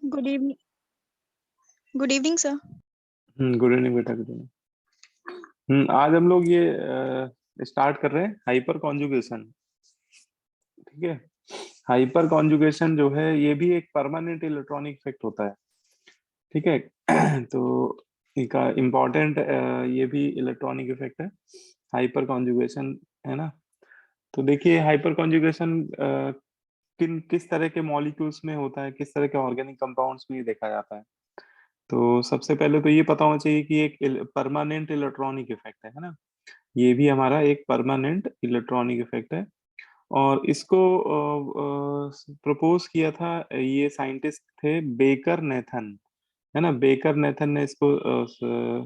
Good evening. Good evening sir. Good evening बेटा, good evening. आज हम लोग ये स्टार्ट कर रहे हैं हाइपर कॉन्जुगेशन। ठीक है। हाइपर कॉन्जुगेशन जो है ये भी एक परमानेंट इलेक्ट्रॉनिक इफेक्ट होता है। ठीक है। तो इनका इम्पोर्टेंट ये भी इलेक्ट्रॉनिक इफेक्ट है, हाइपर कॉन्जुगेशन, है ना। तो देखिए हाइपर कॉन्जुगेशन किस तरह के मॉलिक्यूल्स में होता है, किस तरह के ऑर्गेनिक कंपाउंड्स में ये देखा जाता है। तो सबसे पहले तो ये पता होना चाहिए कि एक परमानेंट इलेक्ट्रॉनिक इफेक्ट है ना। ये भी हमारा एक परमानेंट इलेक्ट्रॉनिक इफेक्ट है। और इसको प्रपोज किया था, ये साइंटिस्ट थे बेकर नेथन, है ना। बेकर नेथन ने इसको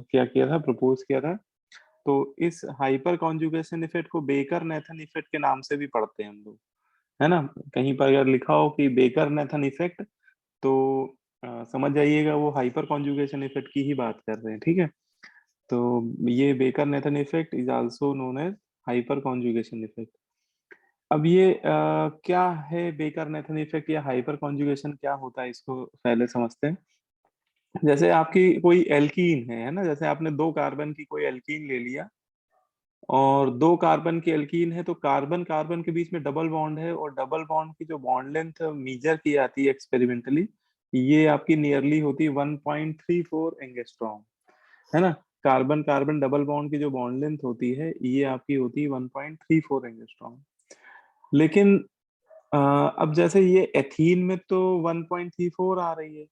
क्या किया था, प्रपोज किया था। तो इस हाइपर कॉन्जुगेशन इफेक्ट को बेकर नेथन इफेक्ट के नाम से भी पढ़ते हैं हम लोग, है ना। कहीं पर अगर लिखा हो कि बेकर नेथन इफेक्ट, तो समझ जाइएगा वो हाइपर कॉन्जुगेशन इफेक्ट की ही बात कर रहे हैं। ठीक है। तो ये Baker Nathan effect is also known as hyperconjugation effect. अब ये क्या है बेकर नेथन इफेक्ट या हाइपर कॉन्जुगेशन क्या होता है, इसको पहले समझते हैं। जैसे आपकी कोई एल्कीन है ना, जैसे आपने दो कार्बन की कोई एल्कीन ले लिया, और दो कार्बन की एल्कीन है, तो कार्बन कार्बन के बीच में डबल बॉन्ड है, और डबल बॉन्ड की जो बॉन्ड लेंथ मेजर की जाती है एक्सपेरिमेंटली, ये आपकी नियरली होती है 1.34 एंगस्ट्रॉम, है ना। कार्बन कार्बन डबल बॉन्ड की जो बॉन्ड लेंथ होती है ये आपकी होती है 1.34 एंगस्ट्रॉम। लेकिन अब जैसे ये एथीन में तो 1.34 आ रही है,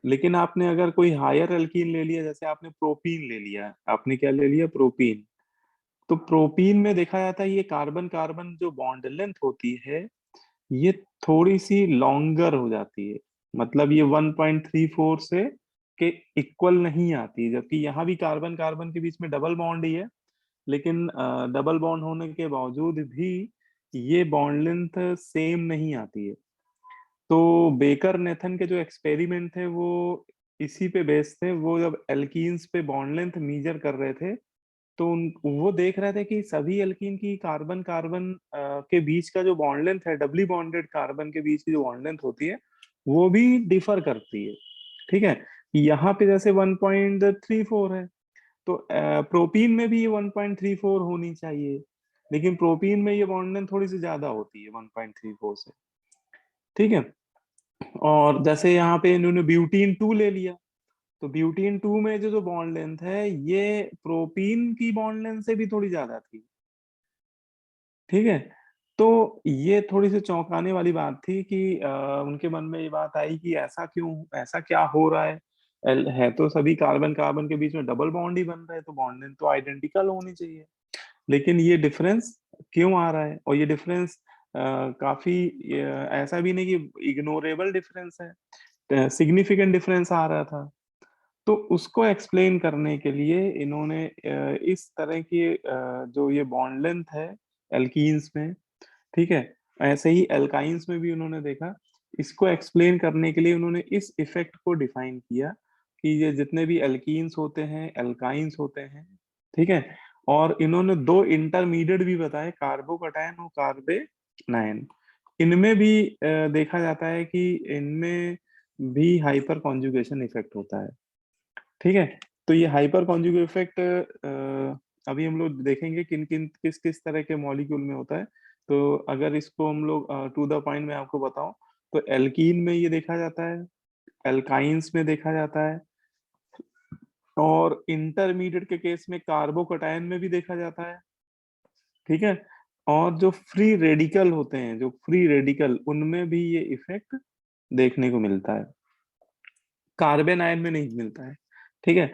लेकिन आपने अगर कोई हायर एल्कीन ले लिया, जैसे आपने प्रोपीन ले लिया, आपने क्या ले लिया, प्रोपीन। तो प्रोपीन में देखा जाता है ये कार्बन कार्बन जो बॉन्ड लेंथ होती है ये थोड़ी सी लॉन्गर हो जाती है। मतलब ये 1.34 से के इक्वल नहीं आती है, जबकि यहाँ भी कार्बन कार्बन के बीच में डबल बॉन्ड ही है, लेकिन डबल बॉन्ड होने के बावजूद भी ये बॉन्ड लेंथ सेम नहीं आती है। तो बेकर नेथन के जो एक्सपेरिमेंट थे वो इसी पे बेस्ड थे। वो जब एल्कीन्स पे बॉन्ड लेंथ मेजर कर रहे थे, तो वो देख रहे थे कि सभी एल्कीन की कार्बन कार्बन के बीच का जो बॉन्ड लेंथ है, डबली बॉन्डेड कार्बन के बीच की जो बॉन्ड लेंथ होती है वो भी डिफर करती है। ठीक है। यहाँ पे जैसे 1.34 है, तो प्रोपीन में भी ये 1.34 होनी चाहिए, लेकिन प्रोपीन में ये बॉन्ड लेंथ थोड़ी सी ज्यादा होती है 1.34 से। ठीक है। और जैसे यहाँ पे इन्होंने ब्यूटीन 2 ले लिया, तो ब्यूटीन 2 में जो बॉन्ड लेंथ है ये प्रोपीन की बॉन्ड लेंथ से भी थोड़ी ज्यादा थी। ठीक है। तो ये थोड़ी सी चौंकाने वाली बात थी कि उनके मन में ये बात आई कि ऐसा क्यों, ऐसा क्या हो रहा है। है तो सभी कार्बन कार्बन के बीच में डबल बॉन्ड ही बन रहा है, तो बॉन्ड लेंथ तो आइडेंटिकल होनी चाहिए, लेकिन ये डिफरेंस क्यों आ रहा है। और ये डिफरेंस काफी ऐसा भी नहीं कि इग्नोरेबल डिफरेंस है, सिग्निफिकेंट डिफरेंस आ रहा था। तो उसको एक्सप्लेन करने के लिए इन्होंने इस तरह की जो ये बॉन्ड लेंथ है एल्कीन्स में, ठीक है, ऐसे ही एल्काइंस में भी उन्होंने देखा। इसको एक्सप्लेन करने के लिए उन्होंने इस इफेक्ट को डिफाइन किया कि ये जितने भी एल्कीन्स होते हैं, एल्काइंस होते हैं, ठीक है। और इन्होंने दो इंटरमीडिएट भी बताए, कार्बोकैटायन और कार्बेनायन। इनमें भी देखा जाता है कि इनमें भी हाइपर कॉन्जुगेशन इफेक्ट होता है। ठीक है। तो ये हाइपर कॉन्जुगेट इफेक्ट अभी हम लोग देखेंगे किन किन किस किस तरह के मॉलिक्यूल में होता है। तो अगर इसको हम लोग टू द पॉइंट में आपको बताऊं, तो एल्कीन में ये देखा जाता है, एल्काइंस में देखा जाता है, और इंटरमीडिएट के केस में कार्बोकैटायन में भी देखा जाता है। ठीक है। और जो फ्री रेडिकल होते हैं, जो फ्री रेडिकल, उनमें भी ये इफेक्ट देखने को मिलता है, कार्बन आयन में नहीं मिलता है। ठीक है।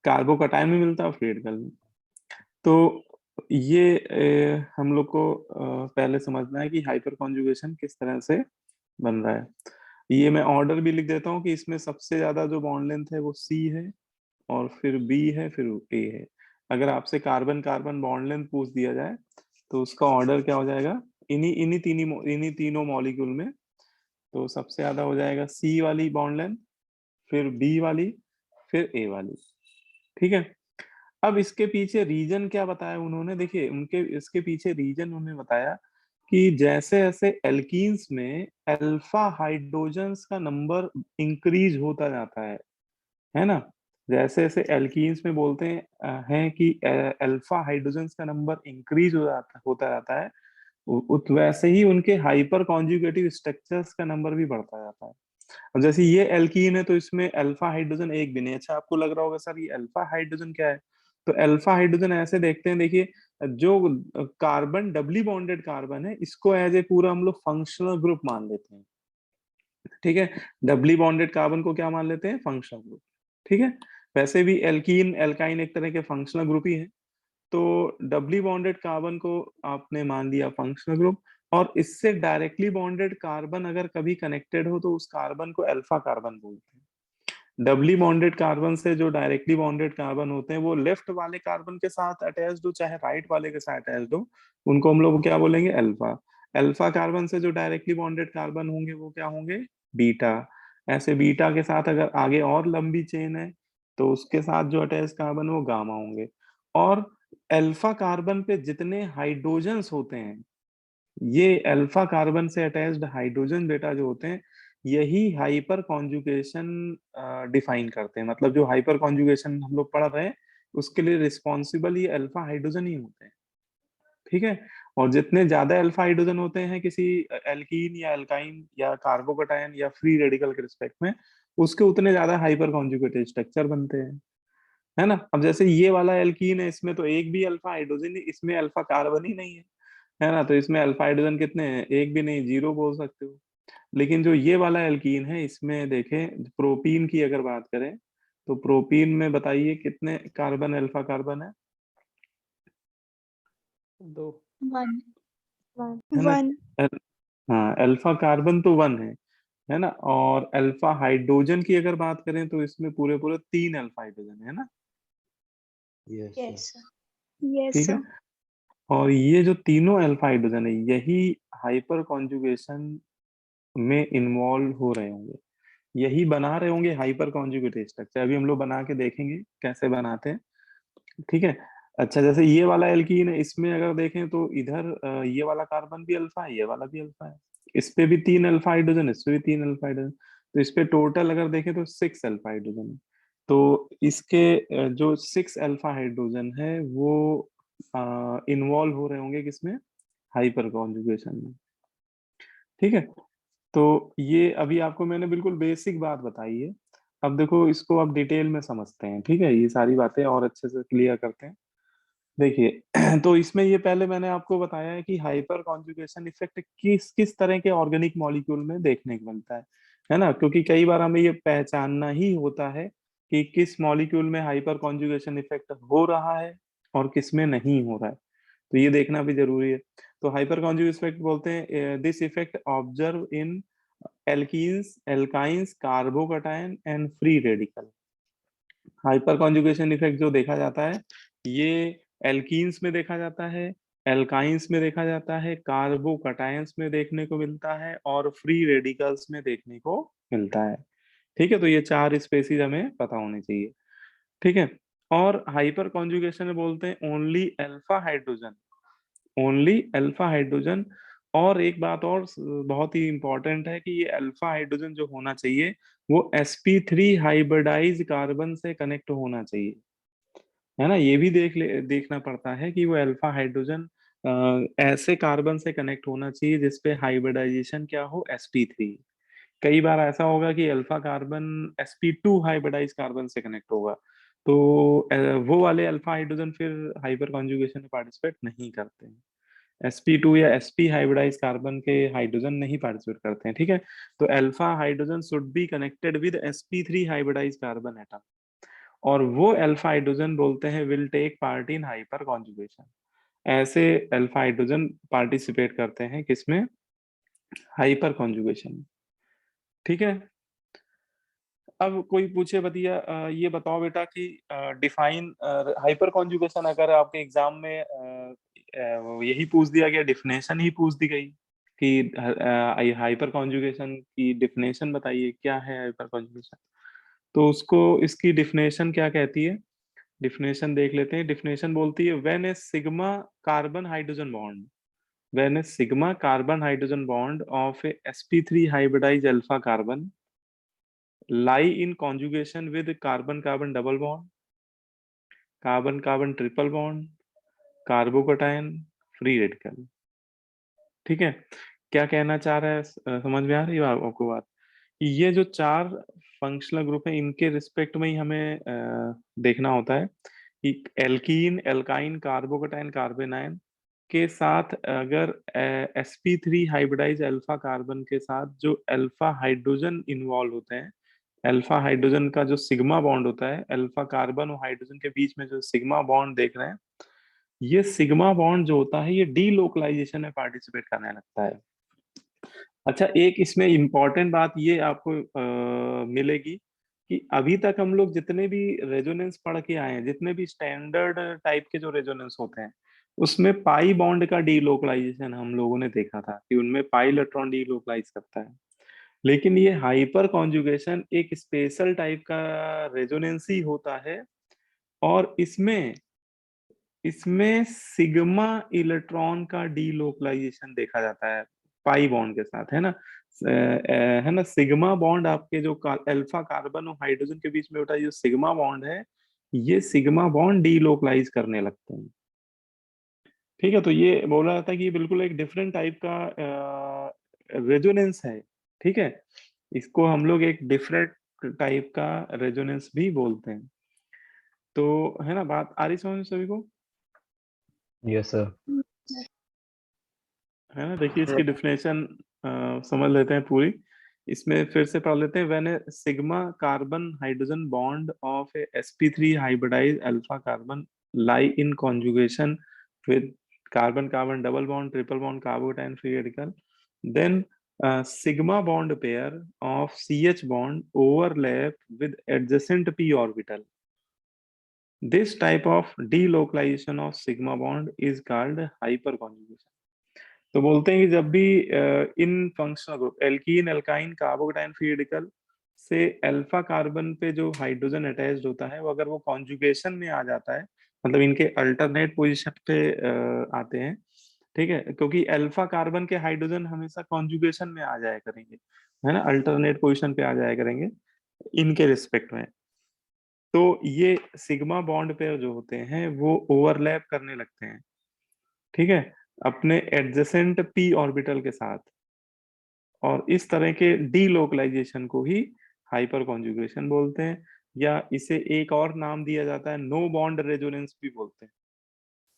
कार्बोकैटायन में मिलता है, फ्री रेडिकल में। तो ये हम लोग को पहले समझना है कि हाइपर कॉन्जुगेशन किस तरह से बन रहा है। ये मैं ऑर्डर भी लिख देता हूँ कि इसमें सबसे ज्यादा जो बॉन्ड लेंथ है वो सी है, और फिर बी है, फिर ए है। अगर आपसे कार्बन कार्बन बॉन्ड लेंथ पूछ दिया जाए तो उसका ऑर्डर क्या हो जाएगा, इन्हीं तीनों मॉलिक्यूल में। तो सबसे ज्यादा हो जाएगा सी वाली बॉन्ड लेंथ, फिर बी वाली, फिर ए वाली। ठीक है। अब इसके पीछे रीजन क्या बताया उन्होंने, देखिए उनके इसके पीछे रीजन उन्होंने बताया कि जैसे जैसे एल्कीन्स में अल्फा हाइड्रोजन्स का नंबर इंक्रीज होता जाता है ना, जैसे जैसे एल्कीन्स में बोलते हैं कि अल्फा हाइड्रोजन्स का नंबर इंक्रीज होता जाता है, वैसे ही उनके हाइपर कॉन्जुगेटिव स्ट्रक्चर्स का नंबर भी बढ़ता जाता है। अब जैसे ये एल्कीन है तो इसमें अल्फा हाइड्रोजन एक भी नहीं। अच्छा, आपको लग रहा होगा सर ये अल्फा हाइड्रोजन क्या है? तो अल्फा हाइड्रोजन ऐसे देखते हैं, देखिए जो कार्बन डबली बॉन्डेड कार्बन है इसको एज ए पूरा हम लोग फंक्शनल ग्रुप मान लेते हैं। ठीक है, डबली बॉन्डेड कार्बन को क्या मान लेते हैं? Functional group. ठीक है, वैसे भी एल्कीन एल्काइन एक तरह के फंक्शनल ग्रुप ही है। तो डबली बॉन्डेड कार्बन को आपने मान लिया फंक्शनल ग्रुप, और इससे डायरेक्टली बॉन्डेड कार्बन अगर कभी कनेक्टेड हो तो उस कार्बन को अल्फा कार्बन बोलते हैं। डबली बॉन्डेड कार्बन से जो डायरेक्टली बॉन्डेड कार्बन होते हैं वो लेफ्ट वाले कार्बन के साथ अटैच्ड हो चाहे राइट वाले के साथ अटैच्ड हो, उनको हम लोग क्या बोलेंगे? अल्फा। अल्फा कार्बन से जो डायरेक्टली बॉन्डेड कार्बन होंगे वो क्या होंगे? बीटा। ऐसे बीटा के साथ अगर आगे और लंबी चेन है तो उसके साथ जो अटैच कार्बन वो गामा होंगे। और अल्फा कार्बन पे जितने हाइड्रोजन्स होते हैं, ये अल्फा कार्बन से अटैच्ड हाइड्रोजन बेटा जो होते हैं, यही हाइपर कॉन्जुगेशन डिफाइन करते हैं। मतलब जो हाइपर कॉन्जुगेशन हम लोग पढ़ रहे हैं उसके लिए रिस्पॉन्सिबल ये अल्फा हाइड्रोजन ही होते हैं। ठीक है, और जितने ज्यादा अल्फा हाइड्रोजन होते हैं किसी एल्कीन या एल्काइन या कार्बोकैटायन या फ्री रेडिकल के रिस्पेक्ट में, उसके उतने ज्यादा हाइपर कॉन्जुगेटेड स्ट्रक्चर बनते हैं, है ना। अब जैसे ये वाला एल्कीन है, इसमें तो एक भी अल्फा हाइड्रोजन नहीं, इसमें अल्फा कार्बन ही नहीं है ना, तो इसमें अल्फा हाइड्रोजन कितने हैं? एक भी नहीं, जीरो बोल सकते हो। लेकिन जो ये वाला एल्कीन है इसमें देखें, प्रोपीन की अगर बात करें तो प्रोपीन में बताइए कितने कार्बन अल्फा कार्बन है? दो, वन। है ना। वन। हाँ, अल्फा कार्बन तो वन है ना। और अल्फा हाइड्रोजन की अगर बात करें तो इसमें पूरे पूरे तीन अल्फा हाइड्रोजन है ना। यस। यस ठीक है, सर। और ये जो तीनों अल्फा हाइड्रोजन है यही हाइपर कॉन्जुगेशन में इन्वॉल्व हो रहे होंगे, यही बना रहे होंगे हाइपर कॉन्जुगेटेड स्ट्रक्चर। अभी हम लोग बना के देखेंगे कैसे बनाते हैं। ठीक है, अच्छा जैसे ये वाला एल्कीन है, इसमें अगर देखें तो इधर ये वाला कार्बन भी अल्फा है, ये वाला भी अल्फा है, इस पे भी तीन अल्फा हाइड्रोजन, इस पे भी तीन अल्फा हाइड्रोजन, तो इस पे टोटल अगर देखें तो सिक्स अल्फा हाइड्रोजन है। तो इसके जो सिक्स अल्फा हाइड्रोजन है वो इन्वॉल्व हो रहे होंगे किसमें? हाइपर कॉन्जुगेशन में। ठीक है, तो ये अभी आपको मैंने बिल्कुल बेसिक बात बताई है। अब देखो इसको अब डिटेल में समझते हैं। ठीक है, ये सारी बातें और अच्छे से क्लियर करते हैं। देखिए तो इसमें ये पहले मैंने आपको बताया है कि हाइपर कॉन्जुगेशन इफेक्ट किस किस तरह के ऑर्गेनिक मॉलिक्यूल में देखने को मिलता है ना, क्योंकि कई बार हमें ये पहचानना ही होता है कि किस मॉलिक्यूल में हाइपर कॉन्जुगेशन इफेक्ट हो रहा है और किस में नहीं हो रहा है, तो ये देखना भी जरूरी है। तो हाइपर कॉन्जुगेशन इफेक्ट बोलते हैं this effect observe in alkenes, alkynes, carbocation and free radical. Hyper conjugation effect जो देखा जाता है ये एल्कीन्स में देखा जाता है, एल्काइंस में देखा जाता है, कार्बोकैटायंस में देखने को मिलता है और फ्री रेडिकल्स में देखने को मिलता है। ठीक है, तो ये चार स्पेसीज हमें पता होनी चाहिए। ठीक है, और हाइपर कॉन्जुगेशन में बोलते हैं only alpha hydrogen, only alpha hydrogen. और एक बात और बहुत ही इंपॉर्टेंट है कि ये अल्फा हाइड्रोजन जो होना चाहिए वो sp3 हाइब्रिडाइज कार्बन से कनेक्ट होना चाहिए, है ना। ये भी देखना पड़ता है कि वो अल्फा हाइड्रोजन ऐसे कार्बन से कनेक्ट होना चाहिए जिसपे हाइब्रिडाइजेशन क्या हो? sp3। कई बार ऐसा होगा कि alpha carbon sp2 hybridize carbon से कनेक्ट होगा, तो वो वाले अल्फा हाइड्रोजन फिर हाइपर कॉन्जुगेशन में पार्टिसिपेट नहीं करते हैं। sp2 या sp हाइब्रिडाइज कार्बन के हाइड्रोजन नहीं पार्टिसिपेट करते हैं। ठीक है, तो alpha hydrogen should be connected with sp3 hybridize carbon atom, और वो अल्फा हाइड्रोजन बोलते हैं will take part in hyperconjugation. ऐसे अल्फा हाइड्रोजन पार्टिसिपेट करते हैं किसमें? Hyper conjugation. ठीक है, अब कोई पूछे भैया ये बताओ बेटा कि डिफाइन हाइपर कॉन्जुगेशन, अगर आपके एग्जाम में यही पूछ दिया गया, डिफिनेशन ही पूछ दी गई कि हाइपर कॉन्जुगेशन की डिफिनेशन बताइए क्या है हाइपर कॉन्जुगेशन, तो उसको इसकी डिफिनेशन क्या कहती है? डिफिनेशन देख लेते हैं। डिफिनेशन बोलती है when a sigma carbon hydrogen bond, when a sigma carbon hydrogen bond of a sp3 hybridized alpha carbon lie in conjugation with carbon carbon double bond, carbon carbon triple bond, carbocation, free radical. ठीक है, क्या कहना चाह रहा है, समझ में आ रही है आपको बात? ये जो चार फंक्शनल ग्रुप है इनके रिस्पेक्ट में ही हमें देखना होता है कि एल्कीन, एल्काइन, कार्बोकैटायन, कार्बेनाइन के साथ अगर sp3 हाइब्रिडाइज अल्फा कार्बन के साथ जो अल्फा हाइड्रोजन इन्वॉल्व होते हैं, अल्फा हाइड्रोजन का जो सिग्मा बॉन्ड होता है, अल्फा कार्बन और हाइड्रोजन के बीच में जो सिग्मा बॉन्ड देख रहे हैं, ये सिग्मा बॉन्ड जो होता है ये डीलोकलाइजेशन में पार्टिसिपेट करने लगता है। अच्छा, एक इसमें इंपॉर्टेंट बात ये आपको मिलेगी कि अभी तक हम लोग जितने भी रेजोनेंस पढ़ के आए हैं, जितने भी स्टैंडर्ड टाइप के जो रेजोनेंस होते हैं, उसमें पाई बॉन्ड का डीलोकलाइजेशन हम लोगों ने देखा था कि उनमें पाई इलेक्ट्रॉन डीलोकलाइज करता है। लेकिन ये हाइपर कॉन्जुगेशन एक स्पेशल टाइप का रेजोनेंस ही होता है, और इसमें इसमें सिग्मा इलेक्ट्रॉन का डीलोकलाइजेशन देखा जाता है पाई बॉन्ड के साथ, है ना? है ना, सिग्मा बॉन्ड आपके जो अल्फा कार्बन और हाइड्रोजन के बीच में होता है, जो सिग्मा बॉन्ड है, ये सिग्मा बॉन्ड डीलोकलाइज करने लगते हैं। ठीक है, तो ये बोला जाता है कि ये बिल्कुल एक डिफरेंट टाइप का रेजोनेंस है। ठीक है, इसको हम लोग एक डिफरेंट टाइप का रेजोनेंस भी बोलते हैं। तो है ना, बात आ रही समझ में सभी को? Yes sir. है ना, देखिए इसकी डिफिनेशन समझ लेते हैं पूरी। इसमें फिर से पढ़ लेते हैं। When a sigma carbon hydrogen bond of a sp3 hybridized alpha carbon lie in conjugation with carbon carbon double bond, triple bond, carbocation, free radical, then sigma bond pair of CH bond overlap with adjacent p orbital. This type of delocalization of sigma bond is called hyperconjugation. तो बोलते हैं कि जब भी इन functional group alkene, alkyne, carbocation, free radical से alpha carbon पे जो hydrogen attached होता है, वो अगर वो कॉन्जुगेशन में आ जाता है, मतलब इनके अल्टरनेट पोजीशन पे आते हैं, ठीक है, क्योंकि अल्फा कार्बन के हाइड्रोजन हमेशा कॉन्जुगेशन में आ जाया करेंगे, है ना, अल्टरनेट पोजीशन पे आ जाया करेंगे इनके रिस्पेक्ट में। तो ये सिग्मा बॉन्ड पेयर जो होते हैं वो ओवरलैप करने लगते हैं, ठीक है, अपने एडजेसेंट पी ऑर्बिटल के साथ, और इस तरह के डीलोकलाइजेशन को ही हाइपर कॉन्जुगेशन बोलते हैं, या इसे एक और नाम दिया जाता है नो बॉन्ड रेजोनेंस भी बोलते हैं,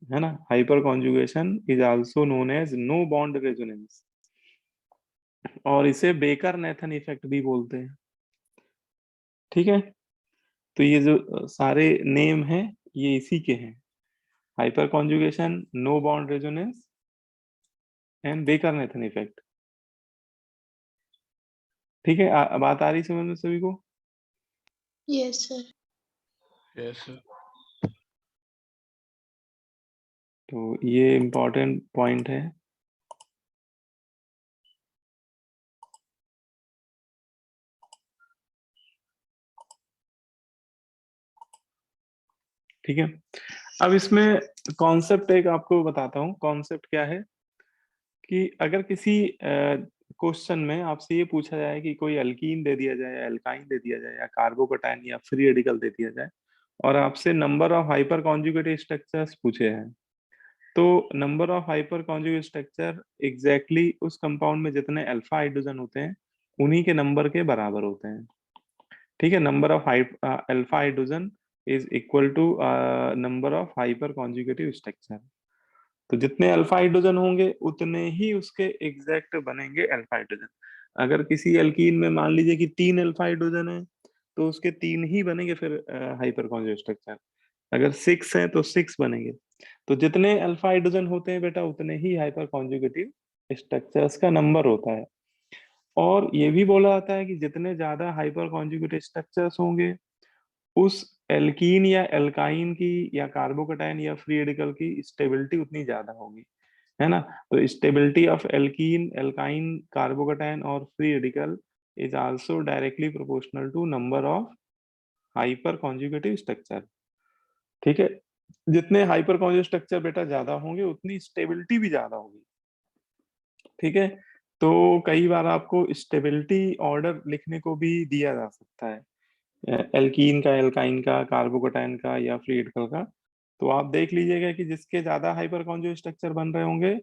है ना। Hyperconjugation is also known as no bond resonance, और इसे बेकर नेथन इफेक्ट भी बोलते हैं। ठीक है, तो ये जो सारे नेम हैं ये इसी के हैं, hyperconjugation, no bond resonance and Baker Nathan effect. ठीक है, बात आ रही समझ में सभी को? Yes sir. Yes sir. तो ये इम्पोर्टेंट पॉइंट है। ठीक है, अब इसमें कॉन्सेप्ट एक आपको बताता हूँ। कॉन्सेप्ट क्या है कि अगर किसी क्वेश्चन में आपसे ये पूछा जाए कि कोई अल्कीन दे दिया जाए, एल्काइन दे दिया जाए, या कार्बोकैटायन या फ्री रेडिकल दे दिया जाए, और आपसे number of hyper conjugate structures पूछे हैं, तो number of hyper conjugate structure exactly उस कंपाउंड में जितने अल्फा हाइड्रोजन होते हैं उन्हीं के नंबर के बराबर होते हैं। ठीक है, number of alpha hydrogen is equal to number of hyperconjugative structure. तो जितने अल्फा हाइड्रोजन होंगे उतने ही उसके एग्जैक्ट बनेंगे अल्फा हाइड्रोजन। अगर किसी एल्कीन में मान लीजिए कि 3 अल्फा हाइड्रोजन है, तो उसके 3 ही बनेंगे फिर हाइपर कॉन्जुगेट स्ट्रक्चर। अगर 6 है तो 6 बनेंगे। तो जितने अल्फा हाइड्रोजन होते हैं बेटा उतने ही हाइपर कॉन्जुगेटिव स्ट्रक्चर्स का नंबर होता है। और ये भी बोला जाता है कि जितने ज्यादा हाइपर कॉन्जुगेट स्ट्रक्चर्स होंगे, उस एल्कीन या एल्काइन की या कार्बोकैटायन या फ्री रेडिकल की स्टेबिलिटी उतनी ज्यादा होगी, है ना। तो stability of alkene, alkyne, carbocation और free radical is also directly proportional to number of hyperconjugative structure. ठीक है, जितने हाइपर कॉन्जुगेट स्ट्रक्चर बेटा ज्यादा होंगे उतनी स्टेबिलिटी भी ज्यादा होगी। ठीक है। तो कई बार आपको स्टेबिलिटी ऑर्डर लिखने को भी दिया जा सकता है, एल्कीन का, एल्काइन का, कार्बोकेटाइन का या फ्री रेडिकल का। तो आप देख लीजिएगा कि जिसके ज्यादा हाइपर कॉन्जुगेट स्ट्रक्चर बन रहे होंगे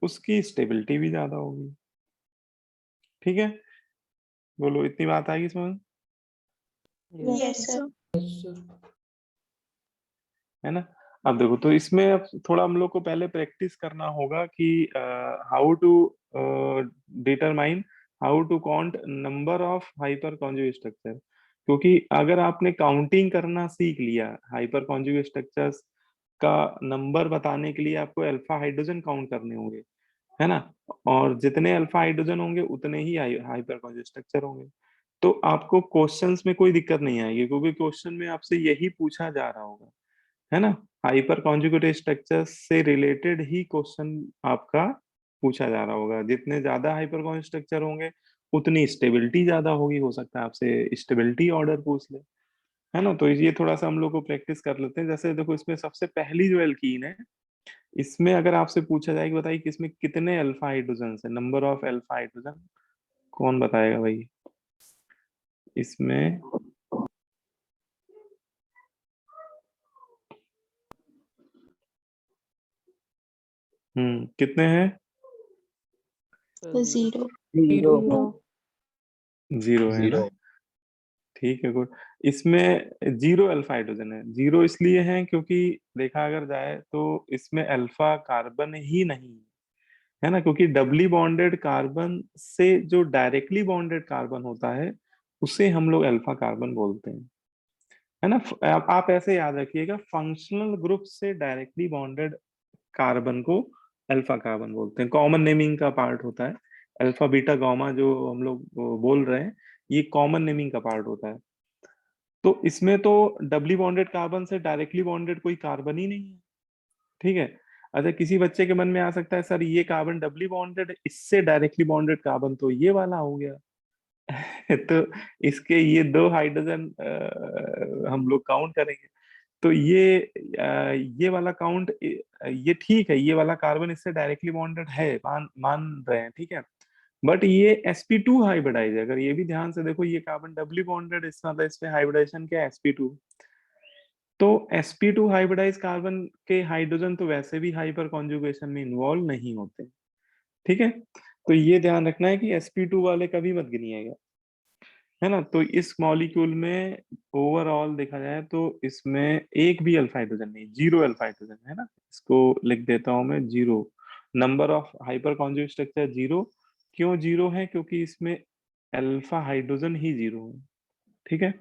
उसकी स्टेबिलिटी भी ज्यादा होगी। ठीक है, बोलो इतनी बात आएगी समझ, Yes, sir. है ना। अब देखो, तो इसमें अब थोड़ा हम लोग को पहले प्रैक्टिस करना होगा कि how to determine, how to count number of hyper conjugate structure. क्योंकि अगर आपने काउंटिंग करना सीख लिया हाइपर कॉन्जुगेट स्ट्रक्चर्स का नंबर बताने के लिए आपको अल्फा हाइड्रोजन काउंट करने होंगे, है ना। और जितने अल्फा हाइड्रोजन होंगे उतने ही हाइपर कॉन्जुगेट स्ट्रक्चर होंगे। तो आपको क्वेश्चंस में कोई दिक्कत नहीं आएगी, क्योंकि क्वेश्चन में आपसे यही पूछा जा रहा होगा, है ना। हाइपर कॉन्जुगेट स्ट्रक्चर से रिलेटेड ही क्वेश्चन आपका पूछा जा रहा होगा। जितने ज्यादा हाइपर कॉन्जुगेट स्ट्रक्चर होंगे उतनी स्टेबिलिटी ज्यादा होगी, हो सकता है आपसे स्टेबिलिटी ऑर्डर पूछ ले, है ना। तो ये थोड़ा सा हम लोग को प्रैक्टिस कर लेते हैं। जैसे देखो, इसमें सबसे पहली जो एल्कीन है, इसमें अगर आपसे पूछा जाए कि बताइए कि इसमें कितने अल्फा हाइड्रोजन है, नंबर ऑफ अल्फा हाइड्रोजन, कौन बताएगा भाई इसमें। कितने हैं? 0. Zero. जीरो है ना। Zero. ठीक है, गुड। इसमें जीरो अल्फा हाइड्रोजन है। जीरो इसलिए है क्योंकि देखा अगर जाए तो इसमें अल्फा कार्बन ही नहीं है, है ना। क्योंकि डबली बॉन्डेड कार्बन से जो डायरेक्टली बॉन्डेड कार्बन होता है उसे हम लोग अल्फा कार्बन बोलते हैं, है ना। आप ऐसे याद रखिएगा, फंक्शनल ग्रुप से डायरेक्टली बॉन्डेड कार्बन को अल्फा कार्बन बोलते हैं। कॉमन नेमिंग का पार्ट होता है अल्फा बीटा गामा, जो हम लोग बोल रहे हैं, ये कॉमन नेमिंग का पार्ट होता है। तो इसमें तो डबली बॉन्डेड कार्बन से डायरेक्टली बॉन्डेड कोई कार्बन ही नहीं है, ठीक है। अच्छा, किसी बच्चे के मन में आ सकता है सर ये कार्बन डबली बॉन्डेड, इससे डायरेक्टली बॉन्डेड कार्बन तो ये वाला हो गया। तो इसके ये दो हाइड्रोजन हम लोग काउंट करेंगे, तो ये वाला काउंट, ये ठीक है, ये वाला कार्बन इससे डायरेक्टली बॉन्डेड है, मान मान रहे हैं, ठीक है। बट ये sp2 हाइब्रिडाइज है। अगर ये भी ध्यान से देखो, ये कार्बन डबली बॉन्डेड, इसका मतलब इसमें हाइब्रिडाइजेशन क्या है, sp2। तो sp2 हाइब्रिडाइज कार्बन के हाइड्रोजन तो वैसे भी हाइपर कॉन्जुगेशन में इन्वॉल्व नहीं होते, ठीक है। तो ये ध्यान रखना है कि sp2 वाले कभी मत गिनिएगा, है ना। तो इस मॉलिक्यूल में ओवरऑल देखा जाए तो इसमें एक भी अल्फा हाइड्रोजन नहीं, जीरो अल्फा हाइड्रोजन है ना। इसको लिख देता हूं मैं, zero. Number of hyper conjugate structure zero. क्यों जीरो है? क्योंकि इसमें अल्फा हाइड्रोजन ही जीरो है, ठीक है।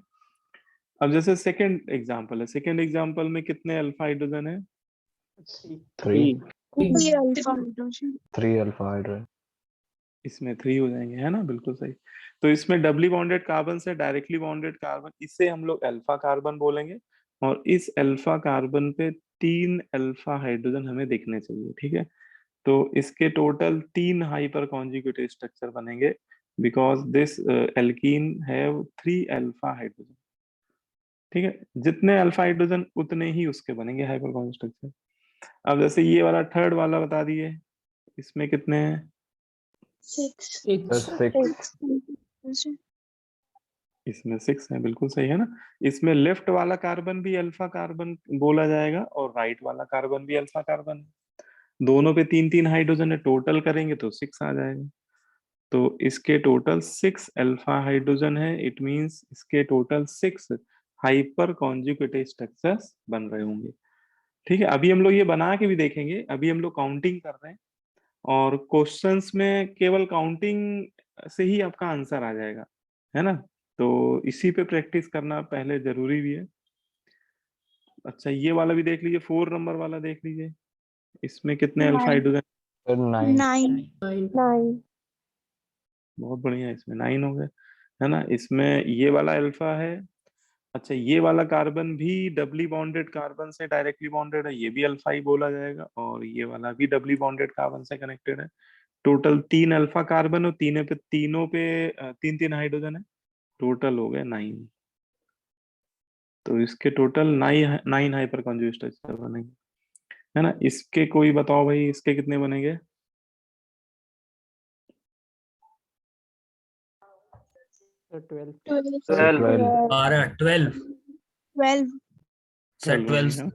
अब जैसे सेकंड एग्जांपल है, सेकंड एग्जांपल में कितने अल्फा हाइड्रोजन है? Three. 3 alpha hydrogen. Three alpha hydrogen. इसमें थ्री हो जाएंगे, है ना, बिल्कुल सही। तो इसमें डबली बॉन्डेड कार्बन से डायरेक्टली बॉन्डेड कार्बन, इसे हम लोग अल्फा कार्बन बोलेंगे। और इस अल्फा कार्बन पे तीन अल्फा हाइड्रोजन हमें देखने चाहिए, ठीक है। तो इसके टोटल तीन हाइपर कॉन्जुगेटेड स्ट्रक्चर बनेंगे, because this alkene have three alpha hydrogen, ठीक है। जितने अल्फा हाइड्रोजन उतने ही उसके बनेंगे हाइपर कॉन्जुगेट स्ट्रक्चर। अब जैसे ये वाला थर्ड वाला बता दिए, इसमें कितने हैं? 6. Six. Hydrogen. इसमें सिक्स है, बिल्कुल सही है ना। इसमें लेफ्ट वाला कार्बन भी अल्फा कार्बन बोला जाएगा और राइट वाला कार्बन भी अल्फा कार्बन है। दोनों पे तीन तीन हाइड्रोजन है, टोटल करेंगे तो सिक्स आ जाएगा। तो इसके टोटल सिक्स अल्फा हाइड्रोजन है, इट मींस इसके total six hyper conjugated structures बन रहे होंगे, ठीक है। अभी हम लोग ये बना के भी देखेंगे, अभी हम लोग काउंटिंग कर रहे हैं। और क्वेश्चंस में केवल काउंटिंग से ही आपका आंसर आ जाएगा, है ना। तो इसी पे प्रैक्टिस करना पहले जरूरी भी है। अच्छा, ये वाला भी देख लीजिए, फोर नंबर वाला देख लीजिए, इसमें कितने अल्फा 9. हाइड्रोजन? Nine. 9. बहुत बढ़िया, इसमें नाइन हो गए, है ना। इसमें ये वाला अल्फा है। अच्छा, ये वाला कार्बन भी डबली बॉन्डेड कार्बन से डायरेक्टली बॉन्डेड है, ये भी अल्फा ही बोला जाएगा। और ये वाला भी डबली बॉन्डेड कार्बन से कनेक्टेड है। टोटल तीन अल्फा कार्बन और तीनों पे तीन तीन हाइड्रोजन है, टोटल हो गए नाइन। तो इसके total nine hyper conjugate structure बनेंगे, है ना। इसके कोई बताओ भाई, इसके कितने बनेंगे? 12 12 12 12 सर 12 होंगे, 12 हाँ।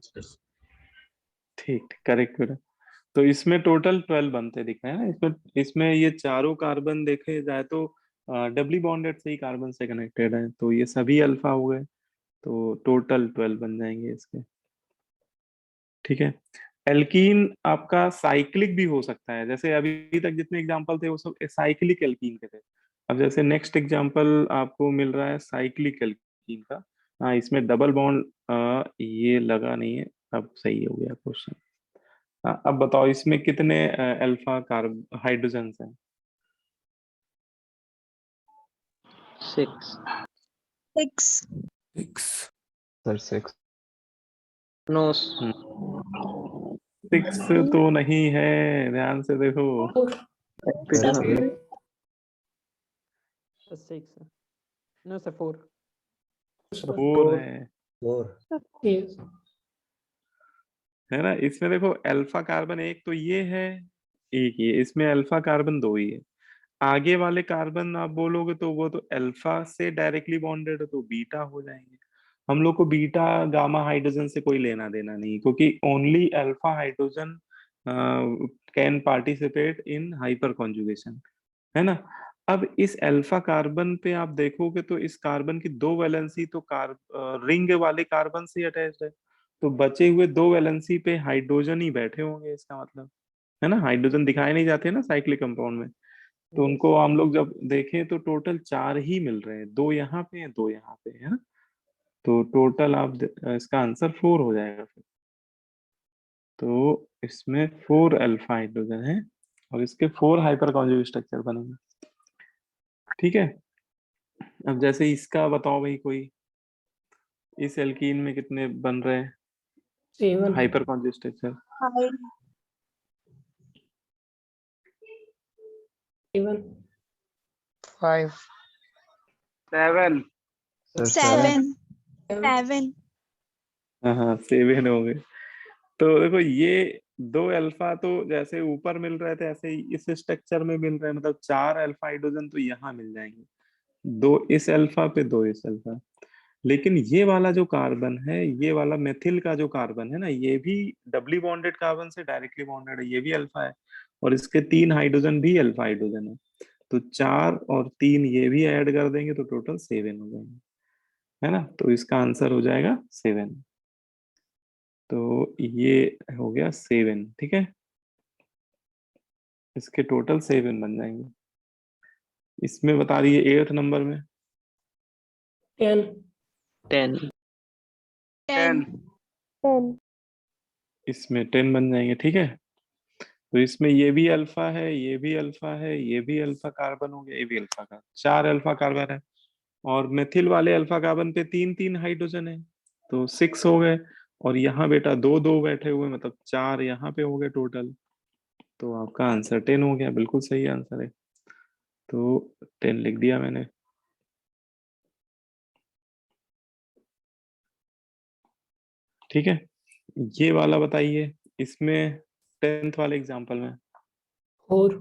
ठीक, करेक्ट बेटा। तो इसमें टोटल 12 बनते दिख रहे हैं ना। इसमें इसमें ये चारों कार्बन देखे जाए तो डबली बॉन्डेड से ही कार्बन से कनेक्टेड है, तो ये सभी अल्फा हो गए, तो टोटल 12 बन जाएंगे इसके। ठीक है। एल्कीन आपका साइक्लिक भी हो सकता है, जैसे अभी तक जितने एग्जांपल थे वो सब साइक्लिक एल्कीन के थे। अब जैसे नेक्स्ट एग्जांपल आपको मिल रहा है साइक्लिक एल्कीन का। हाँ, इसमें डबल बॉन्ड ये लगा नहीं है। अब सही हो गया क्वेश्चन। हाँ, अब बताओ इसमें कितने अल्फा कार्ब हाइड्रोजन हैं? 6 6 सर 6 नो 6 तो नहीं है, ध्यान से देखो। सर 7 6 no sir 4 4 है, है ना। इसमें देखो अल्फा कार्बन एक तो ये है, एक ये, इसमें अल्फा कार्बन दो ही है। आगे वाले कार्बन आप बोलोगे तो वो तो अल्फा से डायरेक्टली बॉन्डेड है, तो बीटा हो जाएंगे। हम लोग को बीटा गामा हाइड्रोजन से कोई लेना देना नहीं, क्योंकि only alpha hydrogen can participate in hyperconjugation, है ना। अब इस अल्फा कार्बन पे आप देखोगे तो इस कार्बन की दो वैलेंसी तो रिंग वाले कार्बन से अटैच्ड है, तो बचे हुए दो वैलेंसी पे हाइड्रोजन ही बैठे होंगे, इसका मतलब, है ना। हाइड्रोजन दिखाए नहीं जाते ना साइक्लिक कंपाउंड में, तो उनको हम लोग जब देखें तो टोटल 4 ही मिल रहे हैं, 2 यहाँ पे हैं, 2 यहाँ पे है ना। तो टोटल आप इसका आंसर 4 हो जाएगा फिर। तो इसमें 4 अल्फा हाइड्रोजन है और इसके 4 हाइपर कॉन्जुगेट स्ट्रक्चर बनेंगे। ठीक है। अब जैसे इसका बताओ भाई, कोई इस एल्कीन में कितने बन रहे हैं 7 हाइपर कॉन्जुगेट स्ट्रक्चर? 5 7 सर 7 7 हाँ, 7 हो गए। तो देखो ये 2 अल्फा तो जैसे ऊपर मिल रहे थे ऐसे ही इस स्ट्रक्चर में मिल रहे हैं, मतलब 4 अल्फा हाइड्रोजन तो यहाँ मिल जाएंगे, 2 इस अल्फा पे, 2 इस अल्फा। लेकिन ये वाला जो कार्बन है, ये वाला मेथिल का जो कार्बन है ना, ये भी डबली बॉन्डेड कार्बन से डायरेक्टली बॉन्डेड है, ये भी अल्फा है, और इसके 3 हाइड्रोजन भी अल्फा हाइड्रोजन है। तो 4 और 3 ये भी ऐड कर देंगे तो टोटल 7 हो जाएंगे, है ना। तो इसका आंसर हो जाएगा 7। तो ये हो गया 7, ठीक है। इसके टोटल 7 बन जाएंगे। इसमें बता दिए 8th नंबर में 10 10 10 इसमें 10 बन जाएंगे, ठीक है। तो इसमें ये भी अल्फा है, ये भी अल्फा है, ये भी अल्फा कार्बन हो गया, ये भी अल्फा का 4 अल्फा कार्बन है, और मेथिल वाले अल्फा कार्बन पे 3 हाइड्रोजन है, तो 6 हो गए। और यहाँ बेटा 2 बैठे हुए, मतलब 4 यहाँ पे हो गए टोटल। तो आपका आंसर 10 हो गया, बिल्कुल सही आंसर है। तो 10 लिख दिया मैंने। ठीक है। ये वाला बताइए, इसमें 10th वाले एग्जांपल में 4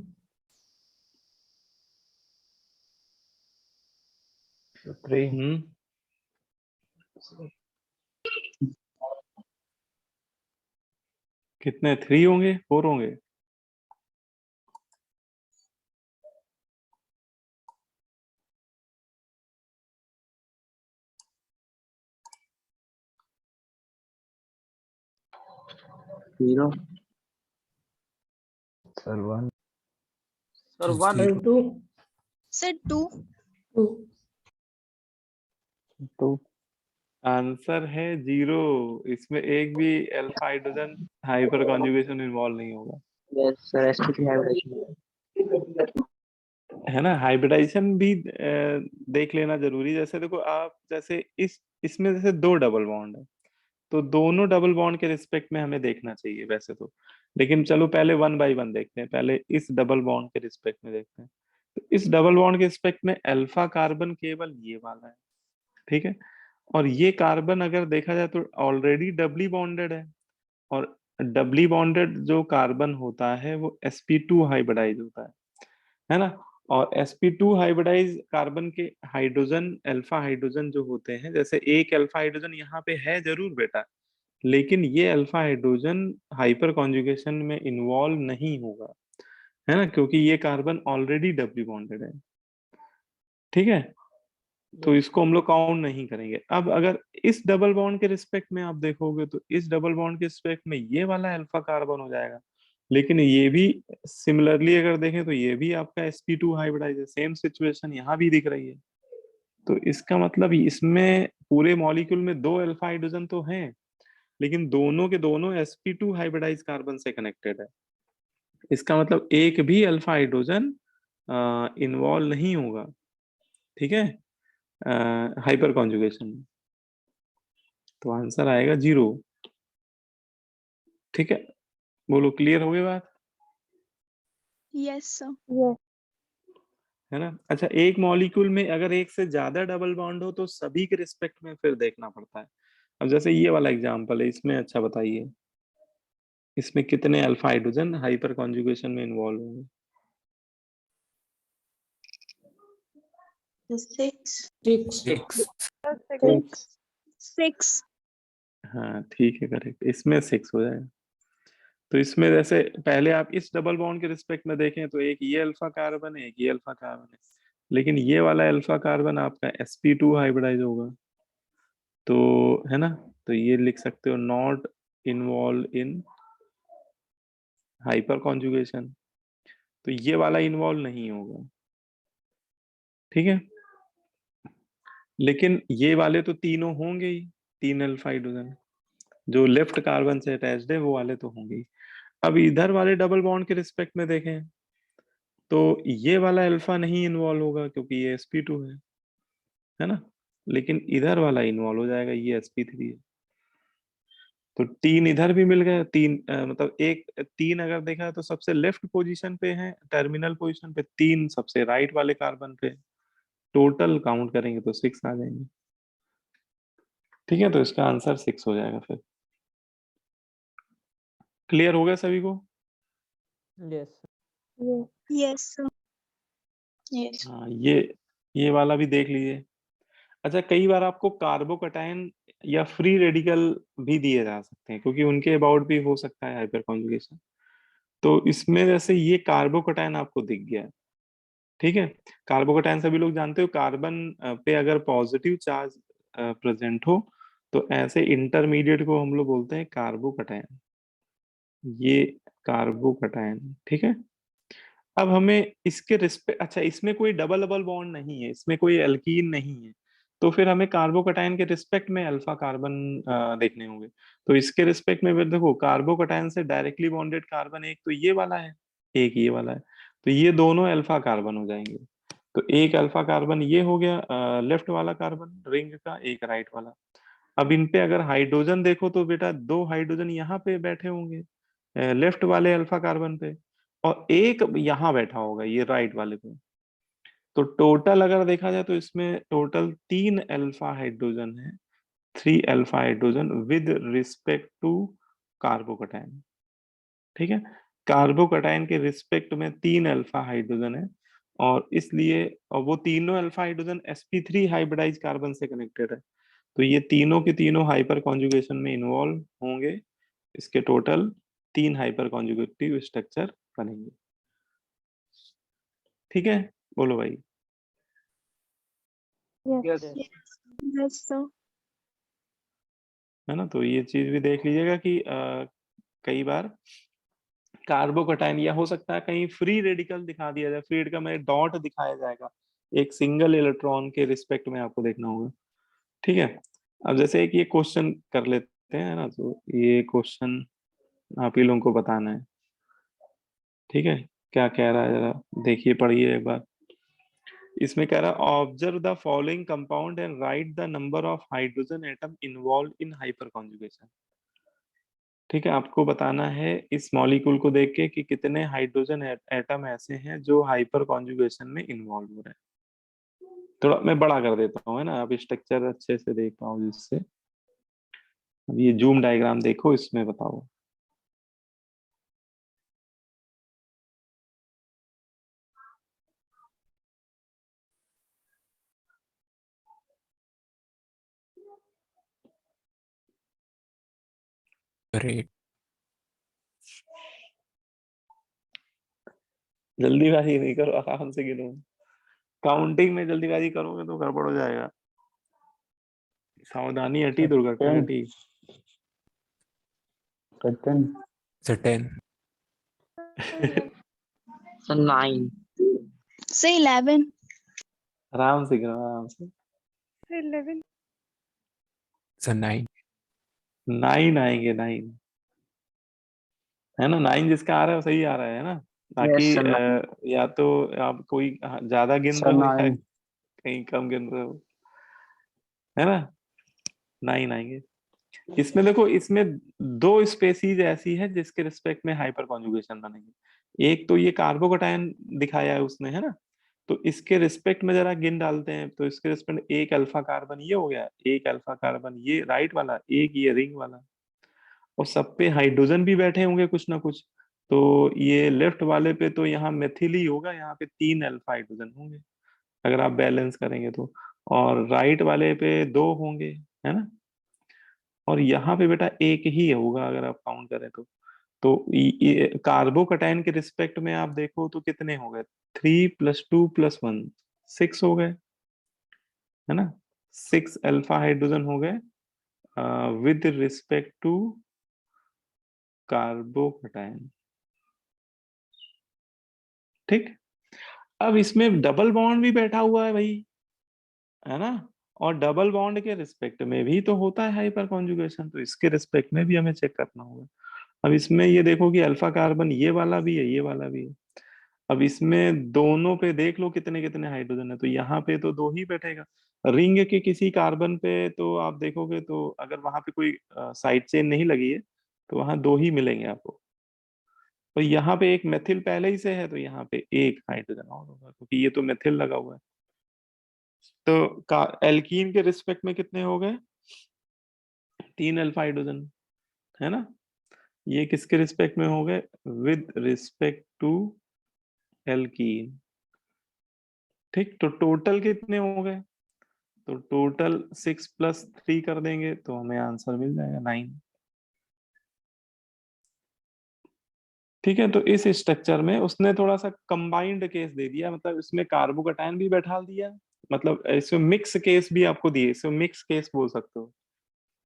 3 हम्म कितने 3 होंगे 4 होंगे?0 सर 1 सर 1 2 सर 2 तो आंसर है 0। इसमें एक भी alpha hydrogen hyper conjugation involve नहीं होगा, यस सर sp3 हाइब्रिडेशन है ना। हाइब्रिडाइजेशन भी देख लेना जरूरी। जैसे देखो आप, जैसे इसमें जैसे 2 डबल बॉन्ड है, तो दोनों डबल बॉन्ड के रिस्पेक्ट में हमें देखना चाहिए वैसे तो, लेकिन चलो पहले 1 बाय 1 देखते हैं। पहले इस डबल बॉन्ड के रिस्पेक्ट में देखते हैं। तो इस डबल बॉन्ड के रिस्पेक्ट में अल्फा कार्बन केवल ये वाला है, ठीक है। और ये कार्बन अगर देखा जाए तो ऑलरेडी डबली बॉन्डेड है, और डबली बॉन्डेड जो कार्बन होता है वो sp2 हाइब्रिडाइज होता है ना। और sp2 हाइब्रिडाइज कार्बन के हाइड्रोजन अल्फा हाइड्रोजन जो होते हैं, जैसे एक अल्फा हाइड्रोजन यहाँ पे है जरूर बेटा, लेकिन ये अल्फा हाइड्रोजन हाइपर कॉन्जुगेशन में इन्वॉल्व नहीं होगा, है ना, क्योंकि ये कार्बन ऑलरेडी डबली बॉन्डेड है। ठीक है, तो इसको हम लोग काउंट नहीं करेंगे। अब अगर इस डबल बॉन्ड के रिस्पेक्ट में आप देखोगे तो इस डबल बॉन्ड के रिस्पेक्ट में ये वाला अल्फा कार्बन हो जाएगा, लेकिन ये भी सिमिलरली अगर देखें तो ये भी आपका sp2 हाइब्रिडाइज है, सेम सिचुएशन यहाँ भी दिख रही है। तो इसका मतलब इसमें पूरे मॉलिक्यूल में दो अल्फा हाइड्रोजन तो हैं, लेकिन दोनों के दोनों sp2 हाइब्रिडाइज कार्बन से कनेक्टेड है। इसका मतलब एक भी अल्फा हाइड्रोजन इन्वॉल्व नहीं होगा, ठीक है, हाइपर कॉन्जुगेशन में। तो आंसर आएगा 0। ठीक है, बोलो क्लियर हो गई बात, Yes, sir. है ना। अच्छा, एक मॉलिक्यूल में अगर एक से ज्यादा डबल बॉन्ड हो तो सभी के रिस्पेक्ट में फिर देखना पड़ता है। अब जैसे ये वाला एग्जांपल है, इसमें अच्छा बताइए, इसमें कितने अल्फा हाइड्रोजन हाइपर कॉन्जुगेशन में इन्वॉल्व होंगे? 6. 6. 6. हाँ ठीक है, करेक्ट, इसमें 6 हो जाएगा। तो इसमें जैसे पहले आप इस डबल बॉन्ड के रिस्पेक्ट में देखें तो एक ये अल्फा कार्बन है, एक ये अल्फा कार्बन है, लेकिन ये वाला अल्फा कार्बन आपका sp2 हाइब्रिडाइज होगा, तो है ना, तो ये लिख सकते हो not involve in hyper conjugation, तो ये वाला इन्वॉल्व नहीं होगा। ठीक है, लेकिन ये वाले तो तीनों होंगे ही, तीन अल्फा हाइड्रोजन जो लेफ्ट कार्बन से अटैच्ड है वो वाले तो होंगे ही। अब इधर वाले डबल बॉन्ड के रिस्पेक्ट में देखें तो ये वाला अल्फा नहीं इन्वॉल्व होगा क्योंकि ये sp2 है ना, लेकिन इधर वाला इन्वॉल्व हो जाएगा, ये sp3 है। तो तीन इधर भी मिल गए, तीन मतलब एक तीन अगर देखा है तो सबसे लेफ्ट पोजीशन पे है, टर्मिनल पोजीशन पे, तीन सबसे राइट वाले कार्बन पे, टोटल काउंट करेंगे तो 6 आ जाएंगे। ठीक है, तो इसका आंसर 6 हो जाएगा फिर। क्लियर हो गया सभी को? Yes. Yes, sir. Yes. हाँ, ये वाला भी देख लीजिए। अच्छा, कई बार आपको कार्बोकैटायन या फ्री रेडिकल भी दिए जा सकते हैं, क्योंकि उनके अबाउट भी हो सकता है हाइपर कॉन्जुगेशन। तो इसमें जैसे ये कार्बोकैटायन आपको दिख गया है, ठीक है, कार्बोकैटायन सभी लोग जानते हो, कार्बन पे अगर पॉजिटिव चार्ज प्रेजेंट हो तो ऐसे इंटरमीडिएट को हम लोग बोलते हैं कार्बोकैटायन, ये कार्बोकैटायन। ठीक है, अब हमें इसके रिस्पेक्ट, अच्छा इसमें कोई डबल डबल बॉन्ड नहीं है, इसमें कोई एल्कीन नहीं है, तो फिर हमें कार्बोकैटायन के रिस्पेक्ट में अल्फा कार्बन देखने होंगे। तो इसके रिस्पेक्ट में फिर देखो, कार्बोकैटायन से डायरेक्टली बॉन्डेड कार्बन एक तो ये वाला है, एक ये वाला है, तो ये दोनों अल्फा कार्बन हो जाएंगे। तो एक अल्फा कार्बन ये हो गया लेफ्ट वाला कार्बन रिंग का, एक राइट वाला। अब इन पे अगर हाइड्रोजन देखो तो बेटा दो हाइड्रोजन यहाँ पे बैठे होंगे लेफ्ट वाले अल्फा कार्बन पे, और एक यहाँ बैठा होगा ये राइट वाले पे। तो टोटल अगर देखा जाए तो इसमें टोटल 3 अल्फा हाइड्रोजन है, 3 alpha hydrogen with respect to carbocation. ठीक है, कार्बोकैटायन के रिस्पेक्ट में 3 अल्फा हाइड्रोजन है, और इसलिए और वो तीनों alpha hydrogen sp3 hybridize carbon से कनेक्टेड है, तो ये तीनों के तीनों हाइपर कॉन्जुगेशन में इन्वॉल्व होंगे। इसके टोटल 3 हाइपर कॉन्जुगेटिव स्ट्रक्चर बनेंगे। ठीक है, बोलो भाई। Yes. Yes, sir. है ना, तो ये चीज भी देख लीजिएगा कि कई बार कार्बोकैटायन या हो सकता है कहीं फ्री रेडिकल दिखा दिया जाए, फ्री रेडिकल में डॉट दिखाया जाएगा, एक सिंगल इलेक्ट्रॉन के रिस्पेक्ट में आपको देखना होगा। ठीक है, अब जैसे एक ये क्वेश्चन कर लेते हैं ना, तो ये क्वेश्चन आप ही लोगों को बताना है। ठीक है, क्या कह रहा है जरा देखिए, पढ़िए एक बार। इसमें कह रहा है observe the following compound and right the number of hydrogen atom involve in hyper conjugation. ठीक है, आपको बताना है इस मॉलिक्यूल को देख के कि कितने हाइड्रोजन एटम ऐसे हैं जो हाइपर कॉन्जुगेशन में इन्वॉल्व हो रहे हैं। थोड़ा मैं बड़ा कर देता हूँ, है ना, आप स्ट्रक्चर अच्छे से देख पाओ जिससे। अब ये जूम डायग्राम देखो, इसमें बताओ। Great. जल्दीबाजी नहीं करो, आराम से गिनो। काउंटिंग में जल्दीबाजी करोगे तो गड़बड़ हो जाएगा। सावधानी हटी, दुर्घटना हटी। So 10. सर 9. Say 11. आराम से गिनो, आराम से। 11. So 9. 9 आएंगे, 9 है ना। 9 जिसका आ रहा है वो सही आ रहा है ना। बाकी Yes, sir, 9. या तो आप कोई ज्यादा गिन रहे हो या कहीं कम गिन रहे हो, है ना। 9 आएंगे। इसमें देखो, इसमें दो स्पेसीज ऐसी है जिसके रिस्पेक्ट में हाइपर कॉन्जुगेशन बनेगी। एक तो ये कार्बोकटायन दिखाया है उसने, है ना। तो इसके रिस्पेक्ट में जरा गिन डालते हैं। तो इसके रिस्पेक्ट में एक अल्फा कार्बन ये हो गया, एक अल्फा कार्बन ये राइट वाला, एक ये रिंग वाला, और सब पे हाइड्रोजन भी बैठे होंगे कुछ ना कुछ। तो ये लेफ्ट वाले पे तो यहाँ मेथिल ही होगा, यहाँ पे 3 अल्फा हाइड्रोजन होंगे अगर आप बैलेंस करेंगे तो। और राइट वाले पे 2 होंगे, है ना। और यहाँ पे बेटा एक ही होगा अगर आप काउंट करें तो। तो ये कार्बोकटायन के रिस्पेक्ट में आप देखो तो कितने हो गए, 3 + 2 + 1 6 हो गए, है ना। 6 अल्फा हाइड्रोजन हो गए विद रिस्पेक्ट टू कार्बोकटायन। ठीक। अब इसमें डबल बॉन्ड भी बैठा हुआ है भाई, है ना। और डबल बॉन्ड के रिस्पेक्ट में भी तो होता है हाइपर कॉन्जुगेशन, तो इसके रिस्पेक्ट में भी हमें चेक करना होगा। अब इसमें ये देखो कि अल्फा कार्बन ये वाला भी है, ये वाला भी है। अब इसमें दोनों पे देख लो कितने कितने हाइड्रोजन है, तो यहाँ पे तो 2 ही बैठेगा। रिंग के किसी कार्बन पे तो आप देखोगे तो अगर वहां पे कोई साइड चेन नहीं लगी है तो वहां 2 ही मिलेंगे आपको। तो यहाँ पे एक मेथिल पहले ही से है, तो यहाँ पे एक हाइड्रोजन और होगा क्योंकि ये तो मेथिल लगा हुआ है। तो एल्कीन के रिस्पेक्ट में कितने हो गए, 3 अल्फा हाइड्रोजन, है ना। ये किसके रिस्पेक्ट में हो गए, विद रिस्पेक्ट टू एल्कीन। ठीक। तो टोटल कितने हो गए, तो टोटल 6 + 3 कर देंगे तो हमें आंसर मिल जाएगा 9। ठीक है। तो इस स्ट्रक्चर में उसने थोड़ा सा कंबाइंड केस दे दिया, मतलब इसमें कार्बोकटायन भी बैठा दिया, मतलब इसमें मिक्स केस भी आपको दिए, इसमें मिक्स केस बोल सकते हो।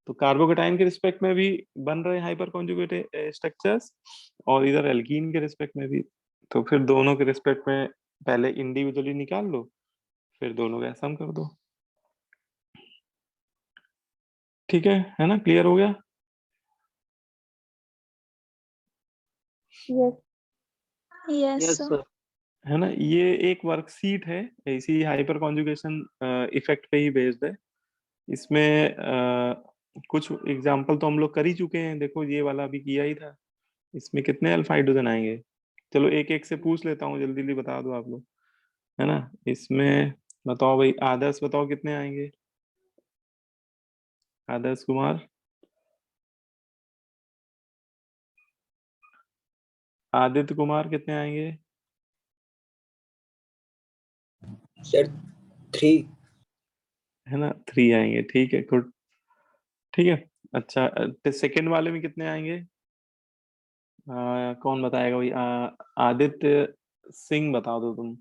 तो कार्बोकटायन के रिस्पेक्ट में भी बन रहे हाइपर कॉन्जुगेटेड स्ट्रक्चर्स, और इधर एल्कीन के रिस्पेक्ट में भी। तो फिर दोनों के रिस्पेक्ट में पहले इंडिविजुअली निकाल लो, फिर दोनों का सम कर दो। ठीक है ना, क्लियर हो गया। Yes. Yes, Yes, sir. sir. है ना। ये एक वर्कशीट है, इसी हाइपर कॉन्जुगेशन इफेक्ट पे ही बेस्ड है। इसमें कुछ एग्जांपल तो हम लोग कर ही चुके हैं, देखो ये वाला भी किया ही था। इसमें कितने अल्फा हाइड्रोजन आएंगे, चलो एक एक से पूछ लेता हूँ, जल्दी जल्दी बता दो आप लोग, है ना। इसमें बताओ भाई, आदर्श बताओ कितने आएंगे, आदर्श कुमार। आदित्य कुमार कितने आएंगे, सर 3। है ना, 3 आएंगे। ठीक है, गुड। ठीक है। अच्छा, सेकंड वाले में कितने आएंगे, कौन बताएगा भाई, आदित्य सिंह बता दो तुम।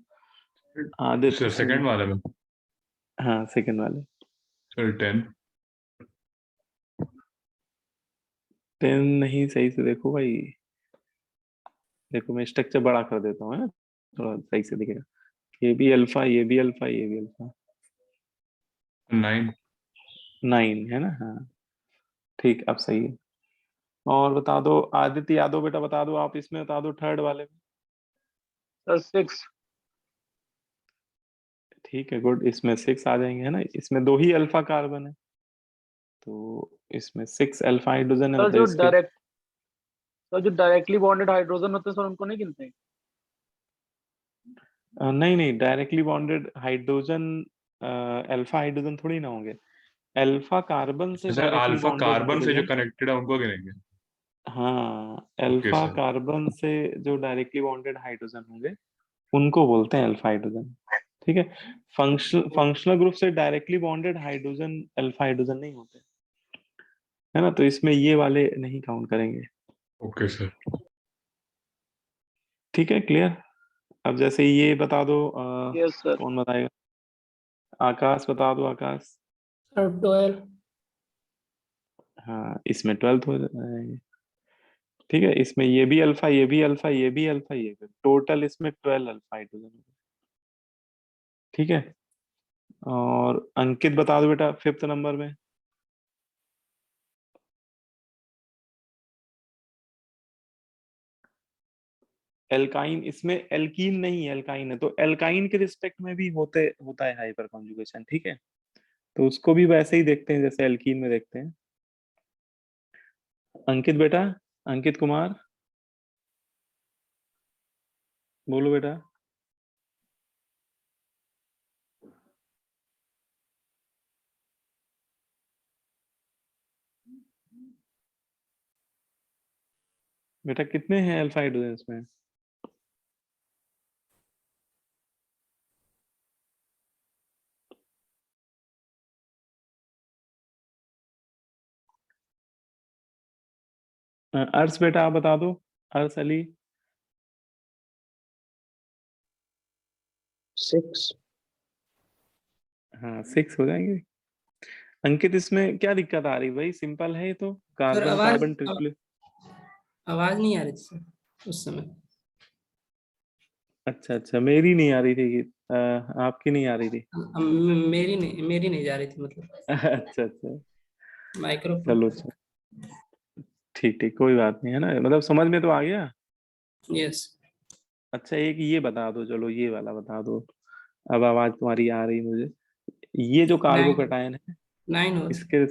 आदित्य सर सिंह। सेकंड वाले में हाँ, सेकंड वाले। सर 10। 10 नहीं, सही से देखो भाई। देखो मैं स्ट्रक्चर बड़ा कर देता हूँ, है ना, थोड़ा सही से दिखेगा। ये भी अल्फा, ये भी अल्फा, ये भी अल्फा। 9। 9 है ना, हाँ। ठीक, अब सही है। और बता दो आदित्य यादव, बेटा बता दो आप, इसमें बता दो थर्ड वाले में। Sir 6. ठीक है, गुड। इसमें 6 आ जाएंगे, है ना। इसमें 2 ही अल्फा कार्बन है, तो इसमें 6 अल्फा हाइड्रोजन है, सर मतलब इसके। जो डायरेक्टली बॉन्डेड हाइड्रोजन होते हैं सर उनको नहीं गिनते हैं? नहीं नहीं, directly bonded hydrogen alpha hydrogen थोड़ी ना होंगे। अल्फा कार्बन से sir directly alpha bonded carbon से जो हाइड्रोजन। कनेक्टेड है उनको गिनेंगे। हाँ, ओके अल्फा सर। कार्बन से जो डायरेक्टली बॉन्डेड हाइड्रोजन होंगे उनको बोलते हैं अल्फा हाइड्रोजन। ठीक है। फंक्शनल ग्रुप से directly bonded hydrogen alpha hydrogen नहीं होते। है ना, तो इसमें ये वाले नहीं काउंट करेंगे। Okay sir. ठीक है, क्लियर। अब जैसे ये बता दो, यस सर। कौन बताएगा? आकाश बता दो, आकाश। सर 12। हाँ, इसमें 12th हो जाएंगे। ठीक है, इसमें ये भी अल्फा, ये भी अल्फा, ये भी अल्फा, ये भी, टोटल इसमें 12 अल्फा हाइड्रोजन। ठीक है, और अंकित बता दो बेटा 5th नंबर में। एल्काइन, इसमें एल्कीन नहीं, एल्काइन है, तो एल्काइन के रिस्पेक्ट में भी होता है हाइपर कॉन्जुगेशन। ठीक है, तो उसको भी वैसे ही देखते हैं जैसे एल्कीन में देखते हैं। अंकित बेटा, अंकित कुमार, बोलो बेटा। बेटा कितने हैं अल्फा हाइड्रोजन में? अर्श बेटा आप बता दो, अर्श अली। 6। हाँ, 6 हो जाएंगे। अंकित इसमें क्या दिक्कत आ रही भाई? सिंपल है ये तो, कार्बन आवाज कार्बन ट्रिपलेट। आवाज नहीं आ रही थी सर उस समय। अच्छा अच्छा, मेरी नहीं आ रही थी, आपकी नहीं आ रही थी। मेरी नहीं जा रही थी मतलब अच्छा अच्छा, माइक्रोफोन। चलो अच्छा, ठीक ठीक, कोई बात नहीं, है ना, मतलब समझ में तो आ गया। यस। अच्छा, एक ये बता दो, चलो ये वाला बता दो। अब आवाज तुम्हारी आ रही मुझे। ये जो 9 कार्बोकैटायन है, 9 हो। इसके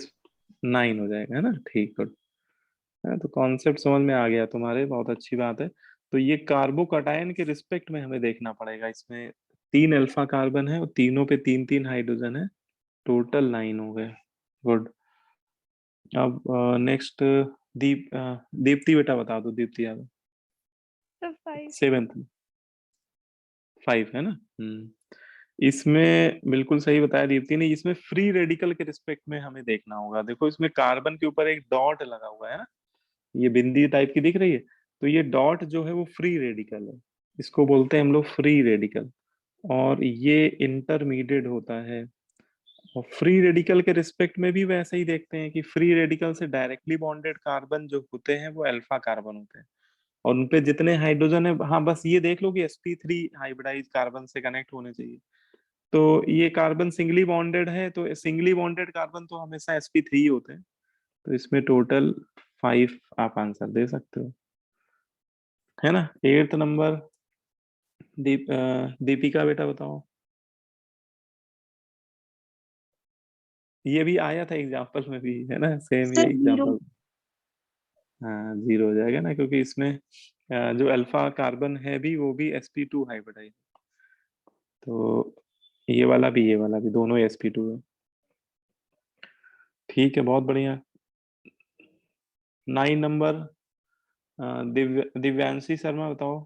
9 हो जाएगा, है ना, ठीक है। तो कॉन्सेप्ट समझ में आ गया तुम्हारे, बहुत अच्छी बात है। तो ये कार्बोकैटायन के रिस्पेक्ट में हमें देखना पड़ेगा। इसमें 3 अल्फा कार्बन है और तीनों पे 3 3 हाइड्रोजन है, टोटल 9 हो गए। गुड। अब नेक्स्ट, दीप्ति बेटा बता दो, दीप्ति यादव। So 5. 7th, 5 है ना। इसमें बिल्कुल सही बताया दीप्ति ने, इसमें फ्री रेडिकल के रिस्पेक्ट में हमें देखना होगा। देखो इसमें कार्बन के ऊपर एक डॉट लगा हुआ है ना, ये बिंदी टाइप की दिख रही है, तो ये डॉट जो है वो फ्री रेडिकल है, इसको बोलते हैं हम लोग फ्री रेडिकल। और ये इंटरमीडिएट होता है। और फ्री रेडिकल के रिस्पेक्ट में भी वैसे ही देखते हैं कि फ्री रेडिकल से डायरेक्टली बॉन्डेड कार्बन जो होते हैं वो अल्फा कार्बन होते हैं, और उनपे जितने हाइड्रोजन है, हाँ बस ये देख लो कि sp3 हाइब्रिडाइज कार्बन से कनेक्ट होने चाहिए। तो ये कार्बन सिंगली बॉन्डेड है, तो सिंगली बॉन्डेड कार्बन तो हमेशा sp3 होते हैं, तो इसमें टोटल 5 आप आंसर दे सकते हो, है ना। 8th नंबर, दीपिका बेटा बताओ। ये भी आया था एग्जाम्पल में भी, है ना, सेम ये Sir 0. एग्जाम्पल। हाँ, 0 हो जाएगा ना, क्योंकि इसमें जो अल्फा कार्बन है भी वो भी sp2 हाइब्रिडाइज, तो ये वाला भी दोनों sp2 है। ठीक है, बहुत बढ़िया। 9 नंबर, दिव्यांशी शर्मा बताओ।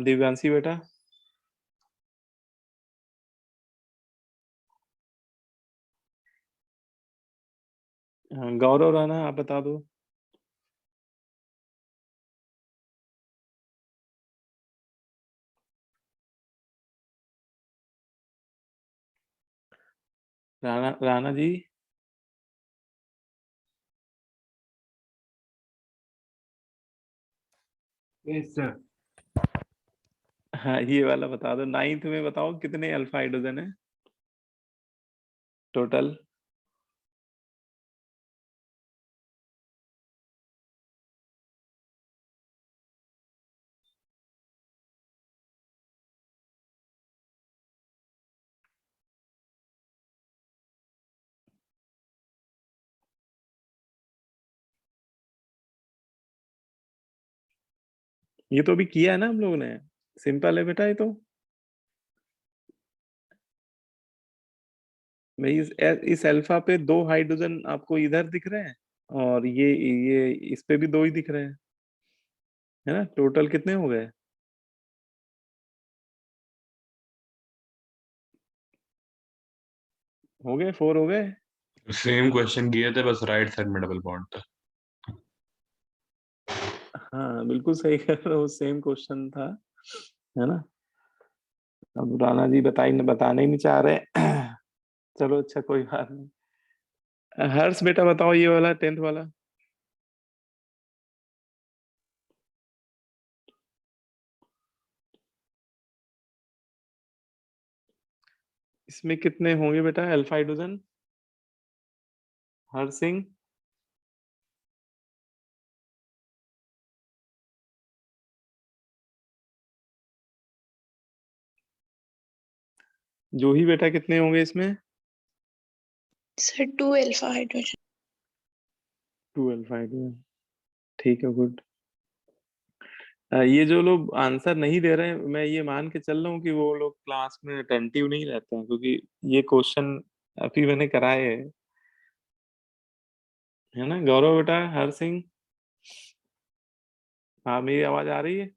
दिव्यांशी बेटा। गौरव राणा आप बता दो। राणा राणा जी। Yes, sir. हाँ, ये वाला बता दो, 9th में बताओ कितने अल्फा हाइड्रोजन है टोटल। ये तो अभी किया है ना हम लोगों ने, सिंपल है बेटा ये तो। भाई इस अल्फा पे 2 हाइड्रोजन आपको इधर दिख रहे हैं, और ये इस पे भी 2 ही दिख रहे हैं, है ना, टोटल कितने हो गए? हो गए, 4 हो गए। सेम क्वेश्चन किए थे, बस राइट साइड में डबल बॉन्ड था। हाँ बिल्कुल सही कह रहे हो, सेम क्वेश्चन था, है ना। अब राणा जी बताने ही नहीं चाह रहे। चलो अच्छा, कोई बात नहीं। हर्ष बेटा बताओ ये वाला 10th वाला। इसमें कितने होंगे बेटा अल्फा हाइड्रोजन? हर्ष सिंह। जूही बेटा कितने होंगे इसमें? Sir 2 alpha hydrogen. 2 alpha hydrogen, ठीक है, गुड। ये जो लोग आंसर नहीं दे रहे हैं, मैं ये मान के चल रहा हूँ कि वो लोग क्लास में अटेंटिव नहीं रहते हैं, क्योंकि ये क्वेश्चन अभी मैंने कराए हैं, है ना। गौरव बेटा, हर सिंह, हाँ मेरी आवाज आ रही है?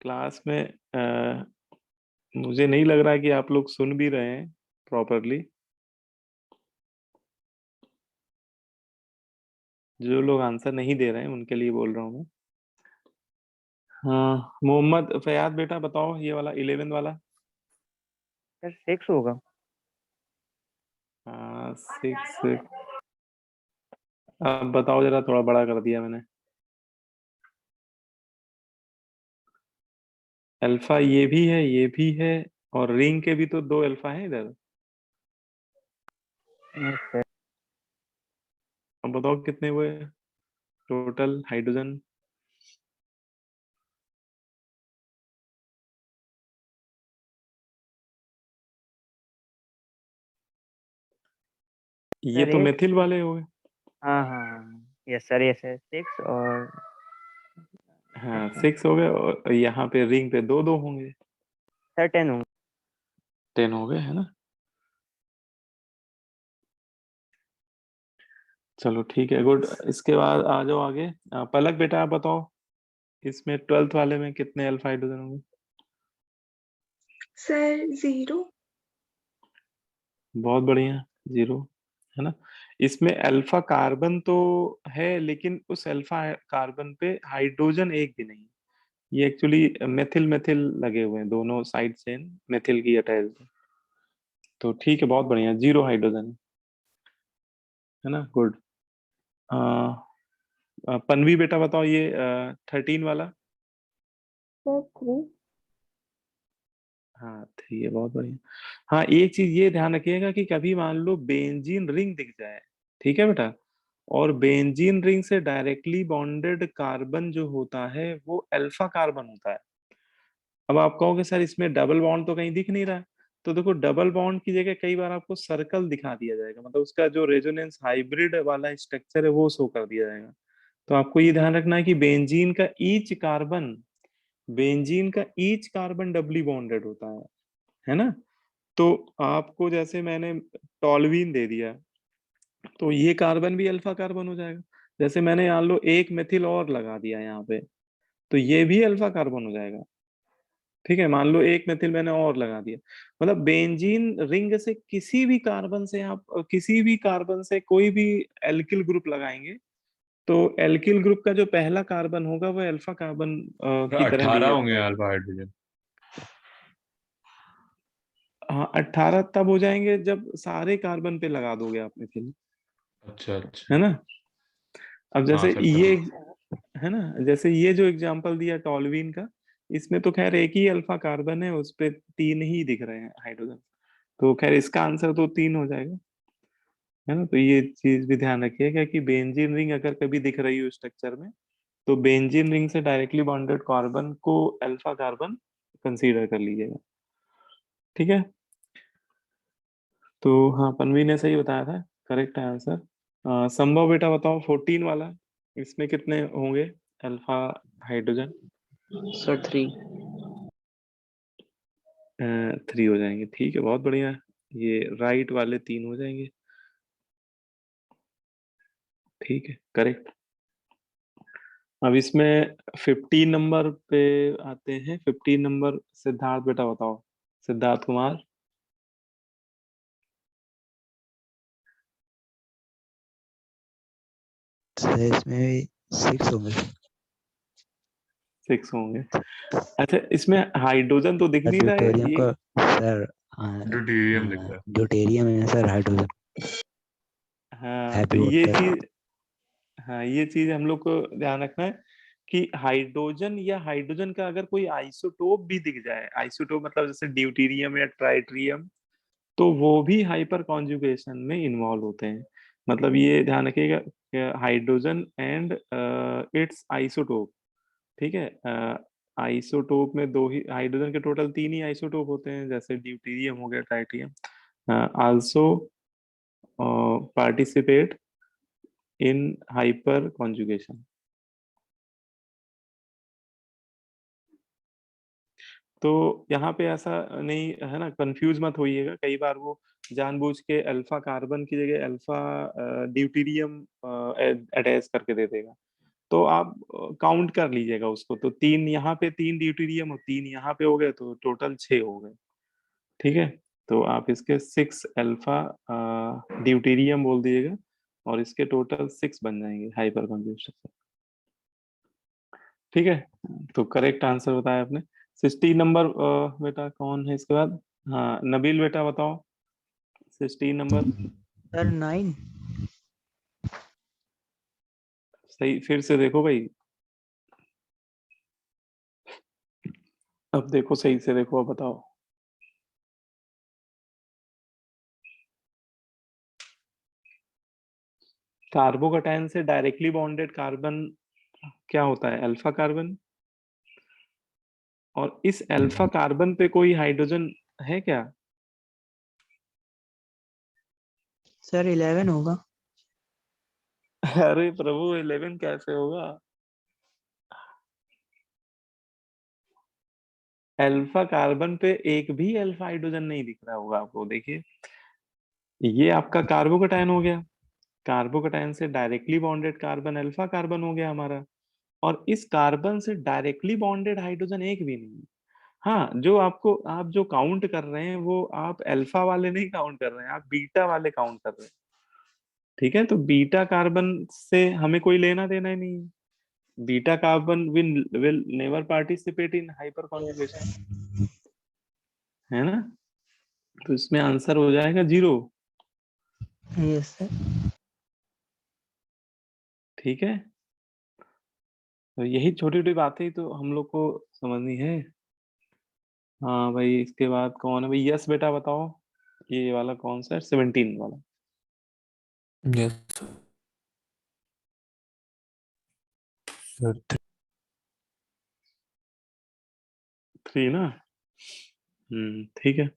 क्लास में मुझे नहीं लग रहा है कि आप लोग सुन भी रहे हैं प्रॉपरली। जो लोग आंसर नहीं दे रहे हैं उनके लिए बोल रहा हूँ मैं। हाँ मोहम्मद फयाद बेटा बताओ ये वाला 11 वाला। सर 6 होगा। हाँ 6। अब बताओ जरा, थोड़ा बड़ा कर दिया मैंने। अल्फा ये भी है, ये भी है, और रिंग के भी तो 2 अल्फा है इधर। Yes sir. अब बताओ कितने हुए टोटल हाइड्रोजन? ये सर तो ये, मेथिल वाले हुए। हाँ हाँ हाँ, यस सर, यस सर 6 और हाँ 6 हो गए, और यहाँ पे रिंग पे 2 2 होंगे। सर 10 होंगे। 10 हो गए, है ना। चलो ठीक है, गुड। इसके बाद आ जाओ आगे। पलक बेटा आप बताओ इसमें 12th वाले में कितने अल्फा हाइड्रोजन होंगे? सर 0। बहुत बढ़िया, 0, है ना। इसमें अल्फा कार्बन तो है, लेकिन उस अल्फा कार्बन पे हाइड्रोजन एक भी नहीं। ये एक्चुअली मेथिल मेथिल लगे हुए हैं, दोनों साइड चेन मेथिल की अटैच है। तो ठीक है, बहुत बढ़िया, 0 हाइड्रोजन, है ना, गुड। पनवी बेटा बताओ ये 13 वाला। सर 3। हाँ 3 है, बहुत बढ़िया। हाँ एक चीज ये ध्यान रखिएगा कि कभी मान लो बेंजीन रिंग दिख जाए, ठीक है बेटा, और बेंजीन रिंग से डायरेक्टली बॉन्डेड कार्बन जो होता है वो अल्फा कार्बन होता है। अब आप कहोगे सर इसमें डबल बॉन्ड तो कहीं दिख नहीं रहा है, तो देखो डबल बॉन्ड की जगह कई बार आपको सर्कल दिखा दिया जाएगा, मतलब उसका जो रेजोनेंस हाइब्रिड वाला स्ट्रक्चर है वो शो कर दिया जाएगा। तो आपको ये ध्यान रखना है कि बेंजीन का ईच कार्बन डबली बॉन्डेड होता है ना। तो आपको जैसे मैंने टॉल्यूइन दे दिया, तो ये कार्बन भी अल्फा कार्बन हो जाएगा। जैसे मैंने मान लो एक मेथिल और लगा दिया यहाँ पे, तो ये भी अल्फा कार्बन हो जाएगा। ठीक है, मान लो एक मेथिल मैंने और लगा दिया, मतलब बेंजीन रिंग से किसी भी कार्बन से कोई भी एल्किल ग्रुप लगाएंगे, तो एल्किल ग्रुप का जो पहला कार्बन होगा वो अल्फा कार्बन की तरह 18 बिहेव होंगे करेगा। Alpha hydrogen. हाँ 18 तब हो जाएंगे जब सारे कार्बन पे लगा दोगे आप मेथिल, अच्छा अच्छा। है ना। अब हाँ जैसे सर ये, समझ। है ना, जैसे ये जो एग्जांपल दिया टॉल्यूइन का, इसमें तो खैर एक ही अल्फा कार्बन है, उस पे 3 ही दिख रहे हैं हाइड्रोजन, तो खैर इसका आंसर तो 3 हो जाएगा, है ना। तो ये चीज भी ध्यान रखिएगा कि बेंजीन रिंग अगर कभी दिख रही हो स्ट्रक्चर में, तो बेंजीन रिंग से डायरेक्टली बॉन्डेड कार्बन को अल्फा कार्बन कंसीडर कर लीजिएगा, ठीक है। तो हाँ पनवी ने सही बताया था, करेक्ट है आंसर। संभव बेटा बताओ 14 वाला, इसमें कितने होंगे अल्फा हाइड्रोजन? सर 3। 3 हो जाएंगे, ठीक है, बहुत बढ़िया। ये राइट वाले 3 हो जाएंगे, ठीक है, करेक्ट। अब इसमें 15 नंबर पे आते हैं। 15 नंबर सिद्धार्थ बेटा बताओ, सिद्धार्थ कुमार। सर इसमें 6 होंगे। 6 होंगे। अच्छा, इसमें हाइड्रोजन तो दिख नहीं रहा है ड्यूटेरियम ये। का सर ड्यूटेरियम लिख रहा है। ड्यूटेरियम है सर, हाइड्रोजन हाँ, तो हैप्पी ये वाटर। चीज, हाँ ये चीज हम लोग को ध्यान रखना है कि हाइड्रोजन या हाइड्रोजन का अगर कोई आइसोटोप भी दिख जाए, आइसोटोप मतलब जैसे ड्यूटेरियम या ट्राइट्रियम, तो वो भी हाइपर कॉन्जुगेशन में इन्वॉल्व होते हैं। मतलब ये ध्यान रखिएगा, हाइड्रोजन एंड इट्स आइसोटोप। ठीक है, आइसोटोप में दो ही, हाइड्रोजन के टोटल 3 ही आइसोटोप होते हैं, जैसे ड्यूटेरियम हो गया, tritium. Also participate in hyper conjugation. तो यहाँ पे ऐसा नहीं है ना, कंफ्यूज मत होइएगा। कई बार वो जानबूझ के अल्फा कार्बन की जगह अल्फा ड्यूटेरियम अटैच करके दे देगा, तो आप काउंट कर लीजिएगा उसको। तो 3 यहाँ पे, 3 ड्यूटेरियम और 3 यहाँ पे हो गए, तो टोटल 6 हो गए। ठीक है, तो आप इसके 6 अल्फा ड्यूटेरियम बोल दीजिएगा, और इसके टोटल 6 बन जाएंगे हाइपर कॉन्जुगेशन। ठीक है, तो करेक्ट आंसर बताया आपने। 16 नंबर बेटा कौन है इसके बाद? हाँ, नबील बेटा बताओ, 16 नंबर। सर 9। सही, फिर से देखो भाई, अब देखो सही से देखो, अब बताओ। कार्बोकैटायन से डायरेक्टली बॉन्डेड कार्बन क्या होता है? Alpha carbon. और इस अल्फा कार्बन पे कोई हाइड्रोजन है क्या? सर 11 होगा। अरे प्रभु, 11 कैसे होगा? अल्फा कार्बन पे एक भी अल्फा हाइड्रोजन नहीं दिख रहा होगा आपको। देखिए, ये आपका कार्बोकैटायन हो गया, कार्बोकैटायन से directly bonded carbon alpha carbon हो गया हमारा, और इस कार्बन से डायरेक्टली बॉन्डेड हाइड्रोजन एक भी नहीं। हाँ, जो आपको, आप जो काउंट कर रहे हैं वो आप अल्फा वाले नहीं काउंट कर रहे हैं, आप बीटा वाले काउंट कर रहे हैं। ठीक है, तो बीटा कार्बन से हमें कोई लेना देना ही नहीं है। Beta carbon will never participate in hyperconjugation, है ना? तो इसमें आंसर हो जाएगा 0। Yes sir. ठीक है, तो यही छोटी छोटी बातें ही तो हम लोग को समझनी है। हाँ भाई, इसके बाद कौन है भाई? यस बेटा बताओ, ये वाला कौन सा है? 17 वाला। Yes, sir. 3 ना? ठीक है।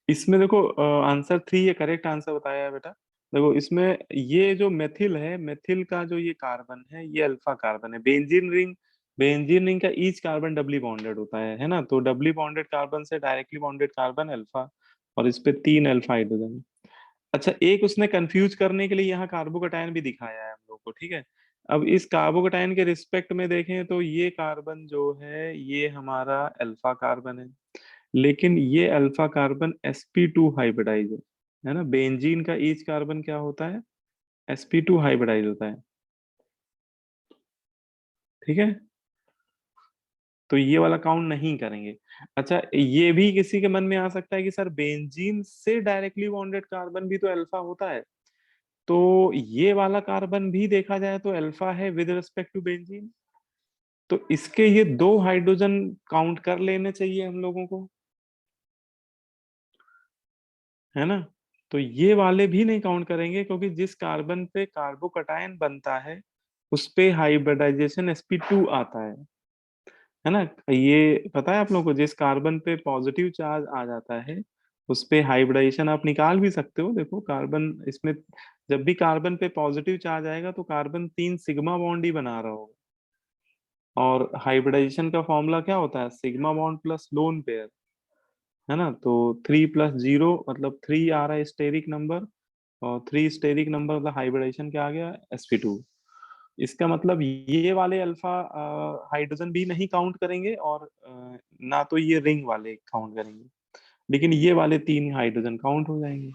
इसमें देखो, आंसर 3 ये करेक्ट आंसर बताया है बेटा। देखो इसमें ये जो मेथिल है, मेथिल का जो ये कार्बन है, ये अल्फा कार्बन है। बेंजीन रिंग का ईच कार्बन डबली बॉन्डेड होता है ना? तो डबली बॉन्डेड कार्बन से डायरेक्टली बॉन्डेड कार्बन अल्फा, और इस पे 3 अल्फा हाइड्रोजन है। अच्छा, एक उसने कंफ्यूज करने के लिए यहाँ कार्बोकैटायन भी दिखाया है हम लोग को। ठीक है, अब इस कार्बोकैटायन के रिस्पेक्ट में देखें तो ये कार्बन जो है ये हमारा अल्फा कार्बन है, लेकिन ये अल्फा कार्बन sp2 हाइब्रिडाइज है ना? बेंजीन का ईच कार्बन क्या होता है? sp2 हाइब्रिडाइज होता है। ठीक है, तो ये वाला काउंट नहीं करेंगे। अच्छा, ये भी किसी के मन में आ सकता है कि सर बेंजीन से डायरेक्टली बॉन्डेड कार्बन भी तो अल्फा होता है, तो ये वाला कार्बन भी देखा जाए तो अल्फा है विद रिस्पेक्ट टू बेंजीन, तो इसके ये 2 हाइड्रोजन काउंट कर लेने चाहिए हम लोगों को, है ना? तो ये वाले भी नहीं काउंट करेंगे, क्योंकि जिस कार्बन पे कार्बोकैटायन बनता है उस पे हाइब्रिडाइजेशन sp2 आता है ना? ये पता है आप लोगों को, जिस कार्बन पे पॉजिटिव चार्ज आ जाता है उस पे हाइब्रिडाइजेशन आप निकाल भी सकते हो। देखो कार्बन इसमें, जब भी कार्बन पे पॉजिटिव चार्ज आएगा तो कार्बन 3 सिग्मा बॉन्ड ही बना रहा होगा, और हाइब्रिडाइजेशन का फॉर्मूला क्या होता है? Sigma bond plus lone pair, है ना? तो 3+0 मतलब 3 आ रहा है स्टेरिक नंबर, और 3 स्टेरिक नंबर मतलब हाइब्रिडाइजेशन क्या आ गया? sp2। इसका मतलब ये वाले अल्फा हाइड्रोजन भी नहीं काउंट करेंगे और ना तो ये रिंग वाले काउंट करेंगे, लेकिन ये वाले 3 हाइड्रोजन काउंट हो जाएंगे।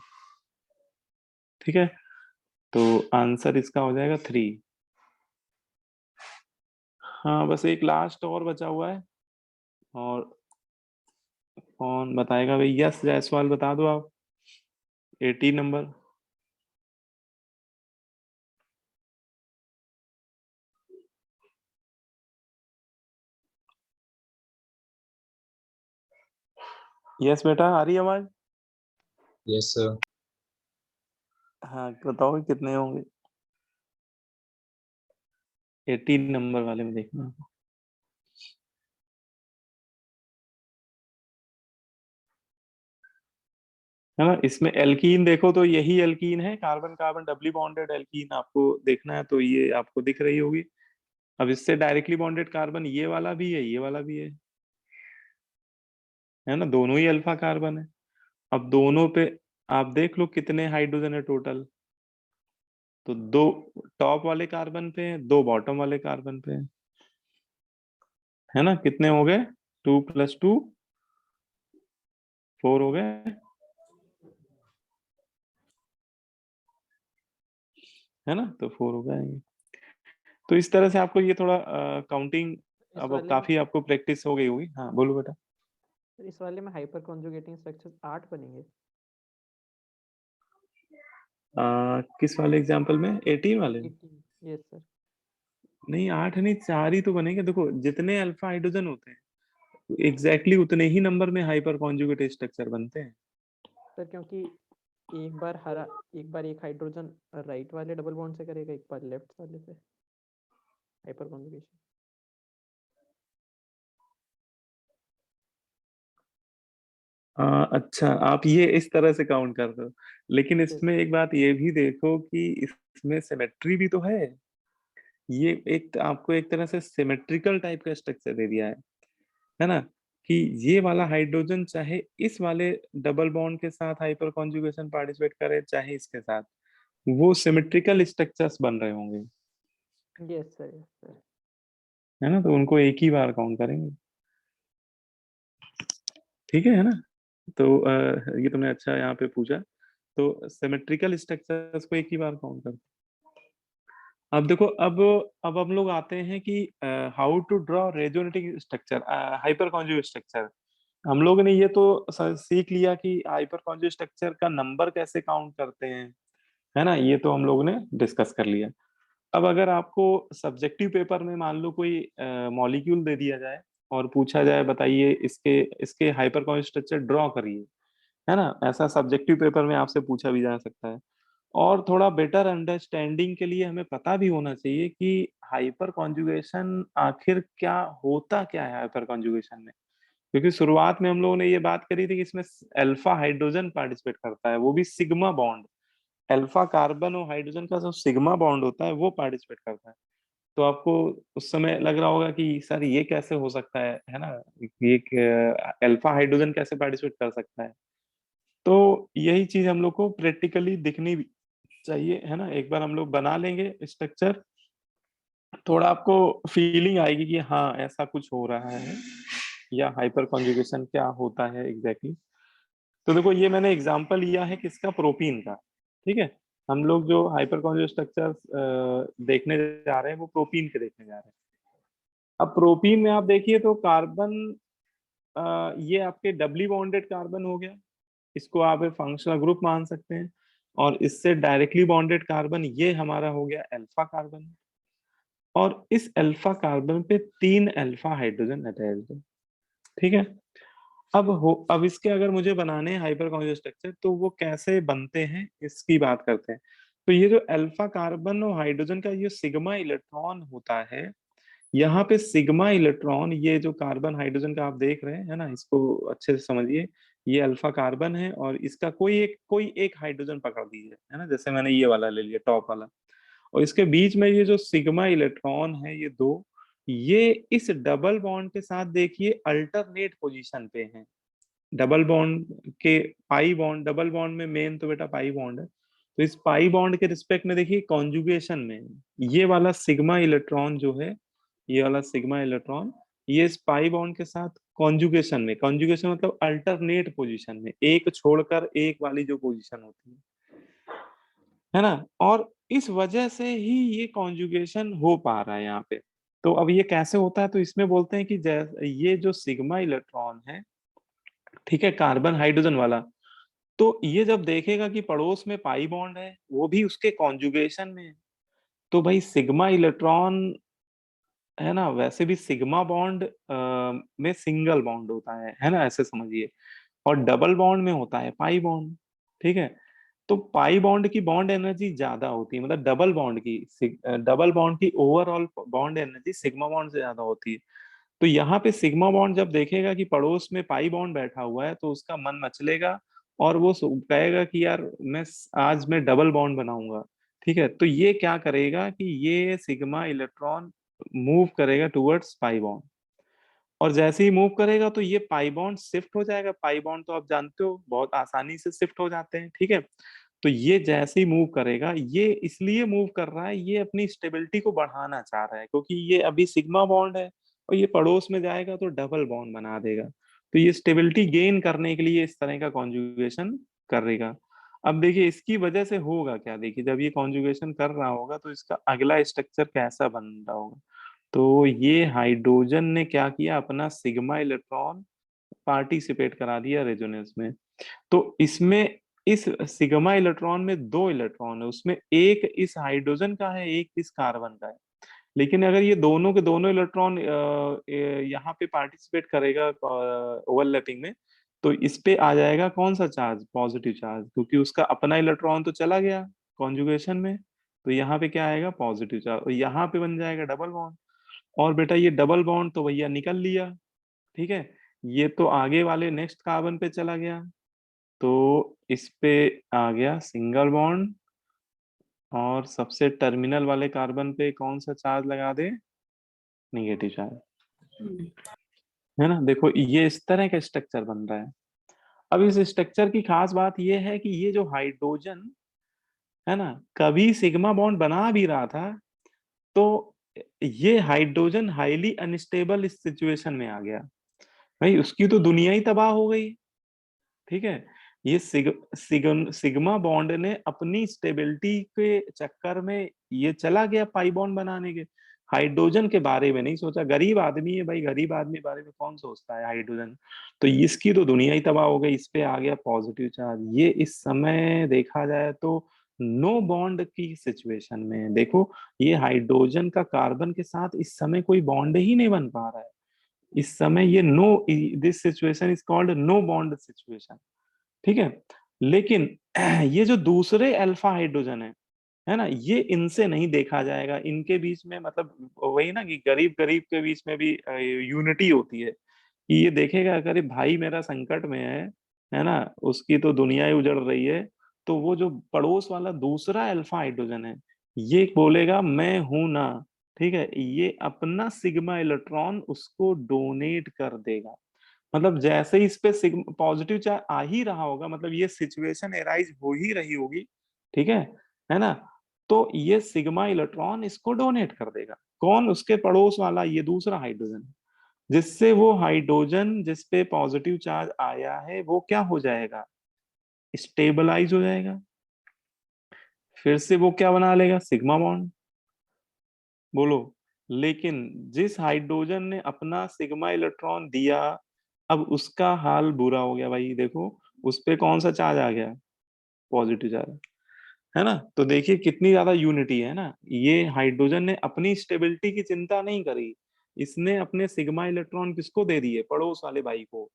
ठीक है, तो आंसर इसका हो जाएगा 3। हाँ, बस एक लास्ट और बचा हुआ है, और कौन बताएगा भाई? यस जायसवाल, बता दो आप। 80 नंबर। यस बेटा, आ रही है आवाज? Yes sir. हाँ, बताओ कितने होंगे? 80 नंबर वाले में देखना। है ना, इसमें एल्कीन देखो तो यही एल्कीन है, carbon carbon doubly bonded alkene आपको देखना है, तो ये आपको दिख रही होगी। अब इससे डायरेक्टली बॉन्डेड कार्बन ये वाला भी है, ये वाला भी है ना, दोनों ही अल्फा कार्बन है। अब दोनों पे आप देख लो कितने हाइड्रोजन है टोटल, तो 2 टॉप वाले कार्बन पे है, 2 बॉटम वाले कार्बन पे है ना। कितने हो गए? 2 + 2 4 हो गए, है ना, तो 4 हो गए। तो इस तरह से आपको ये थोड़ा काउंटिंग अब काफी आपको प्रैक्टिस हो गई होगी। हाँ बोलो बेटा। इस वाले में हाइपर कॉन्जुगेटिंग स्ट्रक्चर 8 बनेंगे। किस वाले एग्जांपल में? 18 वाले में? 18 यस सर। नहीं, 8 नहीं, 4 ही तो बनेंगे। देखो जितने अल्फा हाइड्रोजन होते हैं एग्जैक्टली उतने ही नंबर में हाइपर कॉन्जुगेट स्ट्रक्चर बनते हैं। सर क्योंकि एक बार एक हाइड्रोजन राइट वाले डबल बॉन्ड से करेगा, एक बार लेफ्ट वाले से हाइपर कॉन्जुगेशन। अच्छा, आप ये इस तरह से काउंट कर रहे हो, लेकिन इसमें एक बात ये भी देखो कि इसमें सिमेट्री भी तो है। ये एक आपको एक तरह से सिमेट्रिकल टाइप का स्ट्रक्चर दे दिया है ना, कि ये वाला हाइड्रोजन चाहे इस वाले डबल बॉन्ड के साथ हाइपर कॉन्जुगेशन पार्टिसिपेट करे, चाहे इसके साथ, वो सिमेट्रिकल स्ट्रक्चर्स बन रहे होंगे, यस सर यस सर। है ना, तो उनको एक ही बार काउंट करेंगे। ठीक है ना, तो ये तुमने अच्छा यहाँ पे पूछा, तो सिमेट्रिकल स्ट्रक्चर्स को एक ही बार काउंट कर। अब देखो, अब हम लोग आते हैं कि how to draw resonating structure, hyper conjugate structure. हम लोग ने ये तो सीख लिया कि हाइपर कॉन्जुगेट स्ट्रक्चर का नंबर कैसे काउंट करते हैं, है ना, ये तो हम लोग ने डिस्कस कर लिया। अब अगर आपको सब्जेक्टिव पेपर में मान लो कोई मॉलिक्यूल दे दिया जाए और पूछा जाए बताइए इसके इसके हाइपर कॉन्जुगेट स्ट्रक्चर ड्रॉ करिए, है ना, ऐसा सब्जेक्टिव पेपर में आपसे पूछा भी जा सकता है। और थोड़ा बेटर अंडरस्टैंडिंग के लिए हमें पता भी होना चाहिए कि हाइपर कॉन्जुगेशन आखिर क्या होता, क्या है हाइपर कॉन्जुगेशन में। क्योंकि शुरुआत में हम लोगों ने ये बात करी थी कि इसमें अल्फा हाइड्रोजन पार्टिसिपेट करता है, वो भी सिग्मा बॉन्ड, अल्फा कार्बन और हाइड्रोजन का जो सिग्मा बॉन्ड होता है वो पार्टिसिपेट करता है। तो आपको उस समय लग रहा होगा कि सर ये कैसे हो सकता है ना, ये अल्फा हाइड्रोजन कैसे पार्टिसिपेट कर सकता है। तो यही चीज हम लोग को प्रैक्टिकली दिखनी भी चाहिए, है ना। एक बार हम लोग बना लेंगे स्ट्रक्चर, थोड़ा आपको फीलिंग आएगी कि हाँ ऐसा कुछ हो रहा है, या हाइपर कॉन्जुगेशन क्या होता है एग्जैक्टली। तो देखो ये मैंने एग्जांपल लिया है किसका? प्रोटीन का। ठीक है, हम लोग जो हाइपर कॉन्जुगेट स्ट्रक्चर देखने जा रहे हैं वो प्रोटीन के देखने जा रहे हैं। अब प्रोटीन में आप देखिए तो कार्बन, ये आपके डबली बॉन्डेड कार्बन हो गया, इसको आप फंक्शनल ग्रुप मान सकते हैं। और इससे डायरेक्टली बॉन्डेड कार्बन ये हमारा हो गया अल्फा कार्बन, और इस अल्फा कार्बन पे 3 अल्फा हाइड्रोजन अटैच्ड है। ठीक है, अब इसके अगर मुझे बनाने हैं हाइपर कॉन्जुगेट स्ट्रक्चर तो वो कैसे बनते हैं इसकी बात करते हैं। तो ये जो अल्फा कार्बन और हाइड्रोजन का ये सिग्मा इलेक्ट्रॉन होता है, यहाँ पे सिग्मा इलेक्ट्रॉन, ये जो कार्बन हाइड्रोजन का आप देख रहे हैं, है ना, इसको अच्छे से समझिए। ये अल्फा कार्बन है और इसका कोई एक हाइड्रोजन पकड़ लीजिए, है ना, जैसे मैंने ये वाला ले लिया टॉप वाला, और इसके बीच में ये जो सिग्मा इलेक्ट्रॉन है ये 2, ये इस डबल बॉन्ड के साथ देखिए अल्टरनेट पोजीशन पे हैं। डबल बॉन्ड के पाई बॉन्ड, डबल बॉन्ड में मेन तो बेटा पाई बॉन्ड है, तो इस पाई बॉन्ड के रिस्पेक्ट में देखिए कॉन्जुगेशन में ये वाला सिग्मा इलेक्ट्रॉन जो है, ये वाला सिग्मा इलेक्ट्रॉन ये इस पाई बॉन्ड के साथ कॉन्जुगेशन में, कॉन्जुगेशन मतलब अल्टरनेट पोजीशन में, एक छोड़कर एक वाली जो पोजीशन होती है ना, और इस वजह से ही ये कॉन्जुगेशन हो पा रहा है यहाँ पे। तो अब ये कैसे होता है, तो इसमें बोलते हैं कि ये जो सिग्मा इलेक्ट्रॉन है, ठीक है, कार्बन हाइड्रोजन वाला, तो ये जब देखेगा कि पड़ोस में पाई बॉन्ड है, वो भी उसके कॉन्जुगेशन में है, तो भाई सिग्मा इलेक्ट्रॉन है ना, वैसे भी सिग्मा बॉन्ड में सिंगल बॉन्ड होता है ना, ऐसे समझिए, और डबल बॉन्ड में होता है पाई बॉन्ड, ठीक है। तो पाई बॉन्ड की बॉन्ड एनर्जी ज्यादा होती है, मतलब डबल बॉन्ड की overall bond energy sigma bond से ज्यादा होती है। तो यहाँ पे सिग्मा बॉन्ड जब देखेगा कि पड़ोस में पाई बॉन्ड बैठा हुआ है, तो उसका मन मचलेगा और वो कहेगा कि यार आज मैं डबल बॉन्ड बनाऊंगा, ठीक है। तो ये क्या करेगा कि ये सिग्मा इलेक्ट्रॉन मूव करेगा टुवर्ड्स पाई बॉन्ड, और जैसे ही मूव करेगा तो ये पाई बॉन्ड शिफ्ट हो जाएगा। पाई बॉन्ड तो आप जानते हो बहुत आसानी से शिफ्ट हो जाते हैं, ठीक है। तो ये जैसे ही मूव करेगा, ये इसलिए मूव कर रहा है, ये अपनी स्टेबिलिटी को बढ़ाना चाह रहा है, क्योंकि ये अभी सिग्मा बॉन्ड है और ये पड़ोस में जाएगा तो डबल बॉन्ड बना देगा। तो ये स्टेबिलिटी गेन करने के लिए इस तरह का कॉन्जुगेशन करेगा। अब देखिए इसकी वजह से होगा क्या, देखिए जब ये कॉन्जुगेशन कर रहा होगा तो इसका अगला स्ट्रक्चर कैसा बन रहा होगा। तो ये हाइड्रोजन ने क्या किया, अपना सिग्मा इलेक्ट्रॉन पार्टिसिपेट करा दिया रेजोनेंस में। तो इसमें इस सिग्मा इलेक्ट्रॉन में दो इलेक्ट्रॉन है, उसमें एक इस हाइड्रोजन का है, एक इस कार्बन का है। लेकिन अगर ये दोनों के दोनों इलेक्ट्रॉन यहाँ पे पार्टिसिपेट करेगा ओवरलैपिंग में, तो इस पे आ जाएगा कौन सा चार्ज, पॉजिटिव चार्ज, क्योंकि उसका अपना इलेक्ट्रॉन तो चला गया कॉन्जुगेशन में। तो यहाँ पे क्या आएगा, पॉजिटिव चार्ज, और यहाँ पे बन जाएगा डबल बॉन्ड। और बेटा ये डबल बॉन्ड तो भैया निकल लिया, ठीक है। ये तो आगे वाले नेक्स्ट कार्बन पे चला गया, तो इस पे आ गया सिंगल बॉन्ड, और सबसे टर्मिनल वाले कार्बन पे कौन सा चार्ज लगा दे, निगेटिव चार्ज, है ना। देखो ये इस तरह का स्ट्रक्चर बन रहा है। अब इस स्ट्रक्चर की खास बात ये है कि ये जो हाइड्रोजन है ना, कभी सिग्मा बॉन्ड बना भी रहा था, तो ये हाइड्रोजन हाईली अनस्टेबल इस सिचुएशन में आ गया, भाई उसकी तो दुनिया ही तबाह हो गई, ठीक है। ये सिग्मा बॉन्ड ने अपनी स्टेबिलिटी के चक्कर में ये चला गया पाई बॉन्ड बनाने के, हाइड्रोजन के बारे में नहीं सोचा। गरीब आदमी है भाई, गरीब आदमी बारे में कौन सोचता है हाइड्रोजन, तो इसकी तो दुनिया ही तबाह हो गई, इस पे आ गया पॉजिटिव चार्ज। ये इस समय देखा जाए तो नो बॉन्ड की सिचुएशन में, देखो ये हाइड्रोजन का कार्बन के साथ इस समय कोई बॉन्ड ही नहीं बन पा रहा है इस समय। ये no, this situation is called no bond situation, ठीक है। लेकिन ये जो दूसरे अल्फा हाइड्रोजन है ना, ये इनसे नहीं देखा जाएगा, इनके बीच में मतलब वही ना कि गरीब गरीब के बीच में भी यूनिटी होती है, कि ये देखेगा अगर भाई मेरा संकट में है ना, उसकी तो दुनिया ही उजड़ रही है, तो वो जो पड़ोस वाला दूसरा अल्फा हाइड्रोजन है, ये बोलेगा मैं हूं ना, ठीक है, ये अपना सिग्मा इलेक्ट्रॉन उसको डोनेट कर देगा। मतलब जैसे ही इस पे पॉजिटिव चार्ज आ ही रहा होगा, मतलब ये सिचुएशन एराइज हो ही रही होगी, ठीक है ना, तो ये सिग्मा इलेक्ट्रॉन इसको डोनेट कर देगा। कौन, उसके पड़ोस वाला ये दूसरा हाइड्रोजन, जिससे वो हाइड्रोजन जिस पे पॉजिटिव चार्ज आया है वो क्या हो जाएगा, स्टेबलाइज हो जाएगा, फिर से वो क्या बना लेगा, सिग्मा बॉन्ड, बोलो। लेकिन जिस हाइड्रोजन ने अपना सिग्मा इलेक्ट्रॉन दिया, अब उसका हाल बुरा हो गया भाई, देखो उस पे कौन सा चार्ज आ गया, पॉजिटिव चार्ज, है ना। तो देखिए कितनी ज्यादा यूनिटी है ना, ये हाइड्रोजन ने अपनी स्टेबिलिटी की चिंता नहीं करी, इसने अपने सिग्मा इलेक्ट्रॉन किसको दे दिए, पड़ोस वाले भाई को,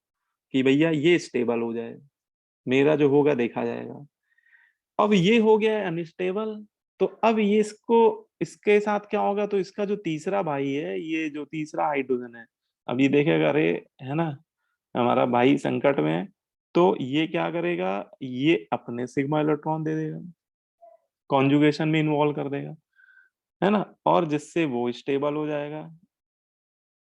कि भैया ये स्टेबल हो जाए, मेरा जो होगा देखा जाएगा। अब ये हो गया है अनस्टेबल, तो अब ये इसको, इसके साथ क्या होगा, तो इसका जो तीसरा भाई है, ये जो तीसरा हाइड्रोजन है, अब ये देखेगा अरे है ना, हमारा भाई संकट में है, तो ये क्या करेगा, ये अपने सिग्मा इलेक्ट्रॉन दे देगा, कॉन्जुगेशन में इन्वॉल्व कर देगा, है ना, और जिससे वो स्टेबल हो जाएगा।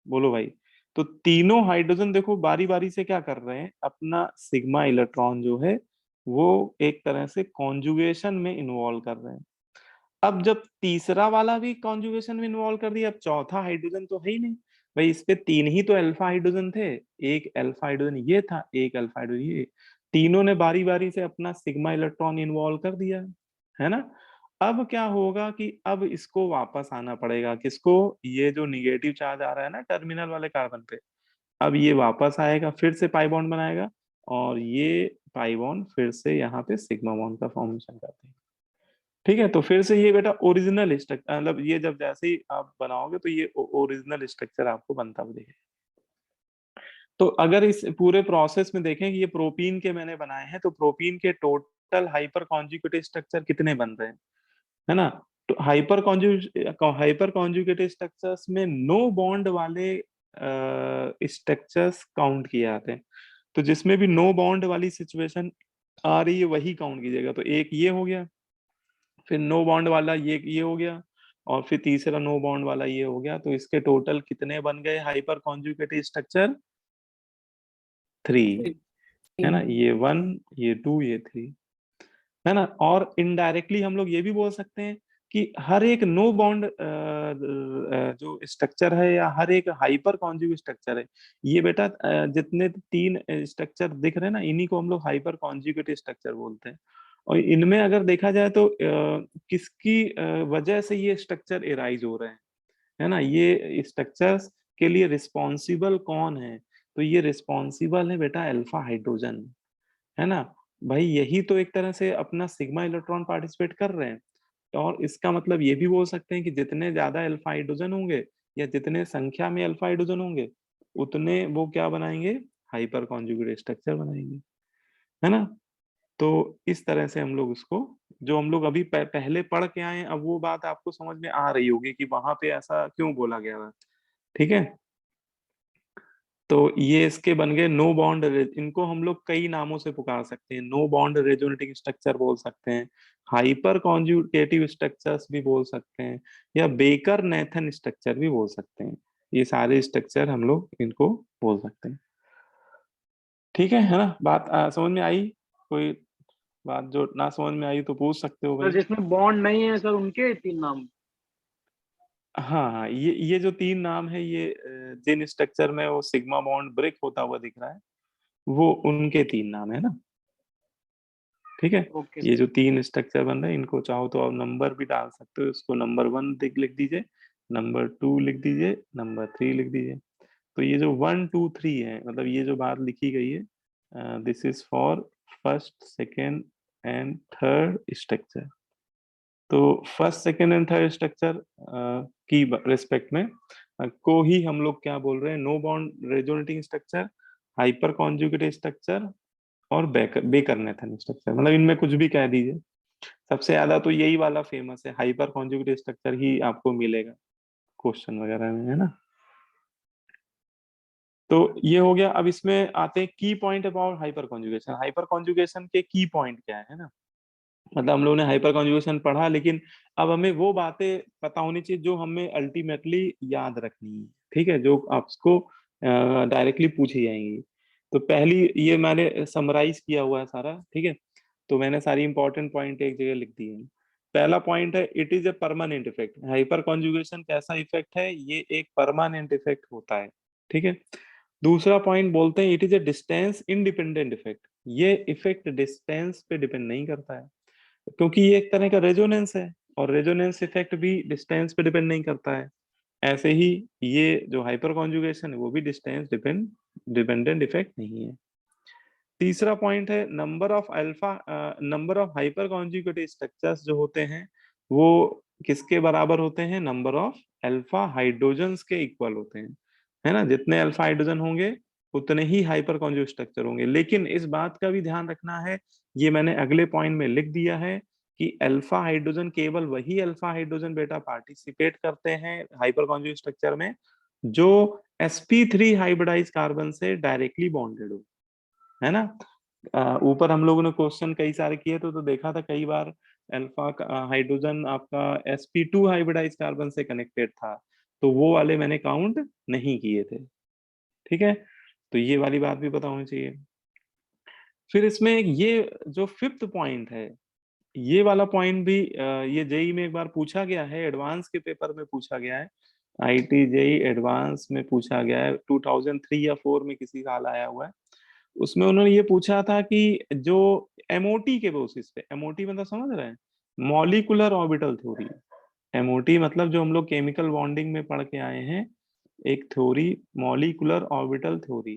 बोलो भाई, तो तीनों हाइड्रोजन देखो बारी बारी से क्या कर रहे हैं, अपना सिग्मा इलेक्ट्रॉन जो है वो एक तरह से कॉन्जुगेशन में इन्वॉल्व कर रहे हैं। अब जब तीसरा वाला भी कॉन्जुगेशन में इन्वॉल्व कर दिया, अब चौथा हाइड्रोजन तो है ही नहीं भाई, इस पे 3 ही तो अल्फा हाइड्रोजन थे, एक अल्फा हाइड्रोजन ये था, एक अल्फा हाइड्रोजन ये, तीनों ने बारी बारी से अपना सिग्मा इलेक्ट्रॉन इन्वॉल्व कर दिया है ना। अब क्या होगा कि अब इसको वापस आना पड़ेगा, किसको, ये जो निगेटिव चार्ज आ रहा है ना टर्मिनल वाले कार्बन पे, अब ये वापस आएगा, फिर से पाई बॉन्ड बनाएगा, और ये पाई बॉन्ड फिर से यहाँ पे सिग्मा बॉन्ड का फॉर्मेशन करते हैं। ठीक है, तो फिर से ये बेटा ओरिजिनल स्ट्रक्चर, मतलब ये जब जैसे ही आप बनाओगे तो ये ओरिजिनल स्ट्रक्चर आपको बनता हुआ दिखेगा। तो अगर इस पूरे प्रोसेस में देखें कि ये प्रोपीन के मैंने बनाए हैं, तो प्रोपीन के टोटल हाइपर कॉन्जुगेटेड स्ट्रक्चर कितने बन रहे हैं, है ना। तो हाइपर कॉन्जुगेटेड स्ट्रक्चर्स में नो बॉन्ड वाले स्ट्रक्चर्स काउंट किए जाते हैं। तो जिसमें भी नो बॉन्ड वाली सिचुएशन आ रही है वही काउंट कीजिएगा। तो एक ये हो गया, फिर नो बॉन्ड वाला ये हो गया, और फिर तीसरा नो बॉन्ड वाला ये हो गया। तो इसके टोटल कितने बन गए हाइपर कॉन्जुगेटेड स्ट्रक्चर? 3, है ना, ये 1, ये 2, ये 3, है ना। और इनडायरेक्टली हम लोग ये भी बोल सकते हैं कि हर एक नो बॉन्ड जो स्ट्रक्चर है या हर एक हाइपर कॉन्जुगेट स्ट्रक्चर है, ये बेटा जितने 3 स्ट्रक्चर दिख रहे हैं ना, इन्हीं को हम लोग हाइपर कॉन्जुगेट स्ट्रक्चर बोलते हैं। और इनमें अगर देखा जाए तो किसकी वजह से ये स्ट्रक्चर एराइज हो रहे हैं, है ना, ये स्ट्रक्चर्स के लिए रिस्पॉन्सिबल कौन है? तो ये रिस्पॉन्सिबल है बेटा अल्फा हाइड्रोजन, है ना भाई। यही तो एक तरह से अपना सिग्मा इलेक्ट्रॉन पार्टिसिपेट कर रहे हैं। और इसका मतलब ये भी बोल सकते हैं कि जितने ज्यादा अल्फा हाइड्रोजन होंगे या जितने संख्या में अल्फा हाइड्रोजन होंगे, उतने वो क्या बनाएंगे, हाइपर कॉन्जुगेट स्ट्रक्चर बनाएंगे, है ना। तो इस तरह से हम लोग उसको, जो हम लोग अभी पहले पढ़ के आए, अब वो बात आपको समझ में आ रही होगी कि वहां पे ऐसा क्यों बोला गया था। ठीक है, तो ये इसके बन गए नो बॉन्ड। इनको हम लोग कई नामों से पुकार सकते हैं, नो बॉन्ड रेजोनेटिंग स्ट्रक्चर बोल सकते हैं, हाइपर कॉन्जुगेटिव स्ट्रक्चर्स भी बोल सकते हैं, या बेकर नेथन स्ट्रक्चर भी बोल सकते हैं। ये सारे स्ट्रक्चर हम लोग इनको बोल सकते हैं। ठीक है ना, बात समझ में आई? कोई बात जो ना समझ में आई तो पूछ सकते हो सर भाई। जिसमें बॉन्ड नहीं है सर उनके 3 नाम। हाँ हाँ, ये जो 3 नाम है, ये जिन स्ट्रक्चर में वो सिग्मा बॉन्ड ब्रेक होता हुआ दिख रहा है, वो उनके 3 नाम है ना। ठीक है, ओके ये सर। जो 3 स्ट्रक्चर बन रहे हैं, इनको चाहो तो आप नंबर भी डाल सकते हो। इसको नंबर 1 लिख दीजिए, नंबर 2 लिख दीजिए, नंबर 3 लिख दीजिए। तो ये जो 1 2 3 है, मतलब ये जो बात लिखी गई है, this is for first, second and third structure. तो first, second and third structure की रिस्पेक्ट में को ही हम लोग क्या बोल रहे हैं, no bond resonating structure, hyperconjugated structure, और बेकर नेथन स्ट्रक्चर। मतलब इनमें कुछ भी कह दीजिए, सबसे ज्यादा तो यही वाला फेमस है, हाइपर कॉन्जुगेटेड स्ट्रक्चर ही आपको मिलेगा क्वेश्चन वगैरह में, है ना। तो ये हो गया। अब इसमें आते हैं की point about hyper conjugation. Hyper conjugation के की पॉइंट क्या है ना। मतलब हम लोगों ने हाइपर कॉन्जुगेशन पढ़ा, लेकिन अब हमें वो बातें पता होनी चाहिए जो हमें अल्टीमेटली याद रखनी है। ठीक है, जो आपको डायरेक्टली पूछी जाएंगी। तो पहली, ये मैंने समराइज किया हुआ है सारा, ठीक है। तो मैंने सारी इंपॉर्टेंट पॉइंट एक जगह लिख दी है। पहला पॉइंट है, it is a permanent effect. Hyper conjugation कैसा इफेक्ट है, ये एक परमानेंट इफेक्ट होता है। ठीक है। दूसरा पॉइंट बोलते हैं, it is a distance independent effect. ये इफेक्ट डिस्टेंस पे डिपेंड नहीं करता है, क्योंकि ये एक तरह का रेजोनेंस है, और रेजोनेंस इफेक्ट भी डिस्टेंस पे डिपेंड नहीं करता है। ऐसे ही ये जो हाइपर कॉन्जुगेशन है, वो भी डिस्टेंस डिपेंडेंट इफेक्ट नहीं है। तीसरा पॉइंट है, number of hyper conjugated structures जो होते हैं, वो किसके बराबर होते हैं, नंबर ऑफ अल्फा हाइड्रोजन्स के इक्वल होते हैं, है ना। जितने अल्फा हाइड्रोजन होंगे उतने ही हाइपर कॉन्जुगेट स्ट्रक्चर होंगे। लेकिन इस बात का भी ध्यान रखना है, ये मैंने अगले पॉइंट में लिख दिया है कि अल्फा हाइड्रोजन, केवल वही अल्फा हाइड्रोजन बेटा पार्टिसिपेट करते हैं हाइपर कॉन्जुगेट स्ट्रक्चर में जो sp3 हाइब्रिडाइज कार्बन से डायरेक्टली बॉन्डेड हो, है ना। ऊपर हम लोगों ने क्वेश्चन कई सारे किए तो देखा था कई बार अल्फा हाइड्रोजन आपका sp2 हाइब्रिडाइज कार्बन से कनेक्टेड था, तो वो वाले मैंने काउंट नहीं किए थे। ठीक है, तो ये वाली बात भी पता होनी चाहिए। फिर इसमें ये जो फिफ्थ पॉइंट है, ये वाला पॉइंट भी ये जेई में एक बार पूछा गया है, एडवांस के पेपर में पूछा गया है, आईटी जेई एडवांस में पूछा गया है, 2003 या 4 में किसी साल आया हुआ है। उसमें उन्होंने ये पूछा था कि जो एमओटी के बेसिस पे, एमओटी मतलब समझ रहे हैं, मॉलिक्यूलर ऑर्बिटल थ्योरी। एमओटी मतलब जो हम लोग केमिकल बॉन्डिंग में पढ़ के आए हैं, एक theory molecular orbital theory,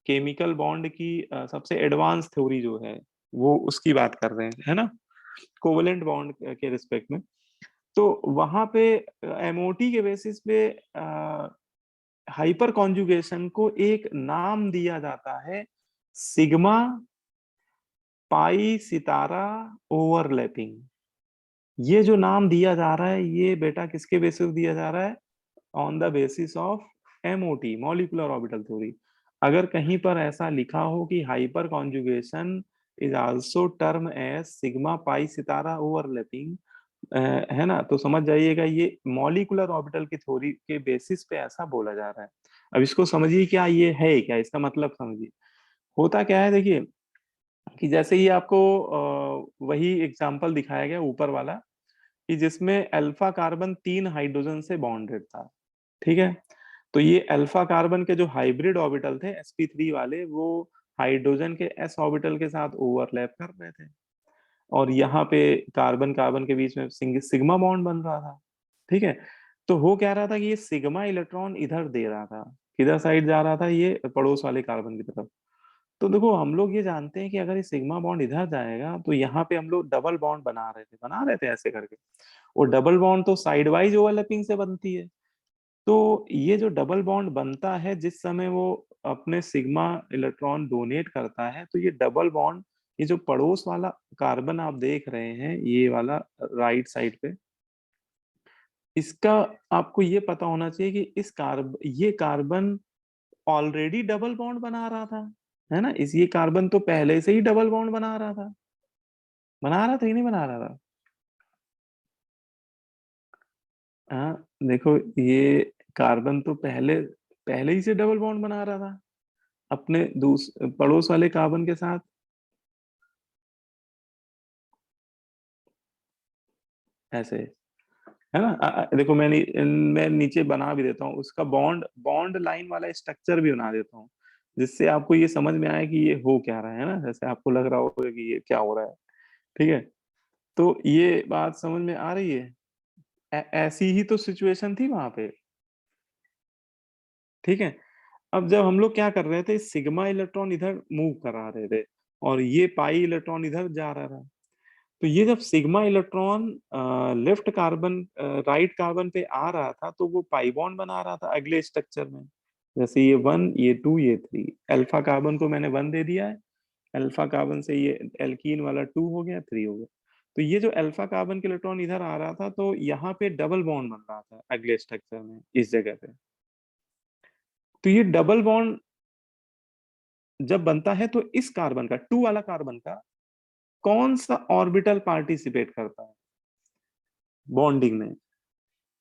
chemical bond की सबसे एडवांस थ्योरी जो है, वो उसकी बात कर रहे हैं, है ना, कोवेलेंट बॉन्ड के रिस्पेक्ट में। तो वहां पे एमओटी के बेसिस पे हाइपर कॉन्जुगेशन को एक नाम दिया जाता है, सिग्मा पाई सितारा ओवरलैपिंग। ये जो नाम दिया जा रहा है, ये बेटा किसके बेसिस दिया जा रहा है? On the basis of MOT, molecular orbital theory. अगर कहीं पर ऐसा लिखा हो कि hyperconjugation is also term as sigma pi सितारा ओवरलैपिंग, है ना, तो समझ जाइएगा ये मॉलिक्यूलर ऑर्बिटल की थ्योरी के बेसिस पे ऐसा बोला जा रहा है। अब इसको समझिए, क्या ये है, क्या इसका मतलब समझिए। होता क्या है, देखिए कि जैसे ही आपको वही एग्जांपल दिखाया गया ऊपर वाला, कि जिसमें अल्फा कार्बन 3 हाइड्रोजन से बॉन्डेड था, ठीक है। तो ये अल्फा कार्बन के जो हाइब्रिड ऑर्बिटल थे sp3 वाले, वो हाइड्रोजन के s ऑर्बिटल के साथ ओवरलैप कर रहे थे, और यहाँ पे कार्बन कार्बन के बीच में सिग्मा बॉन्ड बन रहा था, ठीक है। तो हो क्या रहा था कि ये सिग्मा इलेक्ट्रॉन इधर दे रहा था, किधर साइड जा रहा था, ये पड़ोस वाले कार्बन की तरफ। तो देखो हम लोग ये जानते हैं कि अगर ये सिग्मा बॉन्ड इधर जाएगा, तो यहाँ पे हम लोग डबल बॉन्ड बना रहे थे ऐसे करके, और डबल बॉन्ड तो साइड वाइज ओवरलैपिंग से बनती है। तो ये जो डबल बॉन्ड बनता है जिस समय वो अपने सिग्मा इलेक्ट्रॉन डोनेट करता है, तो ये डबल बॉन्ड, ये जो पड़ोस वाला कार्बन आप देख रहे हैं, ये वाला राइट साइड पे, इसका आपको ये पता होना चाहिए कि ये कार्बन ऑलरेडी डबल बॉन्ड बना रहा था, है ना। ये कार्बन तो पहले से ही डबल बॉन्ड बना रहा था कि नहीं बना रहा था? हाँ, देखो ये कार्बन तो पहले पहले ही से डबल बॉन्ड बना रहा था अपने पड़ोस वाले कार्बन के साथ। ऐसे, है ना। देखो मैं नीचे बना भी देता हूँ उसका बॉन्ड बॉन्ड लाइन वाला स्ट्रक्चर भी बना देता हूँ, जिससे आपको ये समझ में आए कि ये हो क्या रहा है ना, जैसे आपको लग रहा होगा कि ये क्या हो रहा है, ठीक है। तो ये बात समझ में आ रही है। ऐसी ही तो सिचुएशन थी वहां पे, ठीक है। अब जब हम लोग क्या कर रहे थे, सिग्मा इलेक्ट्रॉन इधर मूव करा रहे थे और ये पाई इलेक्ट्रॉन इधर जा रहा था, तो ये जब sigma electron left carbon right carbon पे आ रहा था, तो वो पाई बॉन्ड बना रहा था अगले स्ट्रक्चर में। जैसे ये 1, ये 2, ये 3, अल्फा कार्बन को मैंने 1 दे दिया है, अल्फा कार्बन से ये एल्कीन वाला 2 हो गया, 3 हो गया। तो ये जो अल्फा कार्बन के इलेक्ट्रॉन इधर आ रहा था, तो यहाँ पे डबल बॉन्ड बन रहा था अगले स्ट्रक्चर में, इस जगह पे। तो ये डबल बॉन्ड जब बनता है, तो इस कार्बन का 2 वाला कार्बन का कौन सा ऑर्बिटल पार्टिसिपेट करता है बॉन्डिंग में?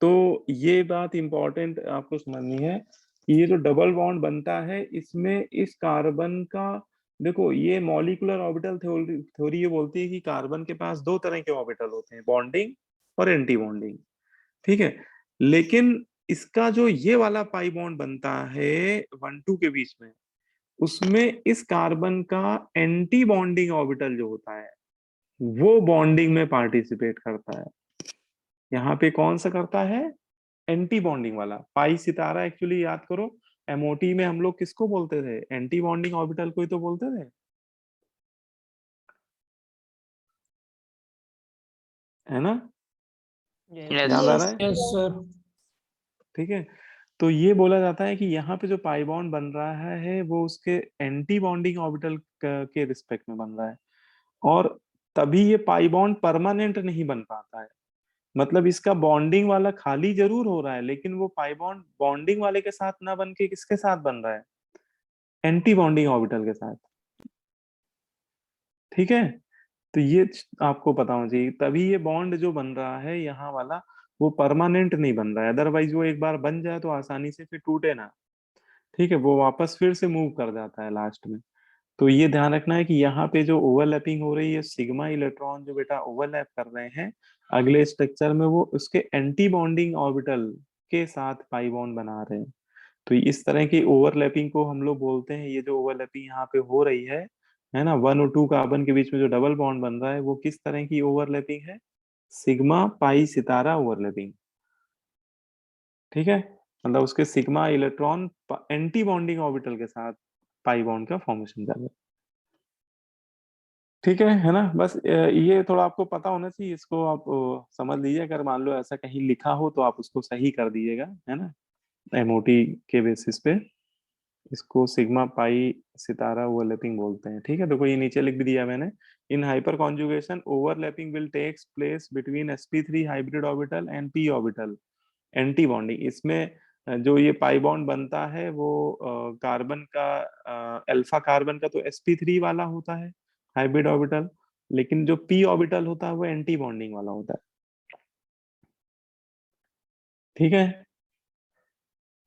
तो ये बात इंपॉर्टेंट आपको समझनी है कि ये जो डबल बॉन्ड बनता है, इसमें इस कार्बन का, देखो ये मॉलिक्यूलर ऑर्बिटल थ्योरी ये बोलती है कि कार्बन के पास 2 तरह के ऑर्बिटल होते हैं, बॉन्डिंग और एंटी बॉन्डिंग, ठीक है। लेकिन इसका जो ये वाला पाई बॉन्ड बनता है 1-2 के बीच में, उसमें इस कार्बन का एंटी बॉन्डिंग ऑर्बिटल जो होता है, वो बॉन्डिंग में पार्टिसिपेट करता है। यहाँ पे कौन सा करता है? एंटी बॉन्डिंग वाला। पाई सितारा एक्चुअली याद करो, एमओटी में हम लोग किसको बोलते थे? एंटी बॉन्डिंग ऑर्बिटल को ही तो बोलते थे, है ना। याद आ रहा है? Yes sir. ठीक है। तो ये बोला जाता है कि यहाँ पे जो पाई बॉन्ड बन रहा है, वो उसके एंटी बॉन्डिंग ऑर्बिटल के रिस्पेक्ट में बन रहा है, और तभी ये पाई बॉन्ड परमानेंट नहीं बन पाता है। मतलब इसका बॉन्डिंग वाला खाली जरूर हो रहा है, लेकिन वो पाई बॉन्ड बॉन्डिंग वाले के साथ ना बन के किसके साथ बन रहा है? एंटी बॉन्डिंग ऑर्बिटल के साथ, ठीक है। तो ये आपको पता होना चाहिए, तभी ये बॉन्ड जो बन रहा है यहाँ वाला, वो परमानेंट नहीं बन रहा है। अदरवाइज वो एक बार बन जाए तो आसानी से फिर टूटे ना, ठीक है, वो वापस फिर से मूव कर जाता है लास्ट में। तो ये ध्यान रखना है कि यहाँ पे जो ओवरलैपिंग हो रही है, सिग्मा इलेक्ट्रॉन जो बेटा ओवरलैप कर रहे हैं अगले स्ट्रक्चर में, वो उसके एंटी बॉन्डिंग ऑर्बिटल के साथ पाई बॉन्ड बना रहे हैं। तो इस तरह की ओवरलैपिंग को हम लोग बोलते हैं, ये जो ओवरलैपिंग यहाँ पे हो रही है ना, 1 और 2 कार्बन के बीच में जो डबल बॉन्ड बन रहा है, वो किस तरह की ओवरलैपिंग है? सिग्मा पाई सितारा ओवरलैपिंग। ठीक है, मतलब उसके sigma electron anti bonding orbital के साथ पाई बॉन्ड का फॉर्मेशन कर रहे हैं। ठीक है ना? बस ये थोड़ा आपको पता होना चाहिए, इसको आप समझ लीजिए। अगर मान लो ऐसा कहीं लिखा हो तो आप उसको सही कर दीजिएगा, है ना, एमओटी के बेसिस पे। इसको सिग्मा पाई सितारा ओवरलैपिंग बोलते हैं। ठीक है, देखो ये नीचे लिख भी दिया मैंने। In hyperconjugation overlapping will takes place between sp3 hybrid orbital and p orbital antibonding. इसमें जो ये पाई बॉन्ड बनता है वो कार्बन का अल्फा कार्बन का तो sp3 वाला होता है हाइब्रिड ऑर्बिटल, लेकिन जो p ऑर्बिटल होता है वो एंटी बॉन्डिंग वाला होता है। ठीक है,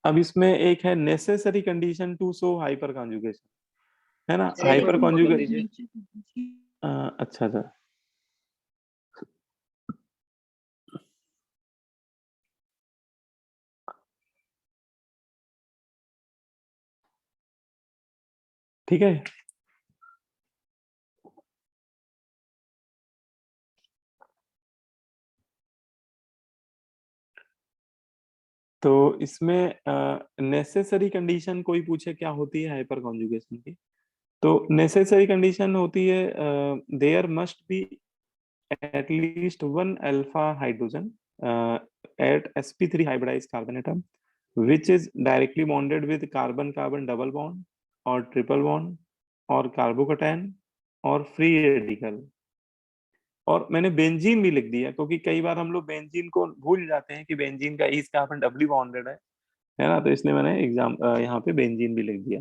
अब इसमें एक है necessary condition to show hyperconjugation, है ना। हाइपर कॉन्जुगेशन अच्छा अच्छा, ठीक है। तो इसमें नेसेसरी कंडीशन कोई पूछे क्या होती है हाइपर कॉन्जुगेशन की, तो नेसेसरी कंडीशन होती है there must be at least one alpha hydrogen at sp3 hybridized carbon atom which is directly bonded with carbon carbon double bond or triple bond or carbocation or free radical। और मैंने benzene भी लिख दिया क्योंकि कई बार हम लोग benzene को भूल जाते हैं कि बेंजीन का ईस्ट कार्बन डबली बॉन्डेड है ना, तो इसलिए मैंने एग्जाम यहाँ पे बेंजीन भी लिख दिया।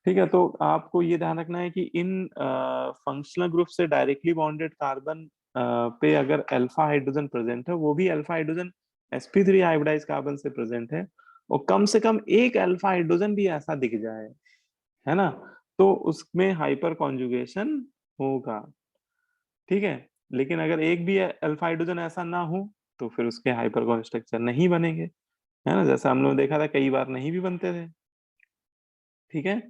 ठीक है, तो आपको ये ध्यान रखना है कि इन फंक्शनल ग्रुप से डायरेक्टली बॉन्डेड कार्बन पे अगर अल्फा हाइड्रोजन प्रेजेंट है, वो भी alpha hydrogen sp3 hybridised carbon से प्रेजेंट है, और कम से कम एक अल्फा हाइड्रोजन भी ऐसा दिख जाए, है ना, तो उसमें हाइपर कॉन्जुगेशन होगा। ठीक है, लेकिन अगर एक भी अल्फा हाइड्रोजन ऐसा ना हो तो फिर उसके हाइपर कॉन्जुगेट स्ट्रक्चर नहीं बनेंगे, है ना, जैसा हम लोग देखा था कई बार नहीं भी बनते थे। ठीक है,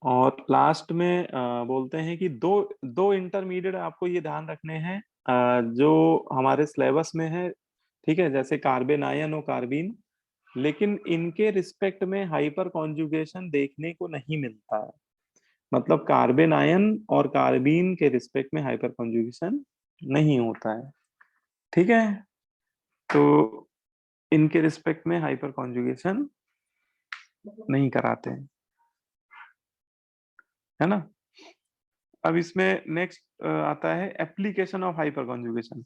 और लास्ट में बोलते हैं कि दो दो इंटरमीडिएट आपको ये ध्यान रखने हैं जो हमारे सिलेबस में है। ठीक है, जैसे कार्बन आयन और कार्बीन, लेकिन इनके रिस्पेक्ट में हाइपर कॉन्जुगेशन देखने को नहीं मिलता है। मतलब कार्बन आयन और कार्बीन के रिस्पेक्ट में हाइपर कॉन्जुगेशन नहीं होता है। ठीक है, तो इनके रिस्पेक्ट में हाइपर कॉन्जुगेशन नहीं कराते हैं, है ना। अब इसमें नेक्स्ट आता है एप्लीकेशन ऑफ हाइपर कॉन्जुगेशन।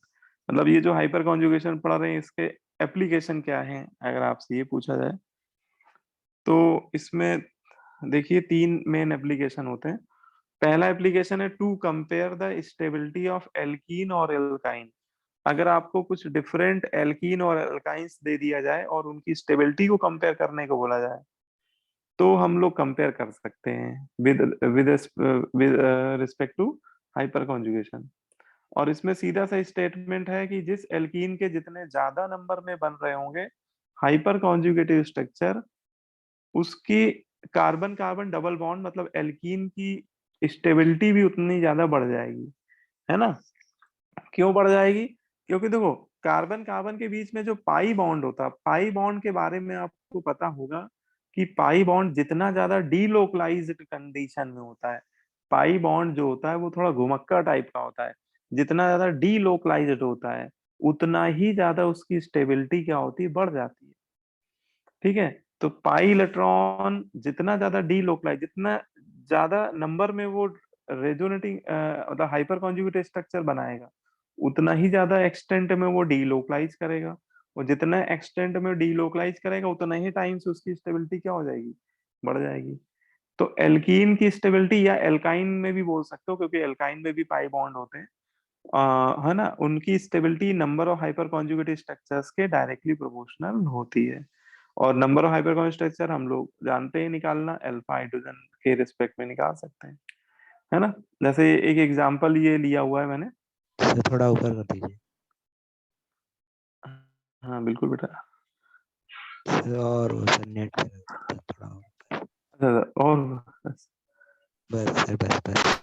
मतलब ये जो हाइपर कॉन्जुगेशन पढ़ रहे हैं इसके एप्लीकेशन क्या है, अगर आपसे ये पूछा जाए तो इसमें देखिए 3 मेन एप्लीकेशन होते हैं। पहला एप्लीकेशन है to compare the stability of alkene और एल्काइन। अगर आपको कुछ डिफरेंट एल्कीन और एल्काइंस दे दिया जाए और उनकी स्टेबिलिटी को कंपेयर करने को बोला जाए तो हम लोग कंपेयर कर सकते हैं with with respect to hyper conjugation. और इसमें सीधा सा स्टेटमेंट है कि जिस एल्कीन के जितने ज्यादा नंबर में बन रहे होंगे हाइपर कॉन्जुगेटिव स्ट्रक्चर, उसकी कार्बन कार्बन डबल बॉन्ड मतलब एल्कीन की स्टेबिलिटी भी उतनी ज्यादा बढ़ जाएगी, है ना। क्यों बढ़ जाएगी? क्योंकि देखो कार्बन कार्बन के बीच में जो पाई बॉन्ड होता है, पाई बॉन्ड के बारे में आपको पता होगा कि पाई बॉन्ड जितना ज्यादा डीलोकलाइज्ड कंडीशन में होता है, पाई बॉन्ड जो होता है वो थोड़ा घुमक्का टाइप का होता है, जितना ज्यादा डीलोकलाइज्ड होता है उतना ही ज्यादा उसकी स्टेबिलिटी क्या होती है, बढ़ जाती है। ठीक है, तो पाई इलेक्ट्रॉन जितना ज्यादा डीलोकलाइज, जितना ज्यादा नंबर में वो रेजोनेटिंग मतलब हाइपर कॉन्जुगेट स्ट्रक्चर बनाएगा उतना ही ज्यादा एक्सटेंट में वो डीलोकलाइज करेगा, और जितना एक्सटेंट में डीलोकलाइज करेगा उतना ही टाइम से उसकी स्टेबिलिटी क्या हो जाएगी, बढ़ जाएगी। तो एल्कीन की स्टेबिलिटी, या एल्काइन में भी बोल सकते हो क्योंकि एल्काइन में भी पाई बॉन्ड होते हैं, है ना, उनकी stability number of hyper conjugate structures के डायरेक्टली प्रोपोर्शनल होती है। और नंबर ऑफ हाइपरकॉन्जुगेट स्ट्रक्चर हम लोग जानते हैं निकालना, अल्फा हाइड्रोजन के रिस्पेक्ट में निकाल सकते हैं, है ना। जैसे एक एग्जांपल ये लिया हुआ है मैंने। सर थोड़ा ऊपर कर दीजिए हाँ बिल्कुल बेटा। सर, और वो सर नेट पे सर थोड़ा ऊपर। अच्छा, और बस सर, बस बस।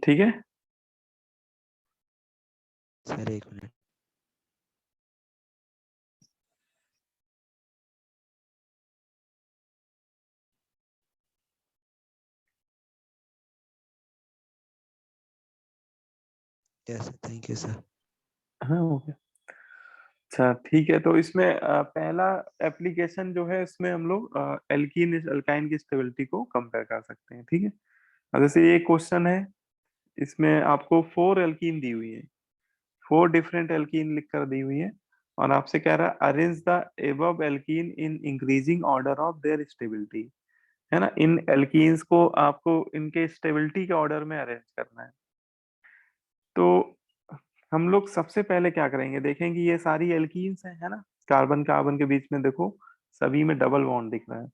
ठीक है। सर एक minute. Yes sir, thank you sir. हाँ हो गया। अच्छा ठीक है, तो इसमें पहला एप्लीकेशन जो है इसमें हम लोग एल्कीन अल्काइन की स्टेबिलिटी को कंपेयर कर सकते हैं, ठीक है। अब जैसे ये क्वेश्चन है, इसमें आपको 4 एल्कीन दी हुई है, 4 डिफरेंट एल्कीन लिख कर दी हुई है, और आपसे कह रहा है arrange the above alkene in increasing order of their stability, है ना। इन एल्कीन्स को आपको इनके स्टेबिलिटी के ऑर्डर में अरेंज करना है। तो हम लोग सबसे पहले क्या करेंगे, देखेंगे ये सारी एल्कीन्स हैं, है ना। कार्बन कार्बन के बीच में देखो सभी में डबल बॉन्ड दिख रहा है।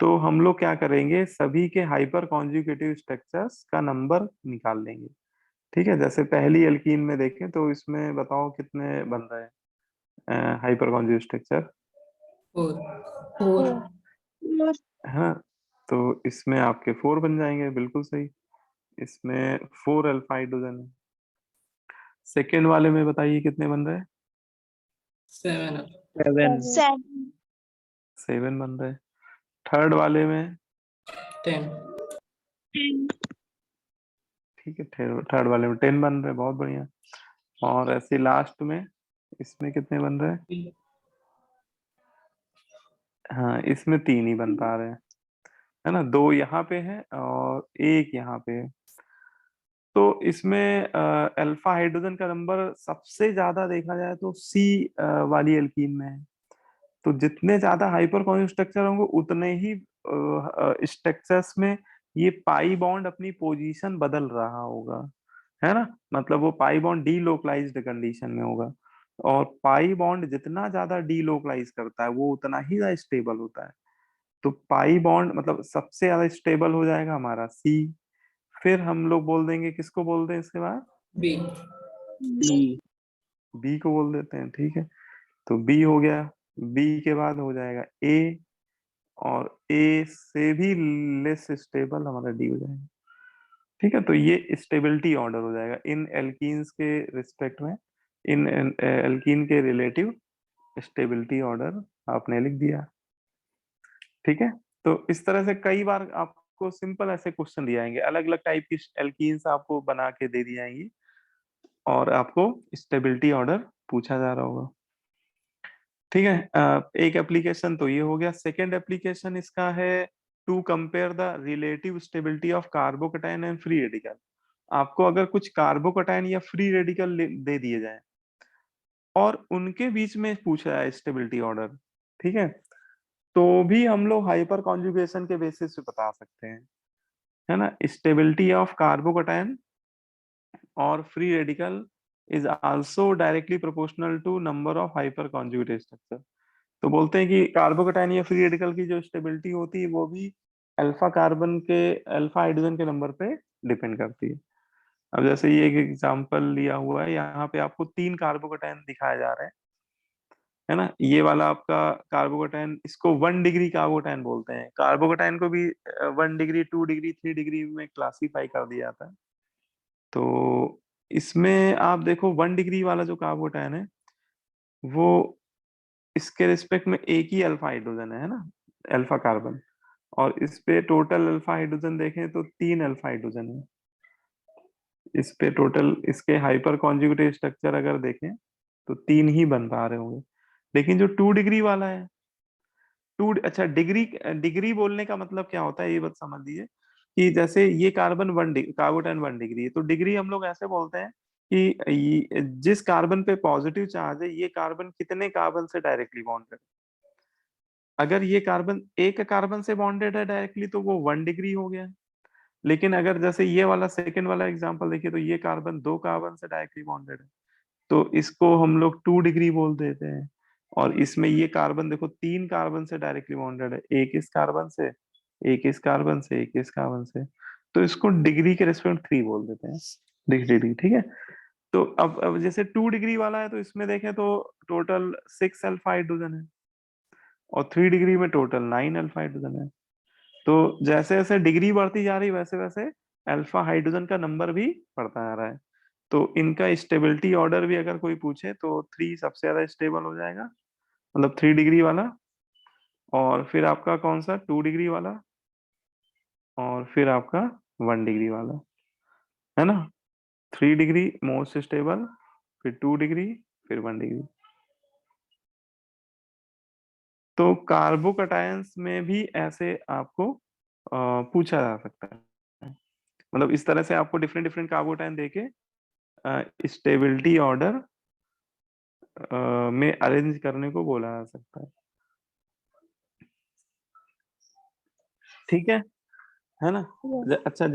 तो हम लोग क्या करेंगे, सभी के हाइपर कॉन्जुगेटिव स्ट्रक्चर्स का नंबर निकाल लेंगे, ठीक है। जैसे पहली एल्कीन में देखें तो इसमें बताओ कितने बन रहे हैं हाइपर कॉन्जुगेट स्ट्रक्चर, 4 4 है ना। तो इसमें आपके 4 बन जाएंगे, बिल्कुल सही। इसमें 4 अल्फा हाइड्रोजन है। सेकेंड वाले में बताइए कितने बन रहे हैं। 7 7 7 7 बन रहे हैं। थर्ड वाले में 10 ठीक है, थर्ड वाले में 10 बन रहे हैं, बहुत बढ़िया। और ऐसे लास्ट में इसमें कितने बन रहे हैं। हाँ इसमें 3 ही बन पा रहे हैं, है ना। 2 यहाँ पे है और 1 यहाँ पे है। तो इसमें अल्फा हाइड्रोजन का नंबर सबसे ज्यादा देखा जाए तो सी वाली एल्कीन में है। तो जितने ज्यादा हाइपर कॉन्जुगेट स्ट्रक्चर होंगे उतने ही स्ट्रक्चर्स में ये पाई बॉन्ड अपनी पोजीशन बदल रहा होगा, है ना। मतलब वो पाई बॉन्ड डीलोकलाइज्ड कंडीशन में होगा, और पाई बॉन्ड जितना ज्यादा डीलोकलाइज करता है वो उतना ही ज्यादा स्टेबल होता है। तो पाई बॉन्ड मतलब सबसे ज्यादा स्टेबल हो जाएगा हमारा सी। फिर हम लोग बोल देंगे, किसको बोल दें इसके बाद, बी बी को बोल देते हैं, ठीक है। तो बी हो गया, बी के बाद हो जाएगा ए, और ए से भी लेस स्टेबल हमारा डी हो जाएगा, ठीक है। तो ये स्टेबिलिटी ऑर्डर हो जाएगा इन एल्कीन्स के रिस्पेक्ट में, इन एल्कीन के रिलेटिव स्टेबिलिटी ऑर्डर आपने लिख दिया, ठीक है। तो इस तरह से कई बार आपको सिंपल ऐसे क्वेश्चन दिए जाएंगे, अलग अलग टाइप की एल्कीन्स आपको बना के दे दी जाएंगी, और आपको स्टेबिलिटी ऑर्डर पूछा जा रहा होगा, ठीक है। एक एप्लीकेशन तो ये हो गया। सेकेंड एप्लीकेशन इसका है to compare the relative stability of carbocation and free radical. आपको अगर कुछ कार्बोकैटायन या फ्री रेडिकल दे दिए जाए और उनके बीच में पूछा जाए स्टेबिलिटी ऑर्डर, ठीक है, तो भी हम लोग हाइपर कॉन्जुगेशन के बेसिस पे बता सकते हैं, है ना। स्टेबिलिटी ऑफ कार्बोकैटायन और free radical is also directly proportional to number of hyper conjugate structure. तो बोलते हैं कि कार्बोकैटायन या फ्री रेडिकल की जो स्टेबिलिटी होती है वो भी अल्फा कार्बन के, अल्फा हाइड्रोजन के नंबर पे डिपेंड करती है। अब जैसे ये एक एग्जांपल लिया हुआ है, यहाँ पे आपको 3 कार्बोकैटायन दिखाए जा रहे हैं, है ना। ये वाला आपका कार्बोकैटायन, इसको 1 डिग्री कार्बोकैटायन बोलते हैं। कार्बोकैटायन को भी 1 डिग्री, 2 डिग्री, 3 डिग्री में क्लासीफाई कर दिया जाता है। तो इसमें आप देखो 1 डिग्री वाला जो कार्बोकैटायन है वो, इसके रिस्पेक्ट में एक ही अल्फा हाइड्रोजन है ना, अल्फा कार्बन। और इस पे टोटल अल्फा हाइड्रोजन देखें तो 3 अल्फा हाइड्रोजन है। इस पे टोटल इसके हाइपर कॉन्जुगेटिव स्ट्रक्चर अगर देखें तो 3 ही बन पा रहे होंगे। लेकिन जो 2 डिग्री वाला है, अच्छा डिग्री, डिग्री बोलने का मतलब क्या होता है ये बात समझ लीजिए, कि जैसे ये कार्बन 1 डिग्री, कार्बोटन 1 डिग्री है, तो डिग्री हम लोग ऐसे बोलते हैं कि जिस कार्बन पे पॉजिटिव चार्ज है ये कार्बन कितने कार्बन से डायरेक्टली बॉन्ड करे। अगर ये कार्बन एक कार्बन से बॉन्डेड है डायरेक्टली तो वो 1 डिग्री हो गया। लेकिन अगर जैसे ये वाला सेकंड वाला एग्जांपल देखिए तो ये कार्बन 2 कार्बन से डायरेक्टली बॉन्डेड है, तो इसको हम लोग 2 डिग्री बोल देते हैं। और इसमें ये कार्बन देखो 3 कार्बन से डायरेक्टली बॉन्डेड है, एक इस कार्बन से, एक इस कार्बन से, एक इस कार्बन से, तो इसको डिग्री के रेस्पेक्ट 3 बोल देते हैं, डिग्री। ठीक है, तो अब जैसे 2 डिग्री वाला है तो इसमें देखें तो टोटल 6 अल्फा हाइड्रोजन है, और 3 डिग्री में टोटल 9 अल्फा हाइड्रोजन है। तो जैसे जैसे डिग्री बढ़ती जा रही वैसे वैसे अल्फा हाइड्रोजन का नंबर भी बढ़ता जा रहा है। तो इनका स्टेबिलिटी ऑर्डर भी अगर कोई पूछे तो 3 सबसे ज्यादा स्टेबल हो जाएगा, मतलब 3 डिग्री वाला, और फिर आपका कौन सा 2 डिग्री वाला, और फिर आपका 1 डिग्री वाला, है ना। 3 डिग्री मोस्ट स्टेबल, फिर 2 डिग्री, फिर 1 डिग्री। तो कार्बोकटायंस में भी ऐसे आपको पूछा जा सकता है, मतलब इस तरह से आपको डिफरेंट डिफरेंट कार्बोकटायन देके स्टेबिलिटी ऑर्डर में अरेंज करने को बोला जा सकता है। ठीक है ना। अच्छा,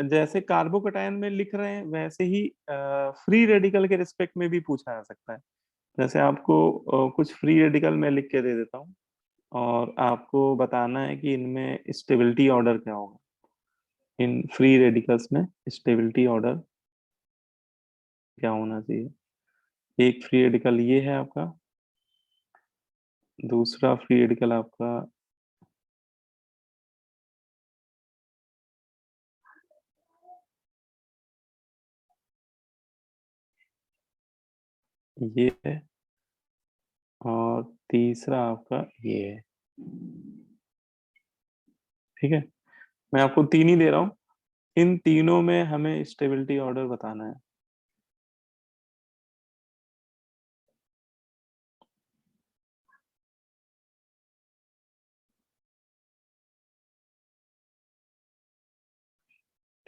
जैसे कार्बोकटायन में लिख रहे हैं वैसे ही फ्री रेडिकल के रिस्पेक्ट में भी पूछा जा सकता है। जैसे आपको कुछ फ्री रेडिकल में लिख के दे देता हूँ और आपको बताना है कि इनमें स्टेबिलिटी ऑर्डर क्या होगा। इन फ्री रेडिकल्स में स्टेबिलिटी ऑर्डर क्या होना चाहिए। एक फ्री रेडिकल ये है आपका, दूसरा फ्री रेडिकल आपका ये है, और तीसरा आपका ये है। ठीक है, मैं आपको 3 ही दे रहा हूँ, इन तीनों में हमें स्टेबिलिटी ऑर्डर बताना है।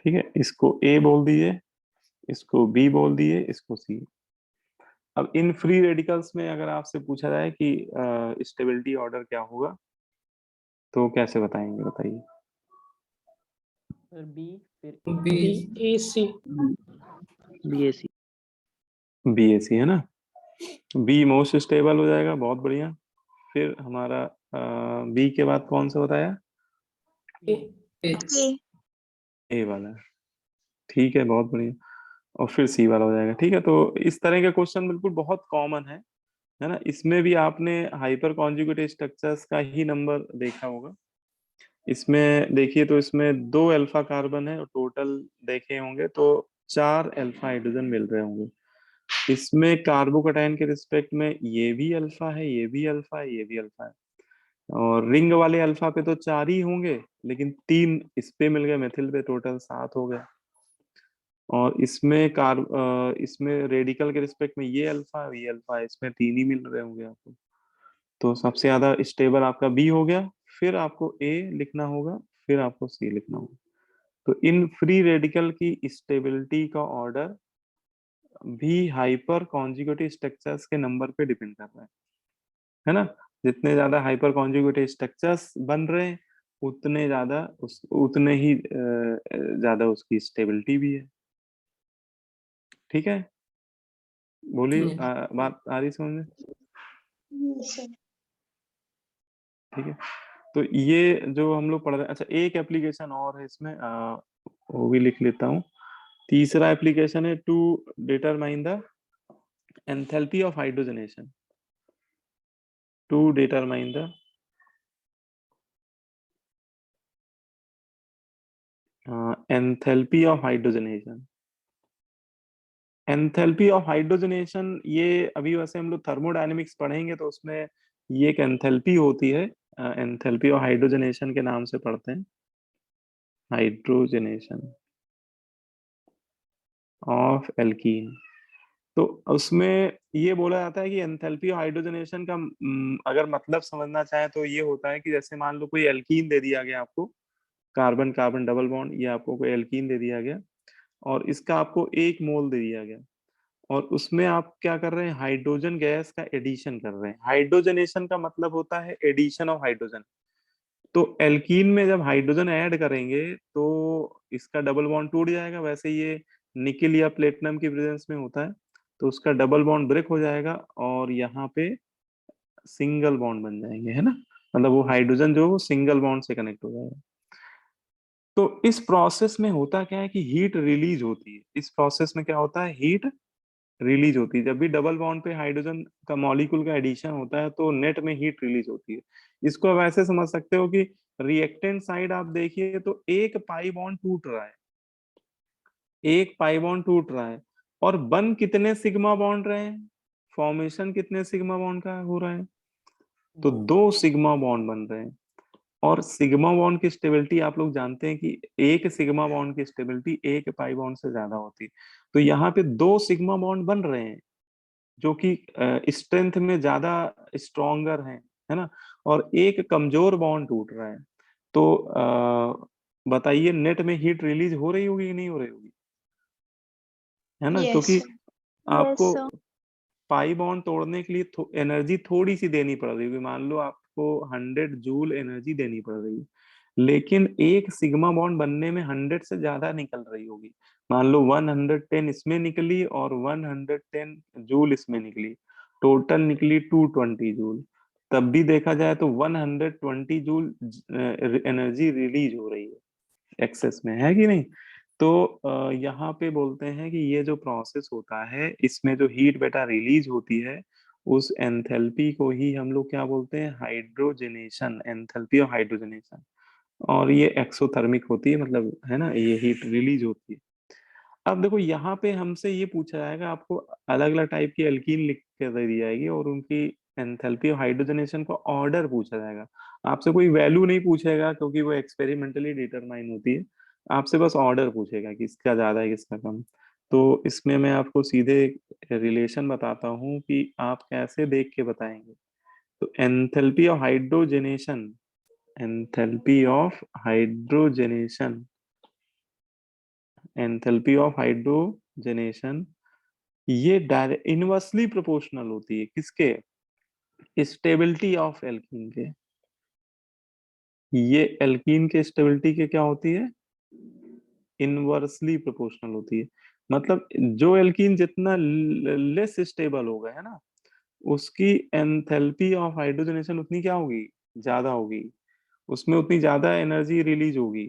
ठीक है, इसको ए बोल दिए, इसको बी बोल दिए, इसको सी। अब इन फ्री रेडिकल्स में अगर आपसे पूछा जाए कि स्टेबिलिटी ऑर्डर क्या होगा तो कैसे बताएंगे, बताइए। सर बी, फिर बी ए सी। BAC। बी ए सी है ना, बी मोस्ट स्टेबल हो जाएगा, बहुत बढ़िया। फिर हमारा बी के बाद कौन सा बताया, ए ए वाला। ठीक है, बहुत बढ़िया। और फिर सी वाला हो जाएगा। ठीक है, तो इस तरह के क्वेश्चन बिल्कुल बहुत कॉमन है ना। इसमें भी आपने हाइपर कॉन्जुगेट स्ट्रक्चर्स का ही नंबर देखा होगा। इसमें देखिए तो इसमें 2 अल्फा कार्बन है और टोटल देखे होंगे तो 4 अल्फा हाइड्रोजन मिल रहे होंगे। इसमें कार्बोकटायन के रिस्पेक्ट में ये भी अल्फा है, ये भी अल्फा है, ये भी अल्फा है, और रिंग वाले अल्फा पे तो 4 ही होंगे, लेकिन 3 इस पे मिल गए, मेथिल पे टोटल 7 हो गए। और इसमें रेडिकल के रिस्पेक्ट में ये अल्फा है, ये अल्फा है, इसमें 3 ही मिल रहे होंगे आपको। तो सबसे ज्यादा स्टेबल आपका बी हो गया, फिर आपको ए लिखना होगा, फिर आपको सी लिखना होगा। तो इन फ्री रेडिकल की स्टेबिलिटी का ऑर्डर भी हाइपर कॉन्जुगेटिव स्ट्रक्चर्स के नंबर पे डिपेंड कर रहा है ना। जितने ज्यादा हाइपर कॉन्जुगेटिव स्ट्रक्चर्स बन रहे हैं उतने ज्यादा उतने ही ज्यादा उसकी स्टेबिलिटी भी है। ठीक है, बोलिए, बात आ रही समझ में। ठीक है, तो ये जो हम लोग पढ़ रहे हैं, अच्छा एक एप्लीकेशन और है इसमें, वो भी लिख लेता हूँ। तीसरा एप्लीकेशन है to determine the enthalpy of hydrogenation, to determine the enthalpy of hydrogenation. Enthalpy of hydrogenation ये अभी वैसे हम लोग थर्मोडायनेमिक्स पढ़ेंगे तो उसमें ये एक एंथैल्पी होती है, एंथैल्पी ऑफ हाइड्रोजनेशन के नाम से पढ़ते हैं, हाइड्रोजनेशन ऑफ एल्कीन। तो उसमें ये बोला जाता है कि एंथैल्पी ऑफ हाइड्रोजनेशन का अगर मतलब समझना चाहे तो ये होता है कि जैसे मान लो कोई एल्कीन दे दिया गया आपको, कार्बन कार्बन डबल बॉन्ड, ये आपको कोई एल्कीन दे दिया गया और इसका आपको 1 मोल दे दिया गया, और उसमें आप क्या कर रहे हैं, हाइड्रोजन गैस का एडिशन कर रहे हैं। हाइड्रोजनेशन का मतलब होता है एडिशन ऑफ हाइड्रोजन। तो एल्कीन में जब हाइड्रोजन ऐड करेंगे तो इसका डबल बॉन्ड टूट जाएगा। वैसे ये निकेल या प्लेटिनम की प्रेजेंस में होता है, तो उसका डबल बॉन्ड ब्रेक हो जाएगा और यहाँ पे सिंगल बॉन्ड बन जाएंगे, है ना। मतलब वो हाइड्रोजन जो है वो सिंगल बॉन्ड से कनेक्ट हो जाएगा। तो इस प्रोसेस में होता क्या है कि हीट रिलीज होती है। इस प्रोसेस में क्या होता है, हीट रिलीज होती है। जब भी डबल बॉन्ड पे हाइड्रोजन का मॉलिक्यूल का एडिशन होता है तो नेट में हीट रिलीज होती है। इसको आप ऐसे समझ सकते हो कि रिएक्टेंट साइड आप देखिए तो एक पाई बॉन्ड टूट रहा है, एक पाई बॉन्ड टूट रहा है, और बन कितने सिग्मा बॉन्ड रहे हैं, फॉर्मेशन कितने सिग्मा बॉन्ड का हो रहा है, तो 2 सिग्मा बॉन्ड बन रहे हैं। और सिग्मा बॉन्ड की स्टेबिलिटी आप लोग जानते हैं कि एक सिग्मा बॉन्ड की स्टेबिलिटी एक पाई बॉन्ड से ज्यादा होती है। तो यहाँ पे 2 सिग्मा बॉन्ड बन रहे हैं जो कि स्ट्रेंथ में ज्यादा स्ट्रॉन्गर है ना, और एक कमजोर बॉन्ड टूट रहा है। तो बताइए नेट में हीट रिलीज हो रही होगी कि नहीं हो रही होगी, है ना। क्योंकि आपको पाई बॉन्ड तोड़ने के लिए एनर्जी थोड़ी सी देनी पड़ रही होगी। मान लो आपको 100 जूल एनर्जी देनी पड़ रही है, लेकिन एक सिग्मा बॉन्ड बनने में 100 से ज्यादा निकल रही होगी। मान लो 110 इसमें निकली और 110 जूल इसमें निकली, टोटल निकली 220 जूल। तब भी देखा जाए तो 120 जूल एनर्जी रिलीज हो रही है एक्सेस में, है कि नहीं। तो यहाँ पे बोलते हैं कि ये जो प्रोसेस होता है इसमें जो हीट बेटा रिलीज होती है उस एंथैल्पी को ही हम लोग क्या बोलते हैं, हाइड्रोजनेशन, एंथैल्पी ऑफ हाइड्रोजनेशन। और ये एक्सोथर्मिक होती है, मतलब है ना, ये हीट रिलीज होती है। अब देखो यहाँ पे हमसे ये पूछा जाएगा, आपको अलग अलग टाइप की एल्कीन लिख के दे दी जाएगी और उनकी एंथैल्पी ऑफ हाइड्रोजनेशन का ऑर्डर पूछा जाएगा। आपसे कोई वैल्यू नहीं पूछेगा क्योंकि वो एक्सपेरिमेंटली डिटरमाइन होती है। आपसे बस ऑर्डर पूछेगा कि किसका ज्यादा है किसका कम। तो इसमें मैं आपको सीधे रिलेशन बताता हूँ कि आप कैसे देख के बताएंगे। तो enthalpy of hydrogenation, enthalpy of hydrogenation, enthalpy of hydrogenation ये डायरेक्ट इनवर्सली प्रोपोर्शनल होती है किसके, स्टेबिलिटी ऑफ एल्कीन के। ये एल्कीन के स्टेबिलिटी के क्या होती है, इनवर्सली प्रोपोर्शनल होती है। मतलब जो एल्कीन जितना लेस स्टेबल होगा, है ना, उसकी एंथैल्पी ऑफ हाइड्रोजनेशन उतनी क्या होगी, ज्यादा होगी, उसमें उतनी ज्यादा एनर्जी रिलीज होगी।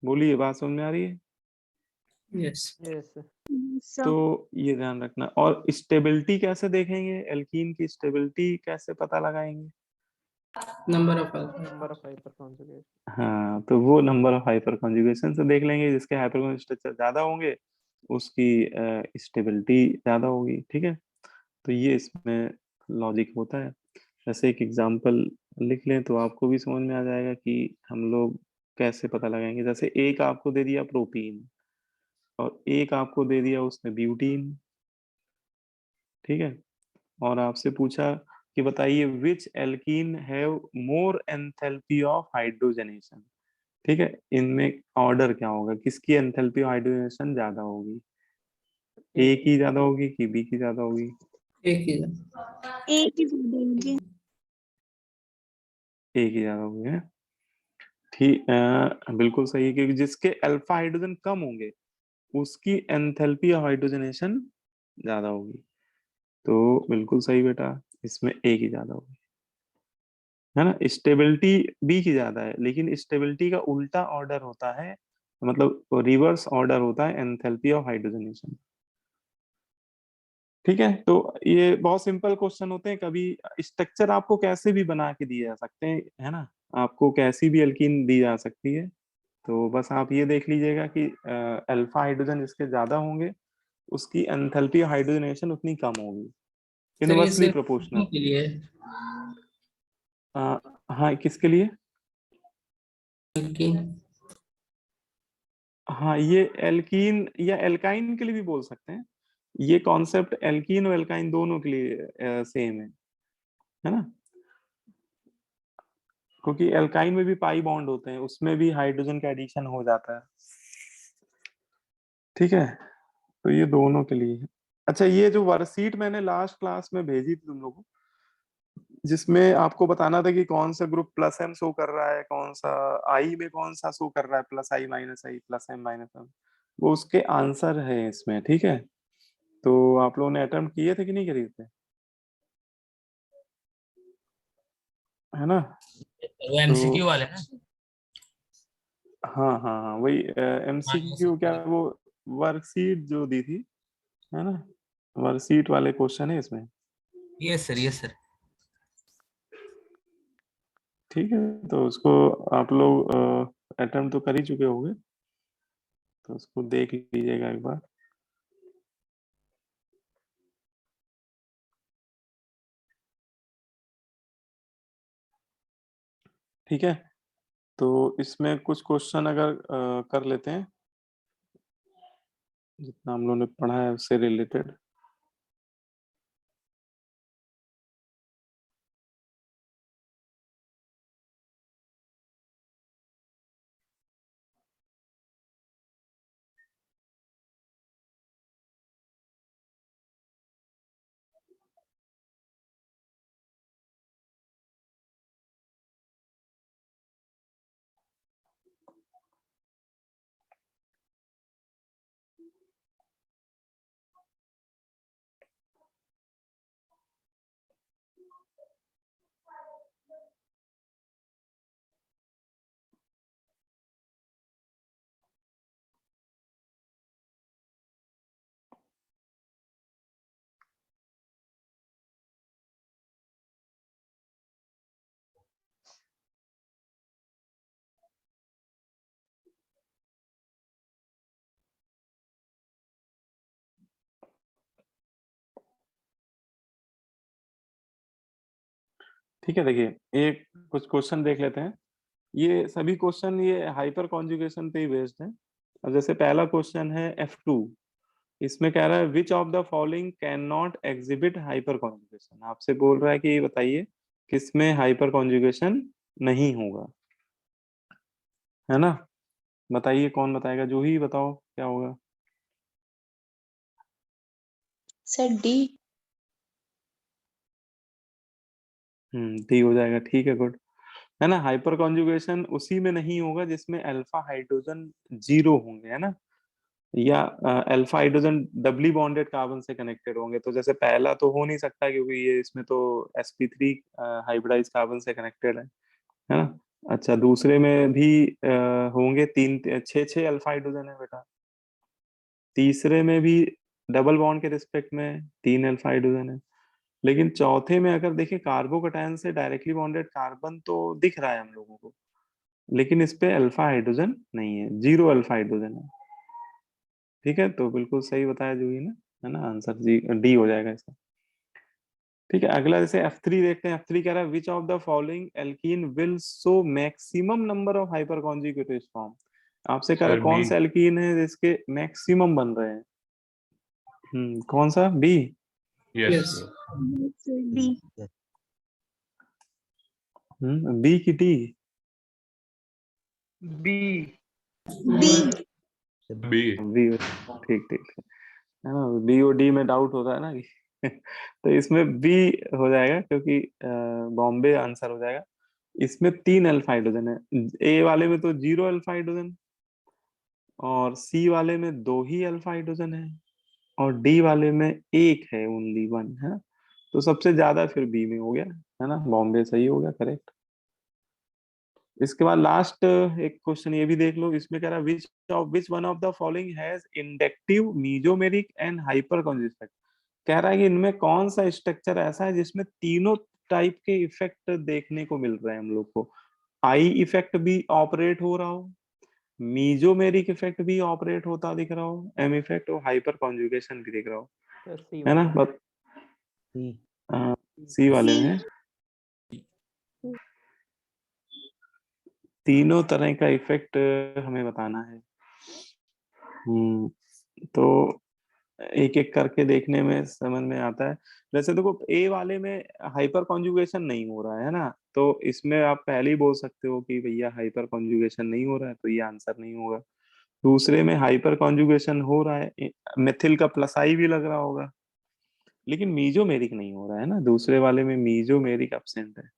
बोलिए, बात समझ में आ रही है। Yes. यस तो ये ध्यान रखना। और स्टेबिलिटी कैसे देखेंगे, एल्कीन की स्टेबिलिटी कैसे पता लगाएंगे। Number of alpha. Number of hyper conjugate. हाँ, तो वो नंबर ऑफ हाइपर कॉन्जुगेशन से देख लेंगे। जिसके हाइपर कॉन्जुगेशन स्ट्रक्चर ज्यादा होंगे उसकी स्टेबिलिटी ज्यादा होगी, ठीक है। तो ये इसमें लॉजिक होता है। जैसे एक एग्जांपल लिख लें तो आपको भी समझ में आ जाएगा कि हम लोग कैसे पता लगाएंगे। जैसे एक आपको दे दिया प्रोटीन और एक आपको दे दिया उसने ब्यूटीन, ठीक है। और आपसे पूछा कि बताइए which alkene have more enthalpy of hydrogenation, ठीक है। इनमें ऑर्डर क्या होगा, किसकी एंथैल्पी ऑफ हाइड्रोजनेशन ज्यादा होगी, ए की ज्यादा होगी कि बी की ज्यादा होगी। एक ही ए की ज्यादा होगी, है ठीक। बिल्कुल सही है, क्योंकि जिसके अल्फा हाइड्रोजन कम होंगे उसकी एंथैल्पी ऑफ हाइड्रोजनेशन ज्यादा होगी। तो बिल्कुल सही बेटा, इसमें ए की ज्यादा होगी, है ना। स्टेबिलिटी बी की ज्यादा है, लेकिन स्टेबिलिटी का उल्टा ऑर्डर होता है, मतलब रिवर्स ऑर्डर होता है एंथैल्पी ऑफ हाइड्रोजनेशन, ठीक है। तो ये बहुत सिंपल क्वेश्चन होते हैं। कभी स्ट्रक्चर आपको कैसे भी बना के दिए जा सकते हैं, है ना, आपको कैसी भी एल्कीन दी जा सकती है। तो बस आप ये देख लीजिएगा कि अल्फा हाइड्रोजन जिसके ज्यादा होंगे उसकी एंथैल्पी हाइड्रोजनेशन उतनी कम होगी, सर ये इनवर्सली सिर्फ प्रोपोर्शनल। के लिए हाँ, किसके लिए, एल्कीन। हाँ ये एल्कीन या एल्काइन के लिए भी बोल सकते हैं। ये कॉन्सेप्ट एल्कीन और एल्काइन दोनों के लिए सेम है ना। क्योंकि एल्काइन में भी पाई बॉन्ड होते हैं, उसमें भी हाइड्रोजन का एडिशन हो जाता है, ठीक है। तो ये दोनों के लिए है। अच्छा, ये जो वर्कशीट मैंने लास्ट क्लास में भेजी थी तुम लोगों को, जिसमें आपको बताना था कि कौन सा ग्रुप प्लस एम शो कर रहा है, कौन सा आई में कौन सा शो कर रहा है, प्लस आई माइनस आई प्लस एम माइनस एम, वो उसके आंसर है इसमें। ठीक है, तो आप लोगों ने अटेम्प्ट किए थे कि नहीं किए थे, है ना? वो एमसीक्यू वाले ना? हाँ हाँ हाँ, वही एमसीक्यू, क्या वो वर्कशीट जो दी थी, है ना? वर्कशीट वाले क्वेश्चन है इसमें। Yes sir, yes sir. ठीक है, तो उसको आप लोग अटेम्प्ट तो कर ही चुके होंगे, तो उसको देख लीजिएगा एक बार। ठीक है, तो इसमें कुछ क्वेश्चन अगर कर लेते हैं, जितना हम लोगों ने पढ़ा है उससे रिलेटेड। ठीक है, देखिए एक कुछ क्वेश्चन देख लेते हैं। ये सभी क्वेश्चन ये हाइपर कॉन्जुगेशन पे ही बेस्ड है। अब जैसे पहला क्वेश्चन है F2, इसमें कह रहा है which of the following can not exhibit hyper conjugation. आपसे बोल रहा है कि ये बताइए किसमें हाइपर कॉन्जुगेशन नहीं होगा, है ना? बताइए कौन बताएगा, जो ही बताओ क्या होगा। Sir D. डी हो जाएगा, ठीक है, गुड। है ना, हाइपर कॉन्जुगेशन उसी में नहीं होगा जिसमें अल्फा हाइड्रोजन 0 होंगे, है ना, या alpha hydrogen doubly bonded carbon से कनेक्टेड होंगे। तो जैसे पहला तो हो नहीं सकता क्योंकि ये इसमें तो sp3 हाइब्रिडाइज कार्बन से कनेक्टेड है ना? अच्छा, दूसरे में भी होंगे तीन छह छह अल्फा हाइड्रोजन है बेटा। तीसरे में भी डबल बॉन्ड के रिस्पेक्ट में 3 अल्फा हाइड्रोजन है। लेकिन चौथे में अगर देखें, कार्बोकैटायन से डायरेक्टली बॉन्डेड कार्बन तो दिख रहा है हम लोगों को, लेकिन इस पे अल्फा हाइड्रोजन नहीं है, 0 अल्फा हाइड्रोजन है। ठीक है, तो बिल्कुल सही बताया जूही ने, है ना? आंसर जी डी हो जाएगा इसका। ठीक है, अगला जैसे F3 देखते हैं। F3 कह रहा है which of the following alkene will show maximum number of hyper conjugated form. आपसे कह रहा है सर कौन बी। सा एल्कीन है जिसके मैक्सिमम बन रहे हैं। कौन सा? B. Yes. Yes. D. B की T? B. B. B. B, ठीक ठीक, है ना? बी और डी में डाउट होता है ना कि तो इसमें बी हो जाएगा, क्योंकि बॉम्बे आंसर हो जाएगा। इसमें 3 अल्फा हाइड्रोजन है, ए वाले में तो 0 अल्फा हाइड्रोजन, और सी वाले में 2 ही अल्फा हाइड्रोजन है, और डी वाले में 1 है, ओनली 1 है ना? तो सबसे ज्यादा फिर बी में हो गया, है ना? बॉम्बे सही हो गया, करेक्ट। इसके बाद लास्ट एक क्वेश्चन ये भी देख लो। इसमें कह रहा है which one of the following has inductive, mesomeric and hyper conjugation. कह रहा है कि इनमें कौन सा स्ट्रक्चर ऐसा है जिसमें तीनों टाइप के इफेक्ट देखने को मिल रहे हैं हम लोग को। आई इफेक्ट भी ऑपरेट हो रहा हो, मीजोमेरिक इफेक्ट भी ऑपरेट होता दिख रहा हो, एम इफेक्ट और हाइपर कॉन्जुगेशन भी दिख रहा हो, सर सी है ना? वाले। बट सी वाले में तीनों तरह का इफेक्ट हमें बताना है। तो एक एक करके देखने में समझ में आता है। वैसे देखो, ए वाले में हाइपर कॉन्जुगेशन नहीं हो रहा है ना, तो इसमें आप पहले ही बोल सकते हो कि भैया हाइपर कॉन्जुगेशन नहीं हो रहा है, तो ये आंसर नहीं होगा। दूसरे में हाइपर कॉन्जुगेशन हो रहा है, मिथिल का प्लस आई भी लग रहा होगा, लेकिन मीजोमेरिक नहीं हो रहा है ना, दूसरे वाले में मीजोमेरिक एब्सेंट है।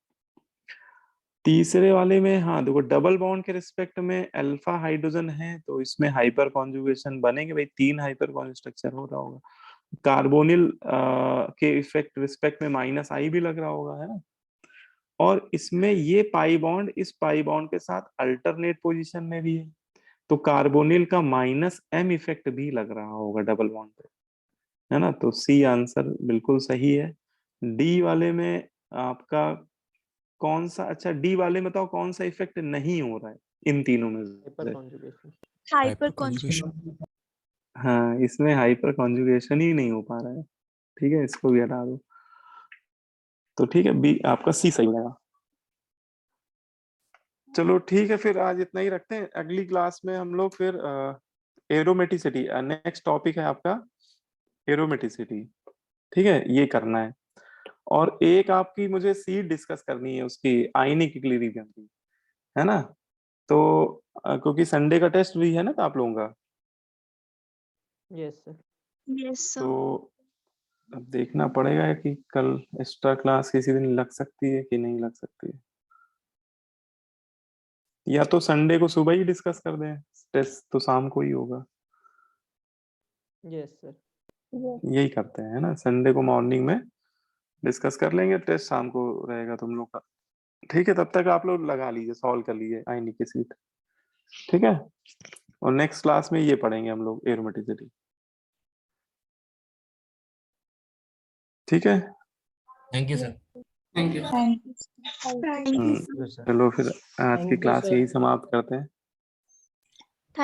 तीसरे वाले में हाँ देखो डबल बॉन्ड के रिस्पेक्ट में अल्फा हाइड्रोजन है, तो इसमें हाइपर कॉन्जुगेशन बनेंगे भाई, 3 हाइपर कॉन्जुगेशन स्ट्रक्चर हो रहा होगा। कार्बोनिल के इफेक्ट रिस्पेक्ट में माइनस आई भी लग रहा होगा, है ना। और इसमें ये पाई बॉन्ड इस पाई बॉन्ड के साथ अल्टरनेट पोजीशन में भी है, तो कार्बोनिल का माइनस एम इफेक्ट भी लग रहा होगा डबल बॉन्ड पे, है ना। तो सी आंसर बिल्कुल सही है। डी वाले में आपका कौन सा, अच्छा डी वाले में बताओ कौन सा इफेक्ट नहीं हो रहा है इन तीनों में हाइपर से? कॉन्जुगेशन। Hyper conjugation. हाँ, इसमें हाइपर कॉन्जुगेशन ही नहीं हो पा रहा है। ठीक है, इसको भी हटा दो। तो ठीक है, बी आपका सी सही लगा। चलो ठीक है, फिर आज इतना ही रखते हैं। अगली क्लास में हम लोग फिर एरोमेटिसिटी, नेक्स्ट टॉपिक है आपका एरोमेटिसिटी। ठीक है, ये करना है। और एक आपकी मुझे सीट डिस्कस करनी है उसकी आयनिक इक्विलिब्रियम की, है ना। तो क्योंकि संडे का टेस्ट भी है ना तो आप लोगों का, यस सर। Yes sir. तो अब देखना पड़ेगा कि कल एक्स्ट्रा क्लास किसी दिन लग सकती है कि नहीं लग सकती है, या तो संडे को सुबह ही डिस्कस कर दें, टेस्ट तो शाम को ही होगा। Yes sir. यही करते हैं, है ना, संडे को मॉर्निंग में डिस्कस कर लेंगे, टेस्ट शाम को रहेगा तुम लोग का। ठीक है, तब तक आप लोग लगा लीजिए, सॉल्व कर लीजिए आयनिक की सीट। ठीक है, और नेक्स्ट क्लास में ये पढ़ेंगे हम लोग एरोमेटिसिटी। ठीक है, thank you sir. Thank you. Thank you. चलो फिर आज की Thank you, क्लास sir. यही समाप्त करते हैं।